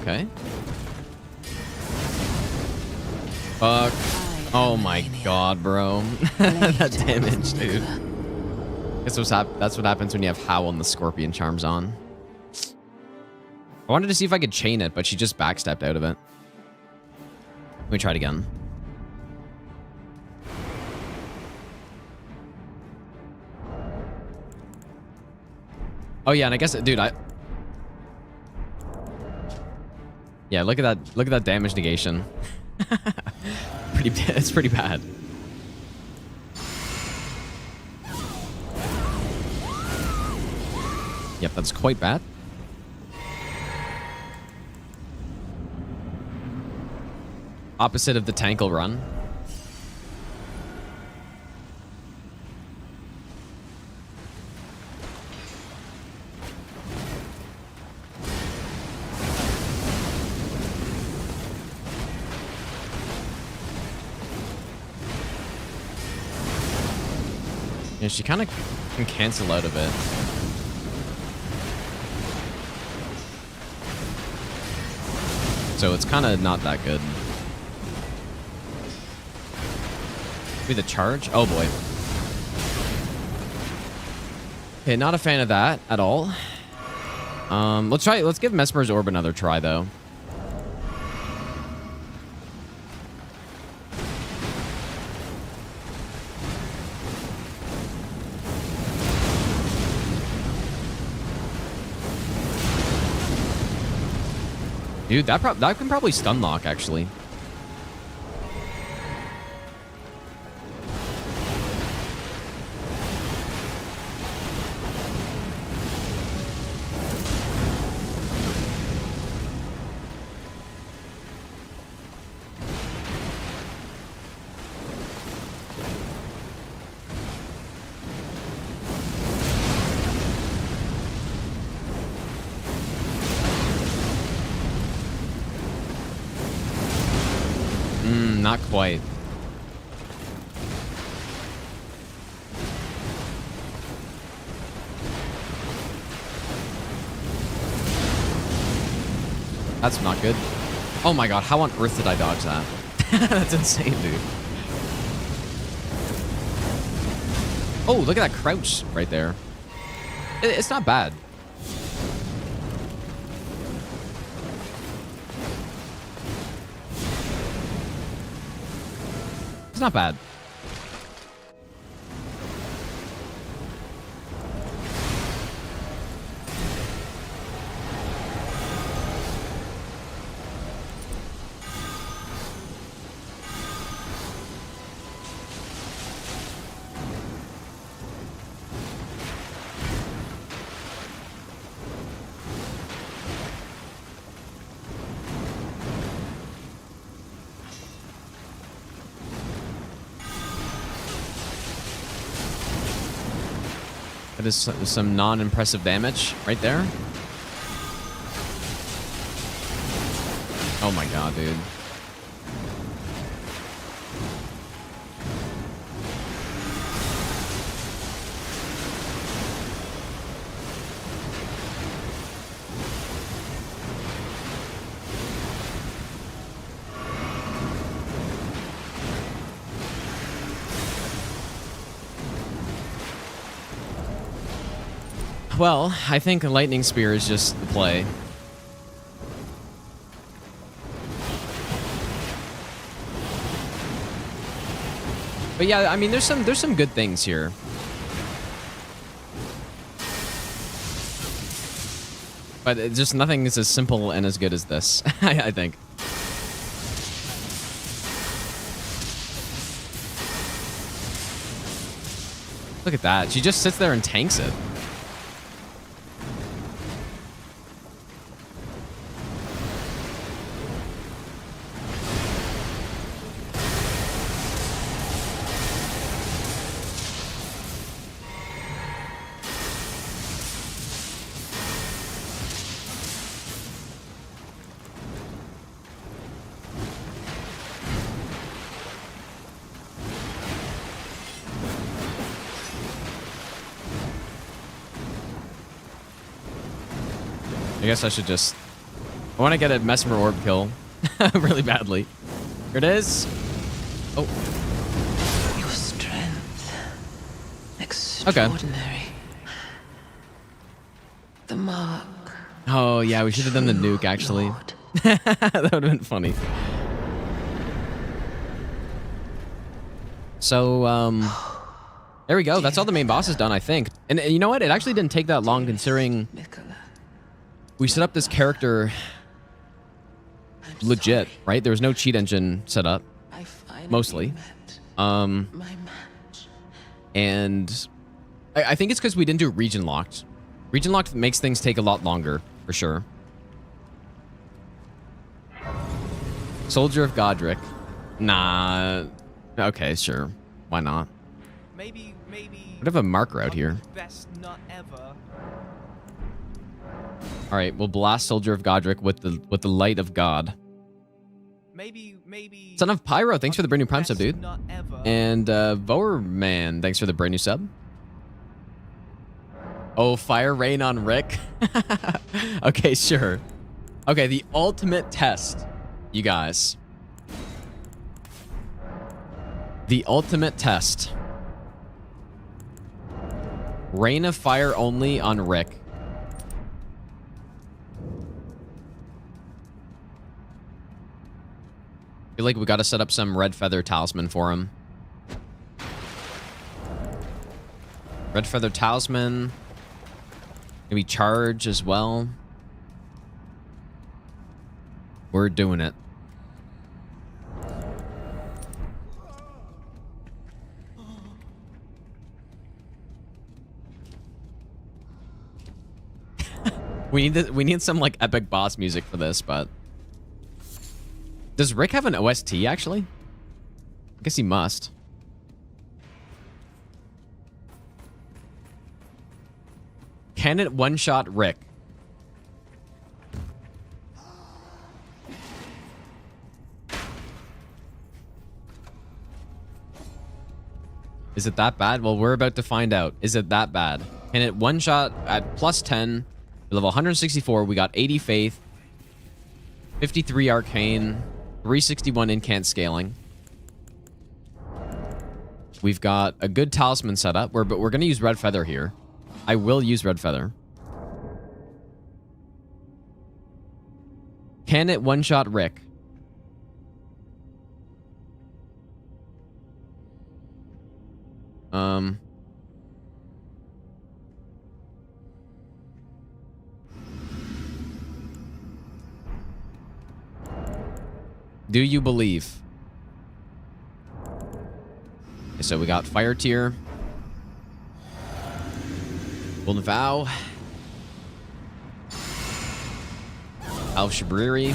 Okay. Fuck. Oh my god, bro. That damage, dude. That's what happens when you have Howl and the Scorpion Charms on. I wanted to see if I could chain it, but she just backstepped out of it. Let me try it again. Oh yeah, and I guess, dude, yeah, look at that damage negation. It's pretty bad. Yep, that's quite bad. Opposite of the tankle run. Yeah, she kind of can cancel out of it. So it's kind of not that good. Maybe the charge? Oh boy. Okay, not a fan of that at all. Let's give Mesmer's Orb another try though. Dude, that can probably stun lock, actually. Not quite. That's not good. Oh my god, how on earth did I dodge that? That's insane, dude. Oh, look at that crouch right there. It's not bad. It's not bad. That is some non-impressive damage right there. Oh my god, dude. Well, I think a lightning spear is just the play. But yeah, I mean, there's some good things here. But it just nothing is as simple and as good as this, I think. Look at that. She just sits there and tanks it. I guess I should just... I want to get a Mesmer Orb kill really badly. Here it is. Oh. Your strength. Extraordinary. The mark. Oh, yeah, we should have done the nuke, actually. That would have been funny. So, there we go. That's all the main boss is done, I think. And you know what? It actually didn't take that long, considering... Miquella. We set up this character legit, right? There was no cheat engine set up, I finally mostly. met Um, my match. and I think it's because we didn't do region locked. Region locked makes things take a lot longer, for sure. Soldier of Godric. Nah. Okay, sure. Why not? Maybe. What have a marker out here? Best nut ever. All right, we'll blast Soldier of Godric with the light of God. Maybe. Son of Pyro, thanks for the brand new Prime sub, dude. Nut ever. And Voerman, thanks for the brand new sub. Oh, fire rain on Rick. Okay, sure. Okay, the ultimate test, you guys. The ultimate test. Rain of fire only on Rick. I feel like we got to set up some red feather talisman for him. Red feather talisman. Maybe charge as well. We're doing it. We need some like epic boss music for this, but does Rick have an OST actually? I guess he must. Can it one-shot Rick? Is it that bad? Well, we're about to find out. Is it that bad? Can it one-shot at plus 10, level 164, we got 80 faith, 53 arcane, 361 incant scaling. We've got a good talisman setup, but we're going to use red feather here. I will use red feather. Can it one-shot Rick? Do you believe? Okay, so we got Fire Tier. Golden Vow. Al-Shabriri.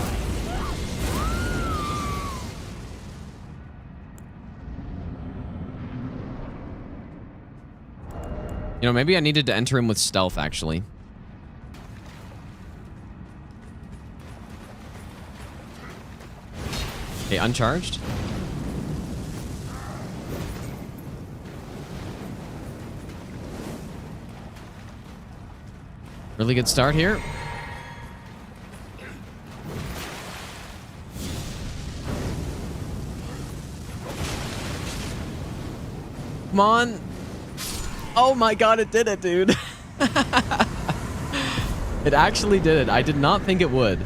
You know, maybe I needed to enter him with stealth, actually. Okay, uncharged. Really good start here. Come on. Oh my god, it did it, dude. It actually did it. I did not think it would.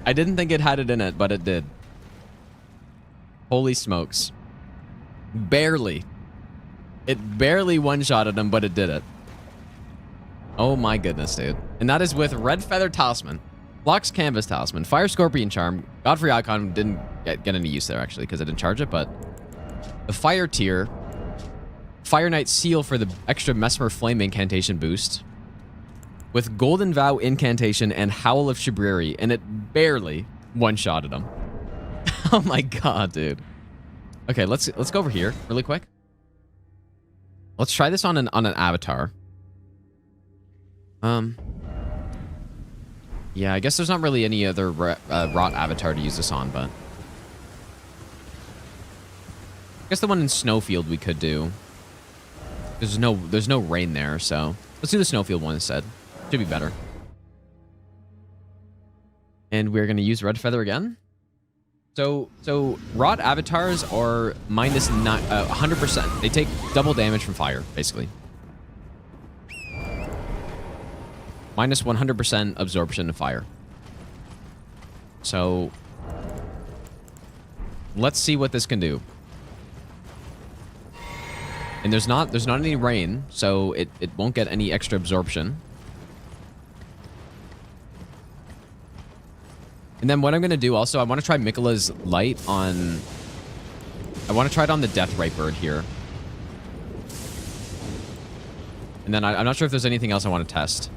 I didn't think it had it in it, but it did. Holy smokes. Barely. It barely one-shotted him, but it did it. Oh my goodness, dude. And that is with Red Feather Talisman, Flux Canvas Talisman, Fire Scorpion Charm. Godfrey Icon didn't get any use there, actually, because I didn't charge it, but the Fire Tier, Fire Knight Seal for the extra Mesmer Flame incantation boost, with Golden Vow incantation and Howl of Shabriri, and it barely one-shotted him. Oh my god, dude. Okay, let's go over here really quick. Let's try this on an avatar. Yeah, I guess there's not really any other rot avatar to use this on, but I guess the one in Snowfield we could do. There's no rain there, so let's do the Snowfield one instead. Should be better. And we're gonna use Red Feather again. So rot avatars are minus 100%. They take double damage from fire, basically. Minus 100% absorption of fire. So let's see what this can do. And there's not any rain, so it won't get any extra absorption. And then what I'm going to do also, I want to try Miquella's light on... I want to try it on the Deathrite bird here. And then I'm not sure if there's anything else I want to test.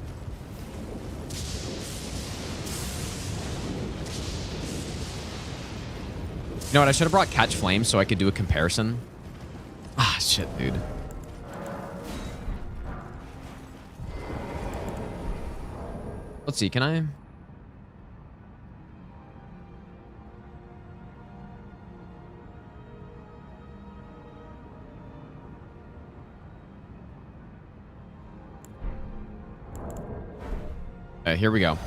You know what? I should have brought Catch Flame so I could do a comparison. Ah, shit, dude. Let's see, can I... here we go.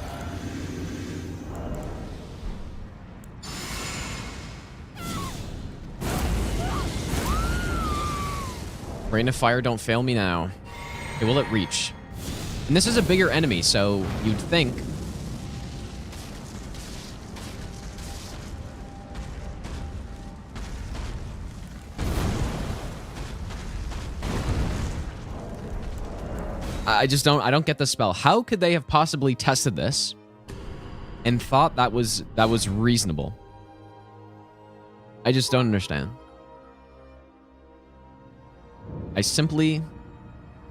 Rain of Fire, don't fail me now. Okay, will it reach? And this is a bigger enemy, so you'd think... I don't get the spell. How could they have possibly tested this and thought that was reasonable? I just don't understand. I simply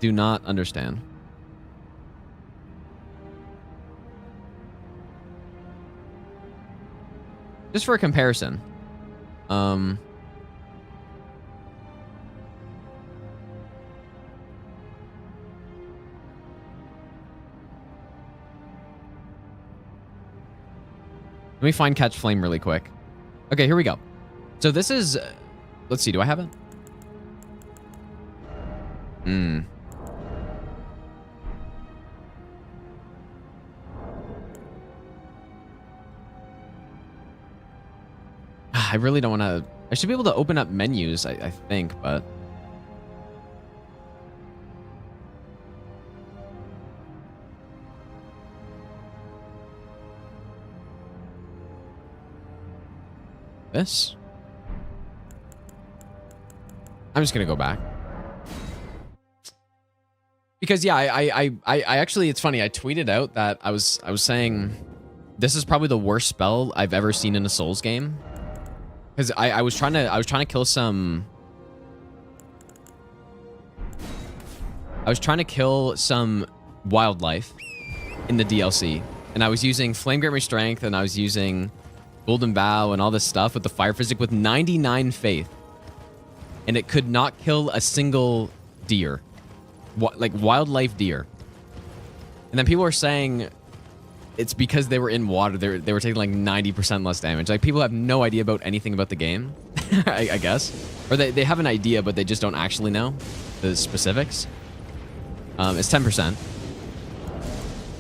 do not understand. Just for a comparison. Let me find Catch Flame really quick. Okay, here we go. So this is... let's see, do I have it? I really don't want to... I should be able to open up menus, I think, but... This? I'm just gonna go back. Because yeah, I actually, it's funny, I tweeted out that I was saying this is probably the worst spell I've ever seen in a Souls game. Because I was trying to kill some... I was trying to kill some wildlife in the DLC. And I was using Flame Grant Strength, and I was using Golden Bow and all this stuff with the Fire Physic with 99 faith. And it could not kill a single deer. Like wildlife deer. And then people were saying it's because they were in water. They were taking like 90% less damage. Like people have no idea about anything about the game, I guess. Or they have an idea, but they just don't actually know the specifics. It's 10%. And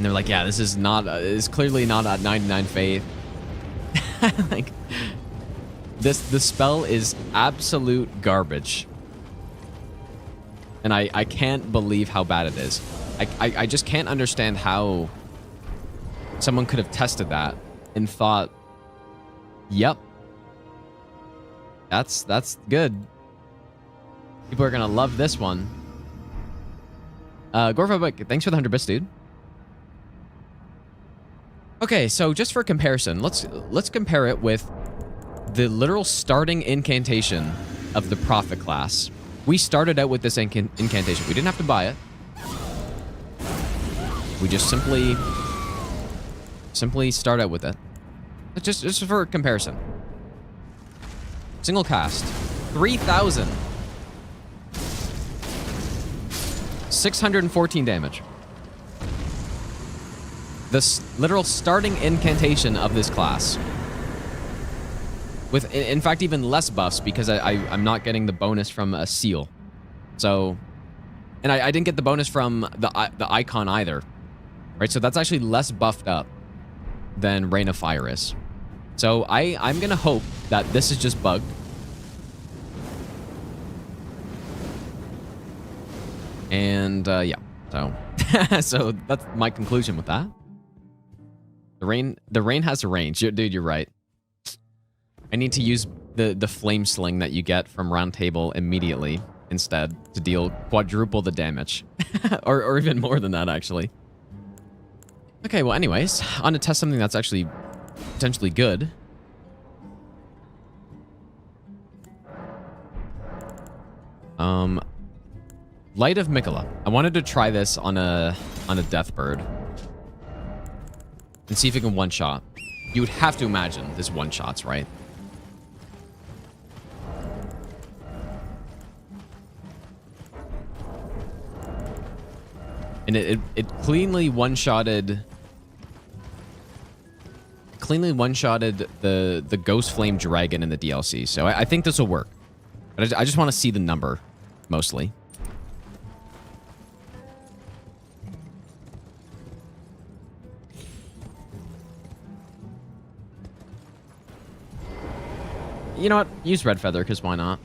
they're like, yeah, this is not, it's clearly not at 99 faith. Like, the spell is absolute garbage. And I can't believe how bad it is. I just can't understand how someone could have tested that and thought, yep, that's good. People are gonna love this one. Gorphobic, thanks for the 100 bits, dude. Okay, so just for comparison, let's compare it with the literal starting incantation of the Prophet class. We started out with this incantation. We didn't have to buy it. We just simply start out with it. Just for comparison. Single cast. 3,000. 614 damage. The literal starting incantation of this class. With, in fact, even less buffs because I'm not getting the bonus from a seal. So, and I didn't get the bonus from the icon either. Right, so that's actually less buffed up than Rain of Fire is. So I'm gonna hope that this is just bugged. And yeah, so so that's my conclusion with that. The rain has a range. Dude, you're right. I need to use the flame sling that you get from Round Table immediately instead to deal quadruple the damage. or even more than that, actually. Okay, well, anyways, on to test something that's actually potentially good. Light of Miquella. I wanted to try this on a death bird and see if it can one-shot. You would have to imagine this one-shots, right? And it cleanly one-shotted the Ghost Flame Dragon in the DLC. So I think this will work. But I just want to see the number, mostly. You know what? Use Red Feather, because why not?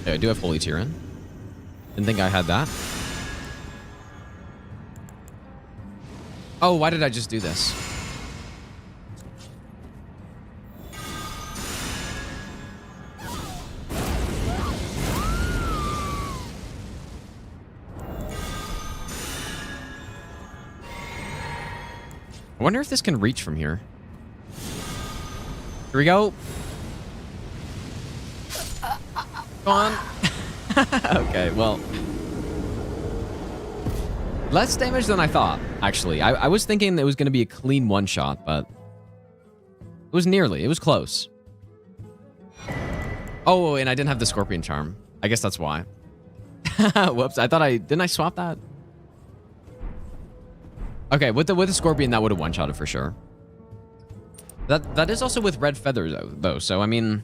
Okay, I do have Holy Tyranny. Didn't think I had that. Oh, why did I just do this? I wonder if this can reach from here. Here we go. Go on. Okay, well. Less damage than I thought, actually. I was thinking it was going to be a clean one-shot, but it was nearly. It was close. Oh, and I didn't have the Scorpion Charm. I guess that's why. Whoops, I thought didn't I swap that? Okay, with the Scorpion, that would have one-shotted for sure. That is also with Red Feather, though. So, I mean,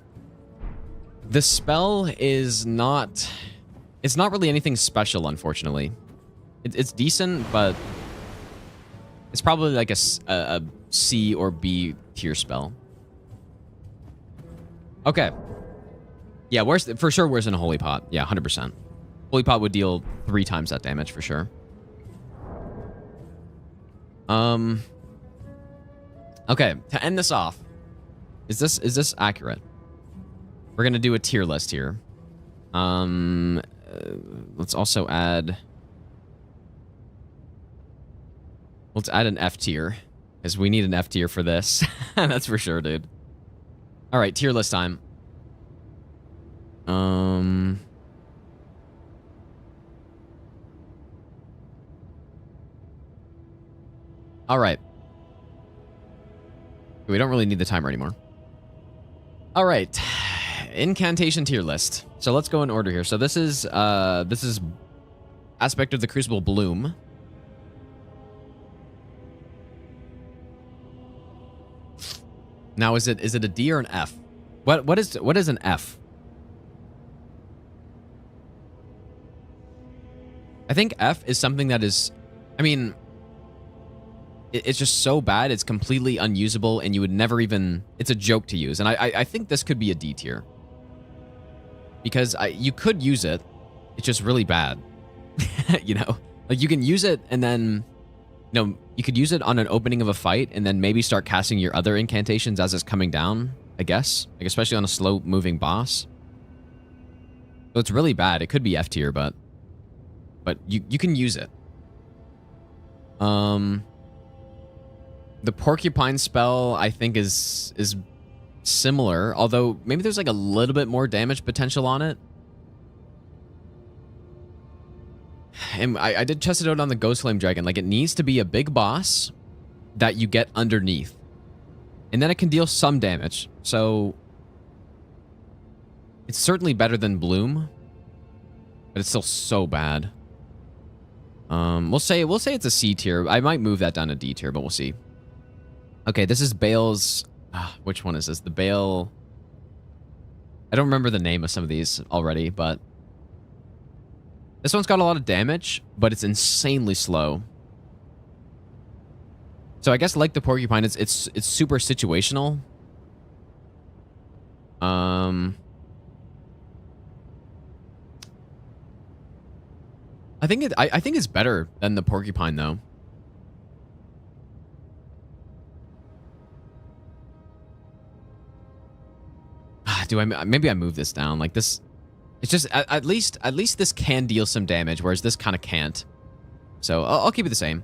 the spell is not... It's not really anything special, unfortunately. It's decent, but it's probably like a C or B tier spell. Okay. Yeah, worse for sure. Worse than a Holy Pot. Yeah, 100%. Holy Pot would deal 3 times that damage for sure. Okay, to end this off, is this accurate? We're gonna do a tier list here. Let's also add. Let's add an F tier, because we need an F tier for this. That's for sure, dude. All right, tier list time. All right. We don't really need the timer anymore. All right. Incantation tier list. So let's go in order here. So this is Aspect of the Crucible Bloom. Now is it a D or an F? What is an F? I think F is something that is, I mean, it's just so bad, it's completely unusable, and you would never even... It's a joke to use, and I think this could be a D tier. Because you could use it, it's just really bad. You know? Like, you can use it, and then... No, you could use it on an opening of a fight, and then maybe start casting your other incantations as it's coming down, I guess. Like, especially on a slow-moving boss. So it's really bad. It could be F tier, but you can use it. The Porcupine spell, I think, is similar, although maybe there's like a little bit more damage potential on it. And I did test it out on the Ghost Flame Dragon. Like, it needs to be a big boss that you get underneath. And then it can deal some damage. So it's certainly better than Bloom, but it's still so bad. We'll say it's a C tier. I might move that down to D tier, but we'll see. Okay, this is Bayle's... which one is this? The Bayle... I don't remember the name of some of these already, but... This one's got a lot of damage, but it's insanely slow. So I guess like the Porcupine, it's super situational. I think it's better than the Porcupine, though. Maybe I move this down like this. It's just at least this can deal some damage, whereas this kind of can't. So I'll keep it the same.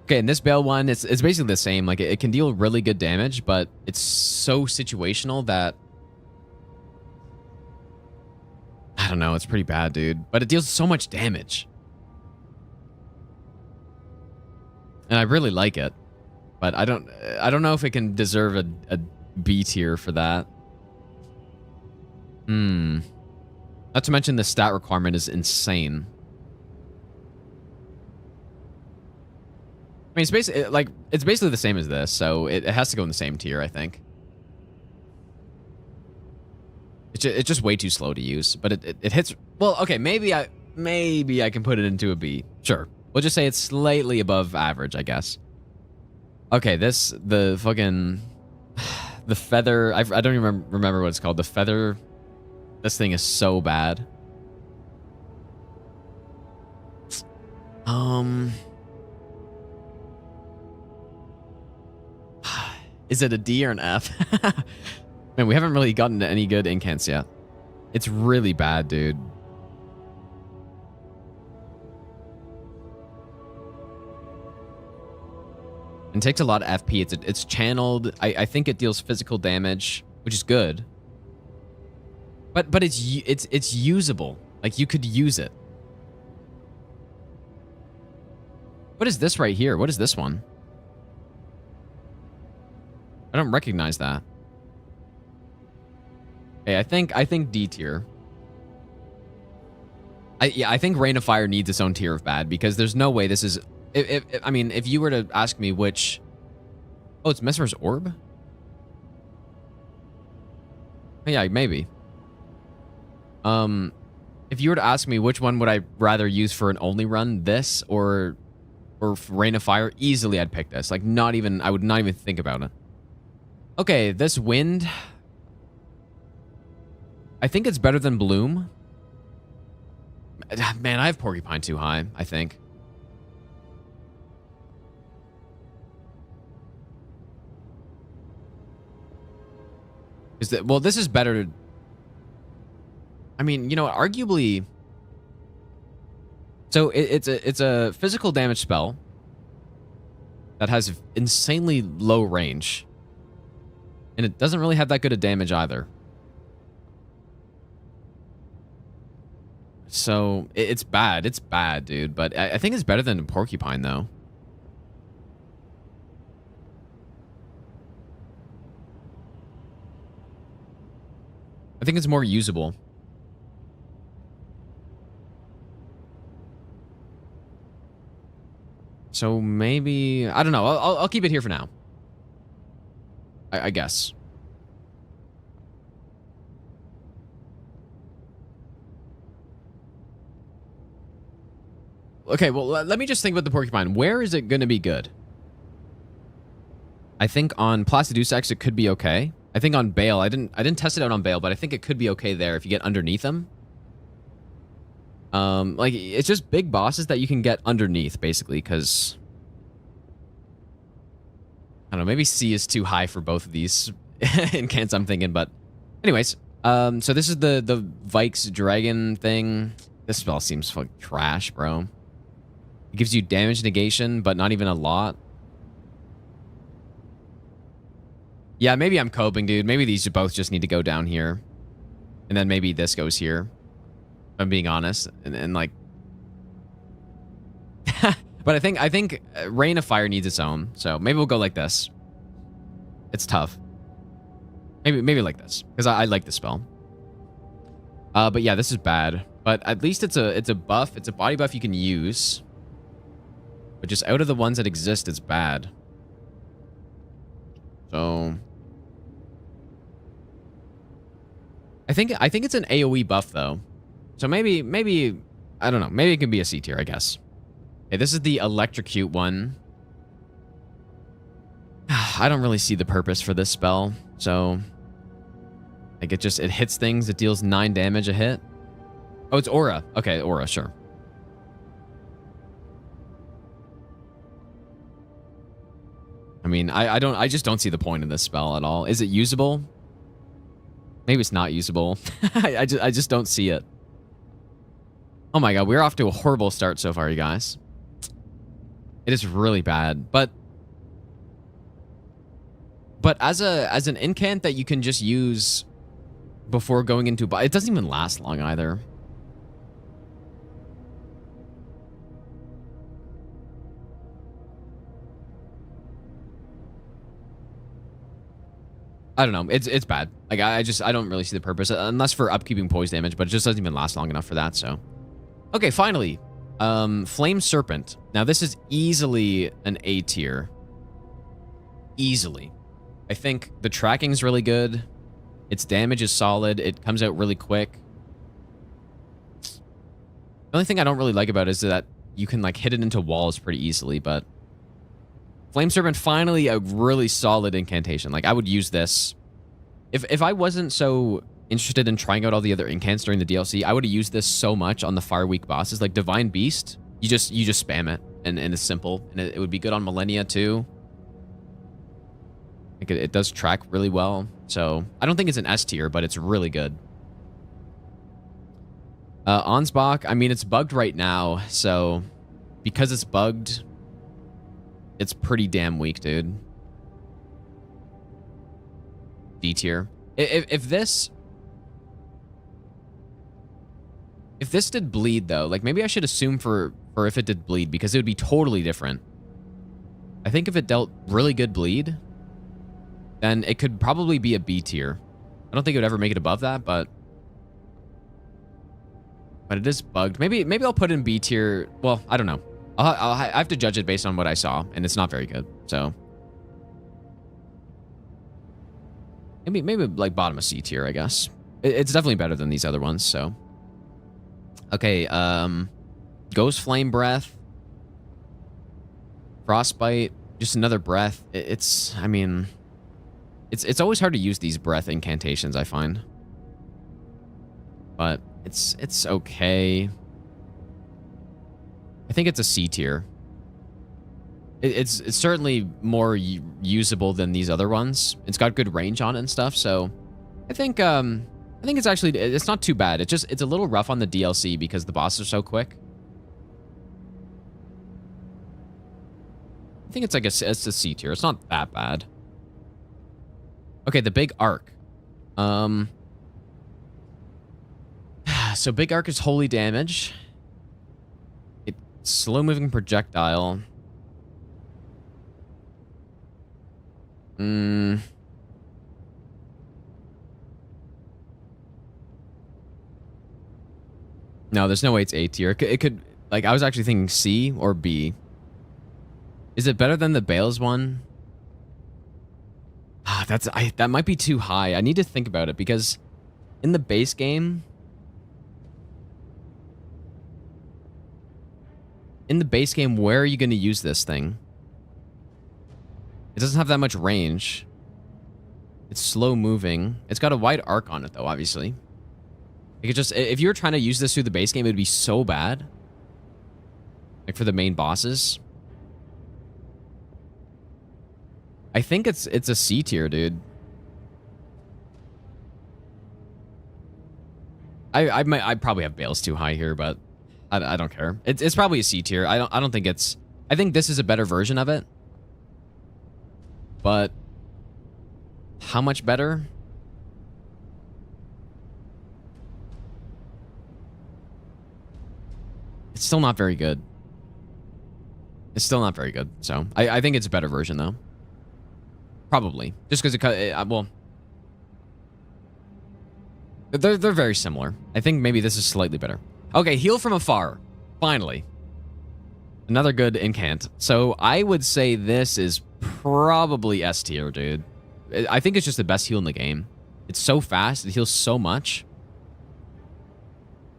Okay, and this Bayle one, it's basically the same. Like it can deal really good damage, but it's so situational that I don't know. It's pretty bad, dude. But it deals so much damage, and I really like it. But I don't know if it can deserve a B tier for that. Not to mention the stat requirement is insane. I mean, it's basically the same as this, so it has to go in the same tier, I think. It's just way too slow to use, but it hits. Well, okay, maybe I can put it into a B. Sure, we'll just say it's slightly above average, I guess. Okay, the feather. I don't even remember what it's called. The feather. This thing is so bad. Is it a D or an F? Man, we haven't really gotten to any good incants yet. It's really bad, dude. And takes a lot of FP. It's channeled. I think it deals physical damage, which is good. But it's usable. Like you could use it. What is this right here? What is this one? I don't recognize that. Hey, I think D tier. I think Rain of Fire needs its own tier of bad because there's no way this is. I mean, if you were to ask me which, oh, it's Mesmer's Orb. Yeah, maybe. If you were to ask me which one would I rather use for an only run, this or Rain of Fire, easily I'd pick this. Like I would not even think about it. Okay, this wind. I think it's better than Bloom. Man, I have Porcupine too high, I think. Well, this is better. I mean, you know, arguably. So it's a physical damage spell that has insanely low range. And it doesn't really have that good of damage either. So it's bad. It's bad, dude. But I think it's better than Porcupine, though. I think it's more usable. So maybe, I don't know. I'll keep it here for now. I guess. Okay, well, let me just think about the Porcupine. Where is it going to be good? I think on Placidusax it could be okay. I think on Bayle, I didn't test it out on Bayle, but I think it could be okay there if you get underneath them. Like it's just big bosses that you can get underneath, basically, because I don't know, maybe C is too high for both of these incants I'm thinking, but anyways, so this is the Vike's dragon thing. This spell seems like trash, bro. It gives you damage negation, but not even a lot. Yeah, maybe I'm coping, dude. Maybe these both just need to go down here. And then maybe this goes here. If I'm being honest. And like... But I think Rain of Fire needs its own. So maybe we'll go like this. It's tough. Maybe like this. Because I like this spell. But yeah, this is bad. But at least it's a buff. It's a body buff you can use. But just out of the ones that exist, it's bad. So... I think it's an AoE buff, though. So maybe, I don't know. Maybe it can be a C tier, I guess. Okay, this is the Electrocute one. I don't really see the purpose for this spell. So, like, it hits things. It deals 9 damage a hit. Oh, it's Aura. Okay, Aura, sure. I mean, I just don't see the point in this spell at all. Is it usable? Maybe it's not usable. I just don't see it. Oh my god, we're off to a horrible start so far, you guys. It is really bad, but as an incant that you can just use before going into, it doesn't even last long either. I don't know. It's bad. Like I don't really see the purpose unless for upkeeping poise damage, but it just doesn't even last long enough for that. So, okay, finally, Flame Serpent. Now this is easily an A tier. Easily. I think the tracking is really good. Its damage is solid. It comes out really quick. The only thing I don't really like about it is that you can like hit it into walls pretty easily, but Flame Serpent, finally a really solid incantation. Like I would use this. If I wasn't so interested in trying out all the other incants during the DLC, I would have used this so much on the fire weak bosses. Like Divine Beast, you just spam it and it's simple. And it would be good on Malenia too. Like it does track really well. So I don't think it's an S tier, but it's really good. Ansbach, I mean, it's bugged right now. So because it's bugged, it's pretty damn weak, dude. D tier. If this did bleed though, like maybe I should assume for if it did bleed, because it would be totally different. I think if it dealt really good bleed, then it could probably be a B tier. I don't think it would ever make it above that, but it is bugged. Maybe I'll put in B tier. Well, I don't know. I have to judge it based on what I saw, and it's not very good. So maybe like bottom of C tier, I guess. It's definitely better than these other ones. So okay, Ghost Flame Breath, Frostbite, just another breath. I mean, it's always hard to use these breath incantations, I find, but it's okay. I think it's a C tier. It's certainly more usable than these other ones. It's got good range on it and stuff, so I think it's not too bad. It's a little rough on the DLC because the bosses are so quick. I think it's like it's a C tier. It's not that bad. Okay, the Big Arc. So Big Arc is holy damage. It's slow-moving projectile. No, there's no way it's A tier. It could, like, I was actually thinking C or B. Is it better than the Bayle's one? That might be too high. I need to think about it because in the base game, where are you going to use this thing? It doesn't have that much range. It's slow moving. It's got a wide arc on it though, obviously. It could just, if you were trying to use this through the base game, it would be so bad. Like for the main bosses. I think it's a C tier, dude. I'd probably have Bayle's too high here, but I don't care. It's probably a C tier. I don't think it's, I think this is a better version of it. But how much better? It's still not very good. It's still not very good. So I think it's a better version though. Probably. Just because well, they're very similar. I think maybe this is slightly better. Okay, Heal from Afar. Finally. Another good incant. So I would say this is probably S tier, dude. I think it's just the best heal in the game. It's so fast. It heals so much.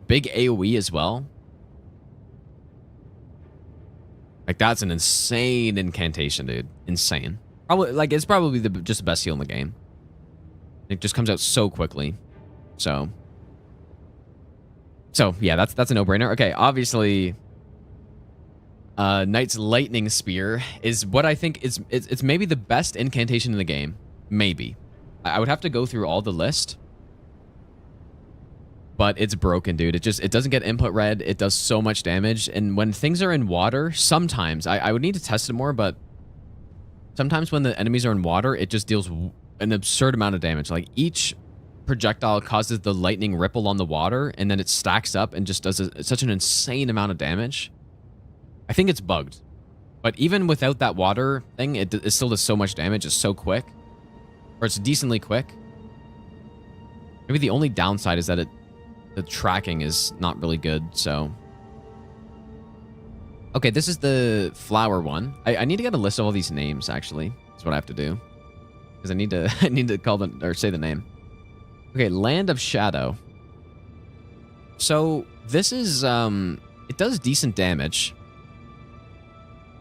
Big AoE as well. Like, that's an insane incantation, dude. Insane. Probably, like, it's probably just the best heal in the game. It just comes out so quickly. So yeah, that's a no-brainer. Okay, obviously, Knight's Lightning Spear is what I think is it's maybe the best incantation in the game. Maybe. I would have to go through all the list. but it's broken, dude. It doesn't get input read. It does so much damage. And when things are in water, sometimes, I would need to test it more, but sometimes when the enemies are in water, it just deals an absurd amount of damage. Like each projectile causes the lightning ripple on the water, and then it stacks up and just does such an insane amount of damage. I think it's bugged. But even without that water thing, it still does so much damage. It's so quick. Or it's decently quick. Maybe the only downside is that the tracking is not really good, so... Okay, this is the flower one. I need to get a list of all these names, actually. That's what I have to do. Because I need to call them, or say the name. Okay, Land of Shadow. So, this is, it does decent damage.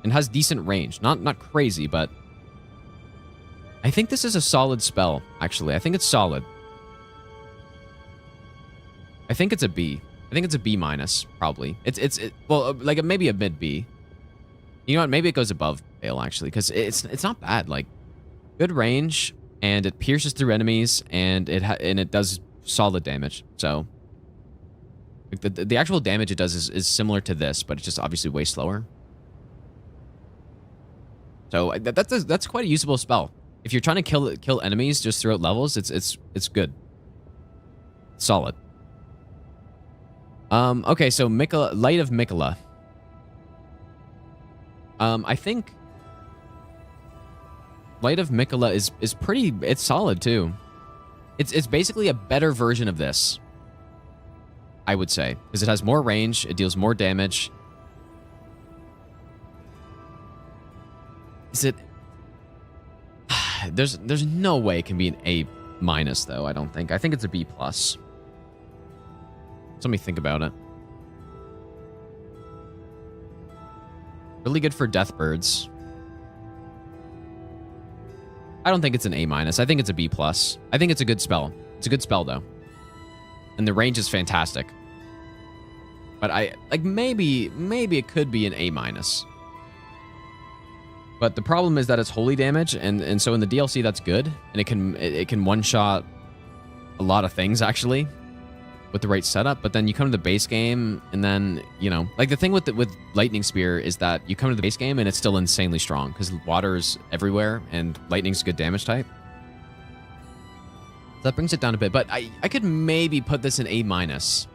And has decent range. Not crazy, but... I think this is a solid spell, actually. I think it's solid. I think it's a B. I think it's a B minus, probably. Well, like maybe a mid B. You know what? Maybe it goes above Bayle, actually, because it's not bad. Like, good range, and it pierces through enemies, and it does solid damage. So, like the actual damage it does is similar to this, but it's just obviously way slower. So that's quite a usable spell. If you're trying to kill enemies just throughout levels, it's good. Solid. Okay, so Miquella, Light of Miquella. I think Light of Miquella is pretty, it's solid too. It's basically a better version of this, I would say, because it has more range, it deals more damage. Is it? There's no way it can be an A minus though. I don't think. I think it's a B plus. Let me think about it. Really good for death birds. I don't think it's an A minus. I think it's a B plus. I think it's a good spell. It's a good spell though, and the range is fantastic. But maybe it could be an A minus. But the problem is that it's holy damage, and so in the DLC that's good, and it can one shot a lot of things actually. With the right setup, but then you come to the base game, and then, you know, like the thing with Lightning Spear is that you come to the base game and it's still insanely strong because water's everywhere and lightning's a good damage type. So that brings it down a bit, but I could maybe put this in A minus,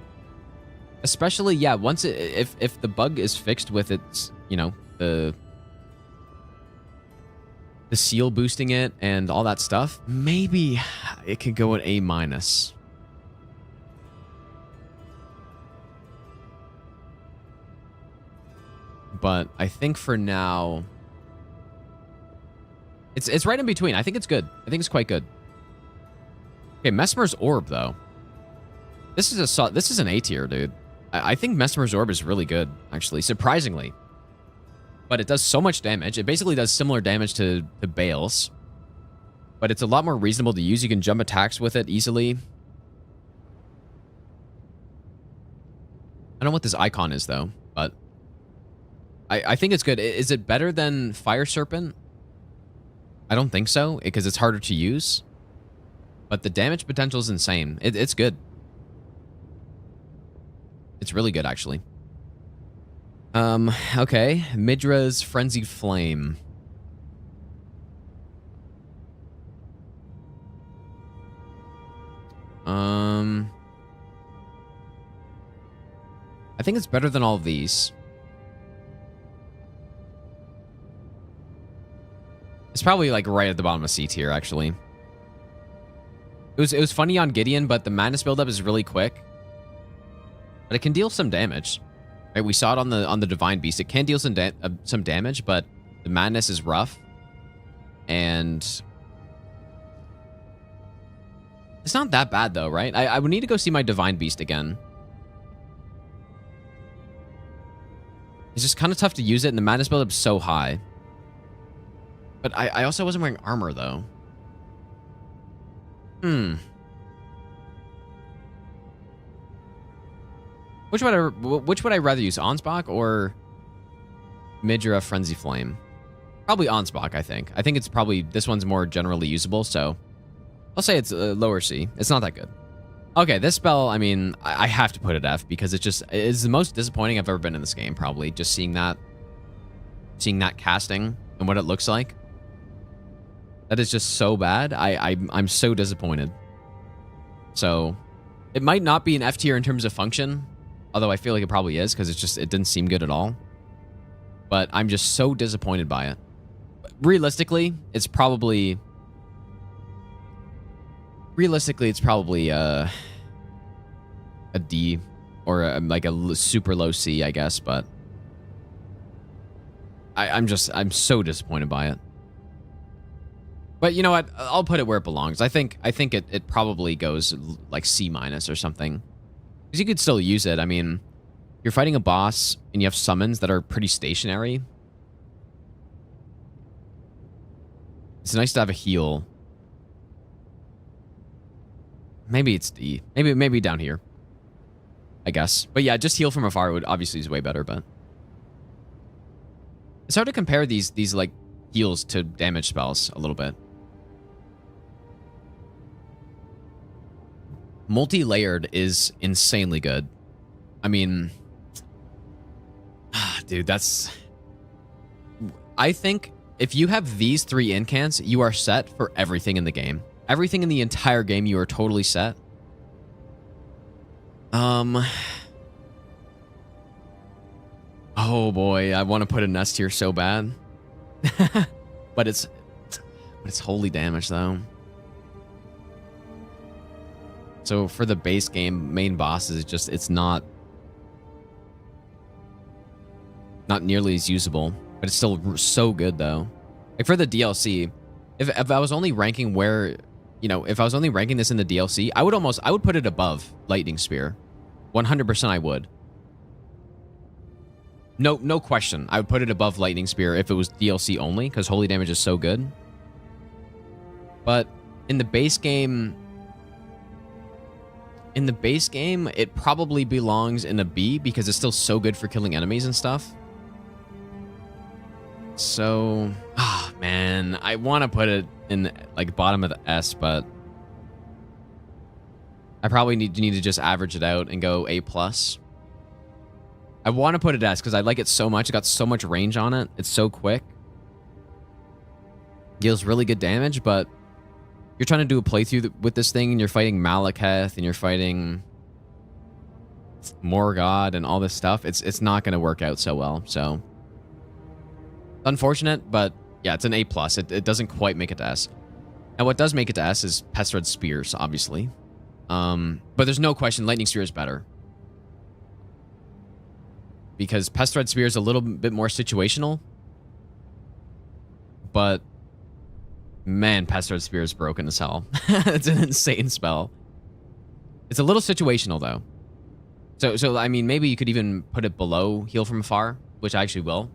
especially once if the bug is fixed with its, you know, the seal boosting it and all that stuff, maybe it could go an A minus. But I think for now, it's right in between. I think it's good. I think it's quite good. Okay, Mesmer's Orb though. This is an A tier, dude. I think Mesmer's Orb is really good, actually, surprisingly. But it does so much damage. It basically does similar damage to Bayle's, but it's a lot more reasonable to use. You can jump attacks with it easily. I don't know what this icon is though, but. I think it's good. Is it better than Fire Serpent? I don't think so, because it's harder to use. But the damage potential is insane. It's good. It's really good, actually. Okay. Midra's Frenzied Flame. I think it's better than all of these. It's probably like right at the bottom of C tier, actually. It was funny on Gideon, but the madness buildup is really quick. But it can deal some damage. Right, we saw it on the Divine Beast. It can deal some damage, but the madness is rough. And it's not that bad though, right? I would need to go see my Divine Beast again. It's just kind of tough to use it, and the madness buildup's so high. But I also wasn't wearing armor, though. Which would I rather use, Ansbach or Midra Frenzy Flame? Probably Ansbach, I think. I think it's probably, this one's more generally usable, so I'll say it's lower C. It's not that good. Okay, this spell, I mean, I have to put it F because it's the most disappointing I've ever been in this game, probably. Just seeing that casting and what it looks like. That is just so bad. I'm so disappointed. So, it might not be an F tier in terms of function, although I feel like it probably is because it didn't seem good at all. But I'm just so disappointed by it. Realistically, it's probably a D or like a super low C, I guess, but I'm so disappointed by it. But you know what? I'll put it where it belongs. I think it probably goes like C- or something. Because you could still use it. I mean, you're fighting a boss and you have summons that are pretty stationary. It's nice to have a heal. Maybe it's D. Maybe down here. I guess. But yeah, just heal from afar would obviously is way better, but it's hard to compare these like heals to damage spells a little bit. Multi-layered is insanely good. I mean, dude, I think if you have these 3 incants, you are set for everything in the game. Everything in the entire game, you are totally set. Oh boy, I want to put an S tier so bad. but it's holy damage though. So for the base game main bosses, it's not nearly as usable, but it's still so good though. Like for the DLC, if I was only ranking if I was only ranking this in the DLC, I would put it above Lightning Spear. 100% I would. No question. I would put it above Lightning Spear if it was DLC only, because holy damage is so good. But in the base game, it probably belongs in a B because it's still so good for killing enemies and stuff. So, man, I want to put it in like bottom of the S, but I probably need to just average it out and go A+. I want to put it S because I like it so much. It got so much range on it. It's so quick. Deals really good damage, but you're trying to do a playthrough with this thing and you're fighting Maliketh and you're fighting Morgod and all this stuff. It's not going to work out so well. So unfortunate, but yeah, it's an A+. It doesn't quite make it to S. And what does make it to S is Pestred Spears, obviously. But there's no question Lightning Spear is better. Because Pestred Spear is a little bit more situational. But man, Pestred Spear is broken as hell. It's an insane spell. It's a little situational though. So I mean, maybe you could even put it below Heal from Afar, which I actually will.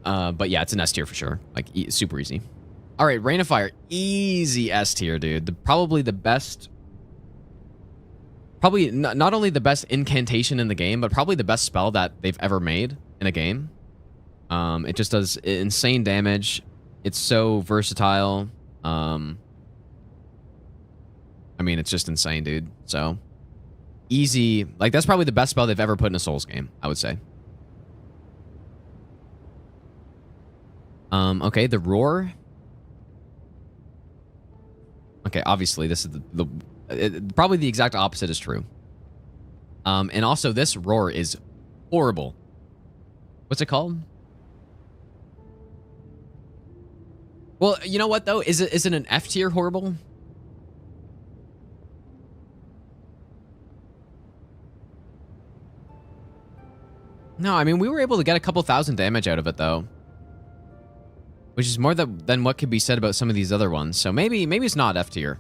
But yeah, it's an S tier for sure. Like super easy. All right, Rain of Fire, easy S tier, dude. Probably the best. Probably not only the best incantation in the game, but probably the best spell that they've ever made in a game. It just does insane damage. It's so versatile. I mean, it's just insane, dude. So easy. Like that's probably the best spell they've ever put in a Souls game, I would say. Okay, the Roar. Okay, obviously this is probably the exact opposite is true. And also this Roar is horrible. What's it called? Well, you know what though? Is it an F tier horrible? No, I mean we were able to get a couple thousand damage out of it though. Which is more than what could be said about some of these other ones. So maybe it's not F tier.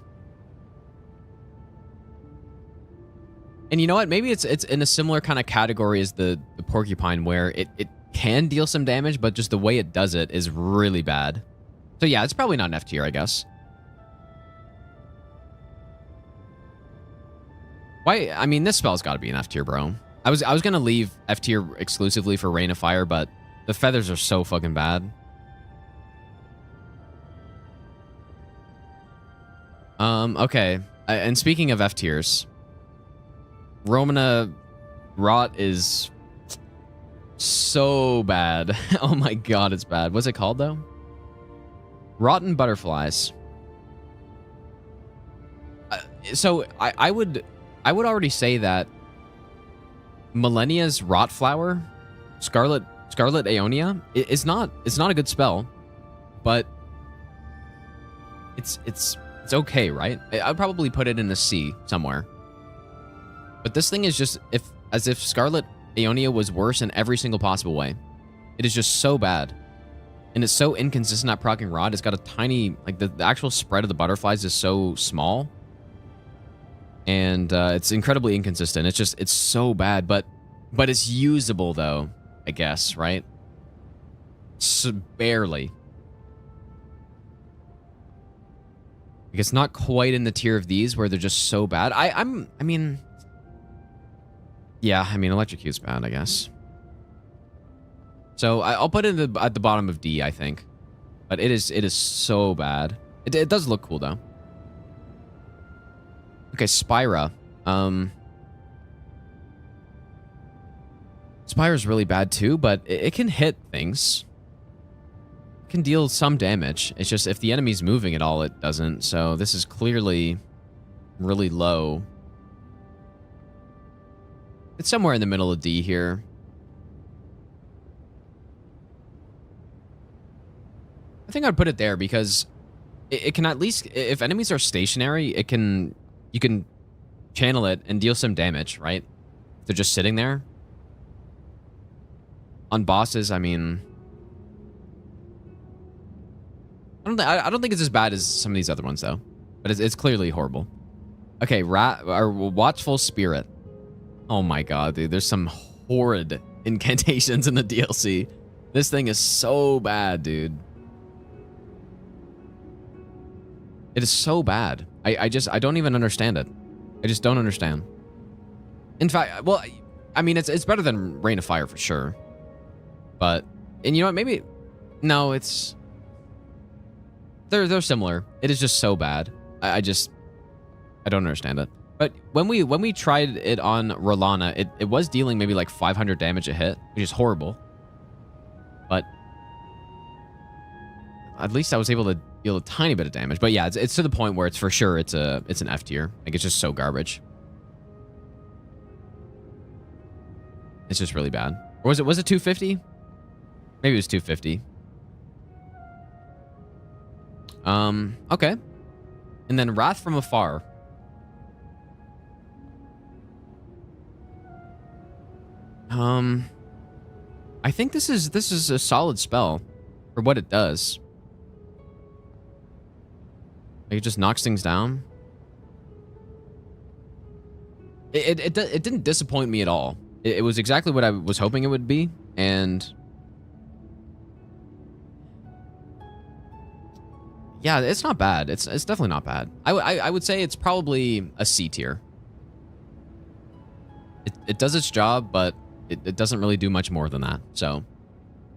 And you know what? Maybe it's in a similar kind of category as the Porcupine, where it can deal some damage, but just the way it does it is really bad. So yeah, it's probably not an F tier, I guess. Why? I mean, this spell's got to be an F tier, bro. I was gonna leave F tier exclusively for Rain of Fire, but the feathers are so fucking bad. Okay. And speaking of F tiers, Romana Rot is so bad. Oh my god, it's bad. What's it called though? Rotten Butterflies. So I would already say that Malenia's Rot Flower, Scarlet Aeonia, it's not a good spell, but it's okay, right? I'd probably put it in a C somewhere. But this thing is just as if Scarlet Aeonia was worse in every single possible way. It is just so bad. And it's so inconsistent at proccing Rod. It's got a tiny, like the actual spread of the butterflies is so small. And it's incredibly inconsistent. It's so bad, but it's usable though, I guess, right? Barely. Like it's not quite in the tier of these where they're just so bad. I mean, Electrocute's bad, I guess. So I'll put it at the bottom of D, I think. But it is so bad. It does look cool though. Okay, Spyra. Spyra's really bad too, but it can hit things. It can deal some damage. It's just if the enemy's moving at all, it doesn't. So this is clearly really low. It's somewhere in the middle of D here. I think I'd put it there because it can at least, if enemies are stationary, you can channel it and deal some damage, right? If they're just sitting there. On bosses, I mean, I don't think it's as bad as some of these other ones though, but it's clearly horrible. Okay, Watchful Spirit. Oh my god, dude, there's some horrid incantations in the DLC. This thing is so bad, dude. It is so bad. I don't even understand it. I just don't understand. In fact, well, I mean, it's better than Rain of Fire for sure. But, and you know what, maybe, no, it's, they're similar. It is just so bad. I don't understand it. But when we tried it on Rolana, it was dealing maybe like 500 damage a hit, which is horrible. But at least I was able to deal a tiny bit of damage. But yeah, it's to the point where it's for sure it's an F tier. Like it's just so garbage. It's just really bad. Or was it 250? Maybe it was 250. Okay. And then Wrath from Afar. I think this is a solid spell for what it does. Like it just knocks things down. It didn't disappoint me at all. It was exactly what I was hoping it would be, and yeah, it's not bad. It's definitely not bad. I would say it's probably a C tier. It does its job, but it doesn't really do much more than that. So,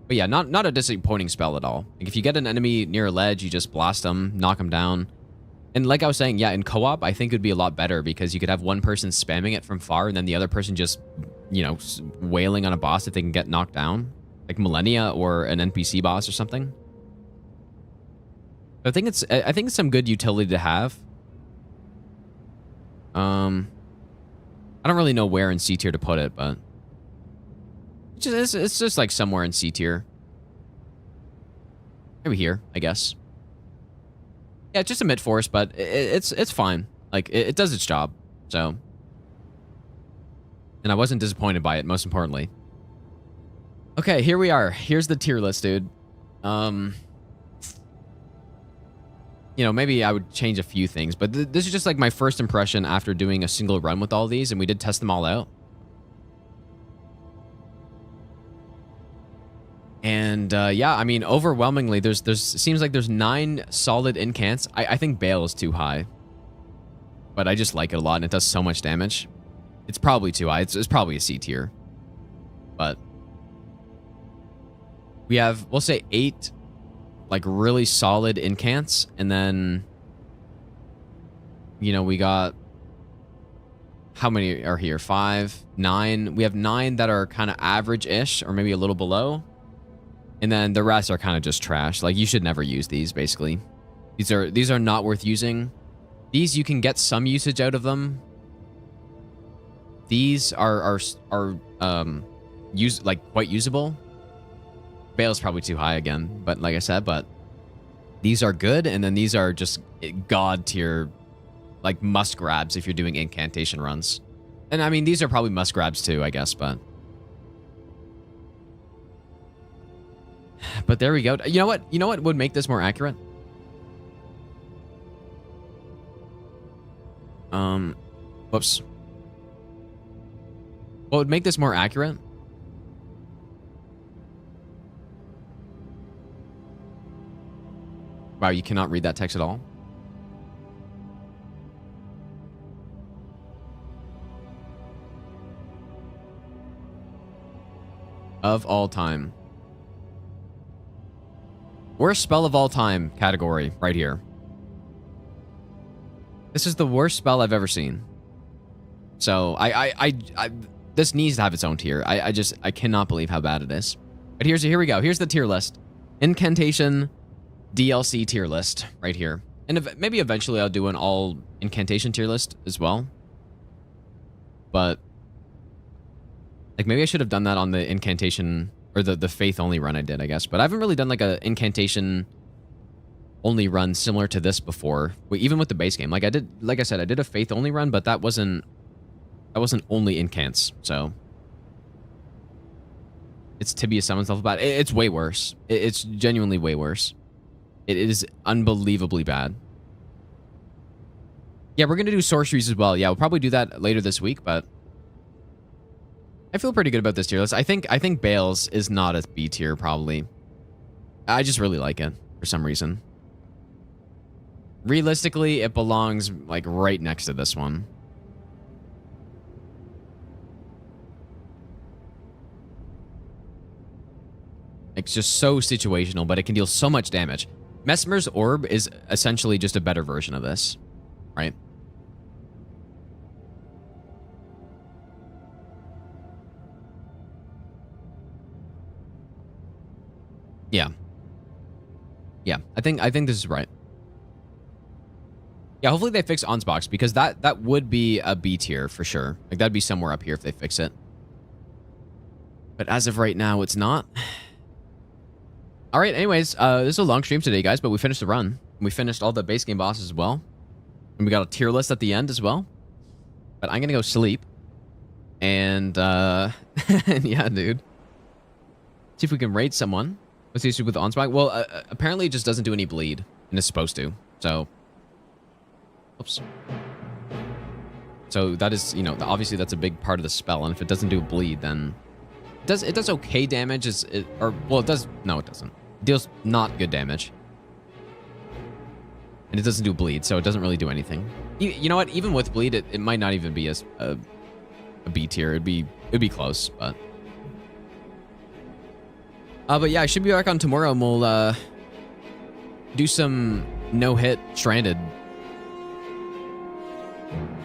but yeah, not a disappointing spell at all. Like if you get an enemy near a ledge, you just blast them, knock them down. And like I was saying, yeah, in co-op, I think it would be a lot better because you could have one person spamming it from far and then the other person just, you know, wailing on a boss if they can get knocked down. Like Malenia or an NPC boss or something. I think it's some good utility to have. I don't really know where in C tier to put it, but it's just like somewhere in C tier. Maybe here, I guess. Yeah, it's just a mid force, but it's fine. Like it does its job. So, and I wasn't disappointed by it. Most importantly. Okay, here we are. Here's the tier list, dude. You know, maybe I would change a few things, but this is just like my first impression after doing a single run with all these, and we did test them all out. And yeah, I mean, overwhelmingly, seems like there's 9 solid incants. I think Bayle is too high, but I just like it a lot, and it does so much damage. It's probably too high. It's probably a C tier, but we have, we'll say 8 like really solid incants, and then You know, we got... How many are here? 5, 9. We have 9 that are kind of average-ish or maybe a little below. And then the rest are kind of just trash. Like, you should never use these, basically. These are not worth using. These, you can get some usage out of them. These are quite usable. Bayle's probably too high again, but like I said, but these are good, and then these are just god tier, like must grabs if you're doing incantation runs. And I mean, these are probably must grabs too, I guess, but there we go. You know what? You know what would make this more accurate? Whoops. What would make this more accurate? Wow, you cannot read that text at all? Of all time. Worst spell of all time category right here. This is the worst spell I've ever seen. So this needs to have its own tier. I cannot believe how bad it is. But here we go. Here's the tier list. Incantation DLC tier list right here. And maybe eventually I'll do an all incantation tier list as well. But like maybe I should have done that on the incantation or the faith only run I did, I guess. But I haven't really done like a incantation only run similar to this before. Even with the base game. Like I said, I did a faith only run, but that wasn't only incants, so it's Tibia summons level bad. It's way worse. It's genuinely way worse. It is unbelievably bad. Yeah, we're gonna do sorceries as well. Yeah, we'll probably do that later this week, but I feel pretty good about this tier list. I think Bayle's is not a B tier, probably. I just really like it for some reason. Realistically, it belongs like right next to this one. It's just so situational, but it can deal so much damage. Mesmer's Orb is essentially just a better version of this, right? Yeah. Yeah, I think this is right. Yeah, hopefully they fix Onsbox, because that would be a B tier for sure. Like, that'd be somewhere up here if they fix it. But as of right now, it's not. All right, anyways, this is a long stream today, guys, but we finished the run. We finished all the base game bosses as well. And we got a tier list at the end as well. But I'm going to go sleep. And, yeah, dude. See if we can raid someone. Let's see with the Onsbox. Well, apparently it just doesn't do any bleed. And it's supposed to. So, oops. So that is, you know, obviously that's a big part of the spell. And if it doesn't do bleed, then... It does okay damage. Well, it does... No, it doesn't. It deals not good damage. And it doesn't do bleed, so it doesn't really do anything. You know what? Even with bleed, it might not even be a B tier. It'd be close, but... But yeah, I should be back on tomorrow, and we'll do some no-hit Stranded.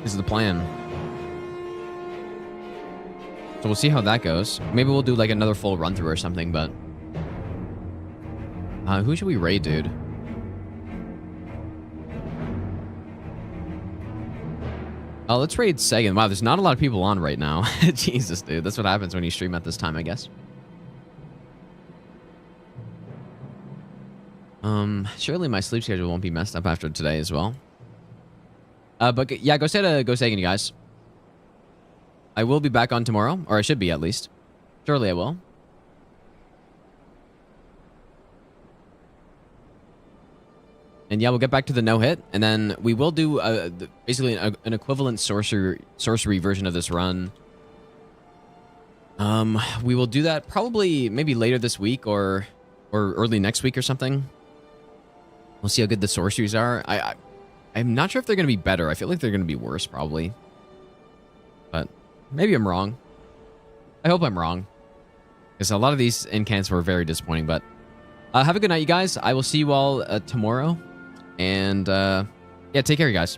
This is the plan. So we'll see how that goes. Maybe we'll do like another full run-through or something, but... who should we raid, dude? Let's raid Sagan. Wow, there's not a lot of people on right now. Jesus, dude. That's what happens when you stream at this time, I guess. Surely my sleep schedule won't be messed up after today as well. But yeah, go Sagan, you guys. I will be back on tomorrow, or I should be at least. Surely I will. And yeah, we'll get back to the no-hit, and then we will do basically an equivalent sorcery version of this run. We will do that probably maybe later this week or early next week or something. We'll see how good the sorceries are. I'm not sure if they're going to be better. I feel like they're going to be worse, probably. But maybe I'm wrong. I hope I'm wrong. Because a lot of these incants were very disappointing, but... have a good night, you guys. I will see you all tomorrow. And, yeah, take care, you guys.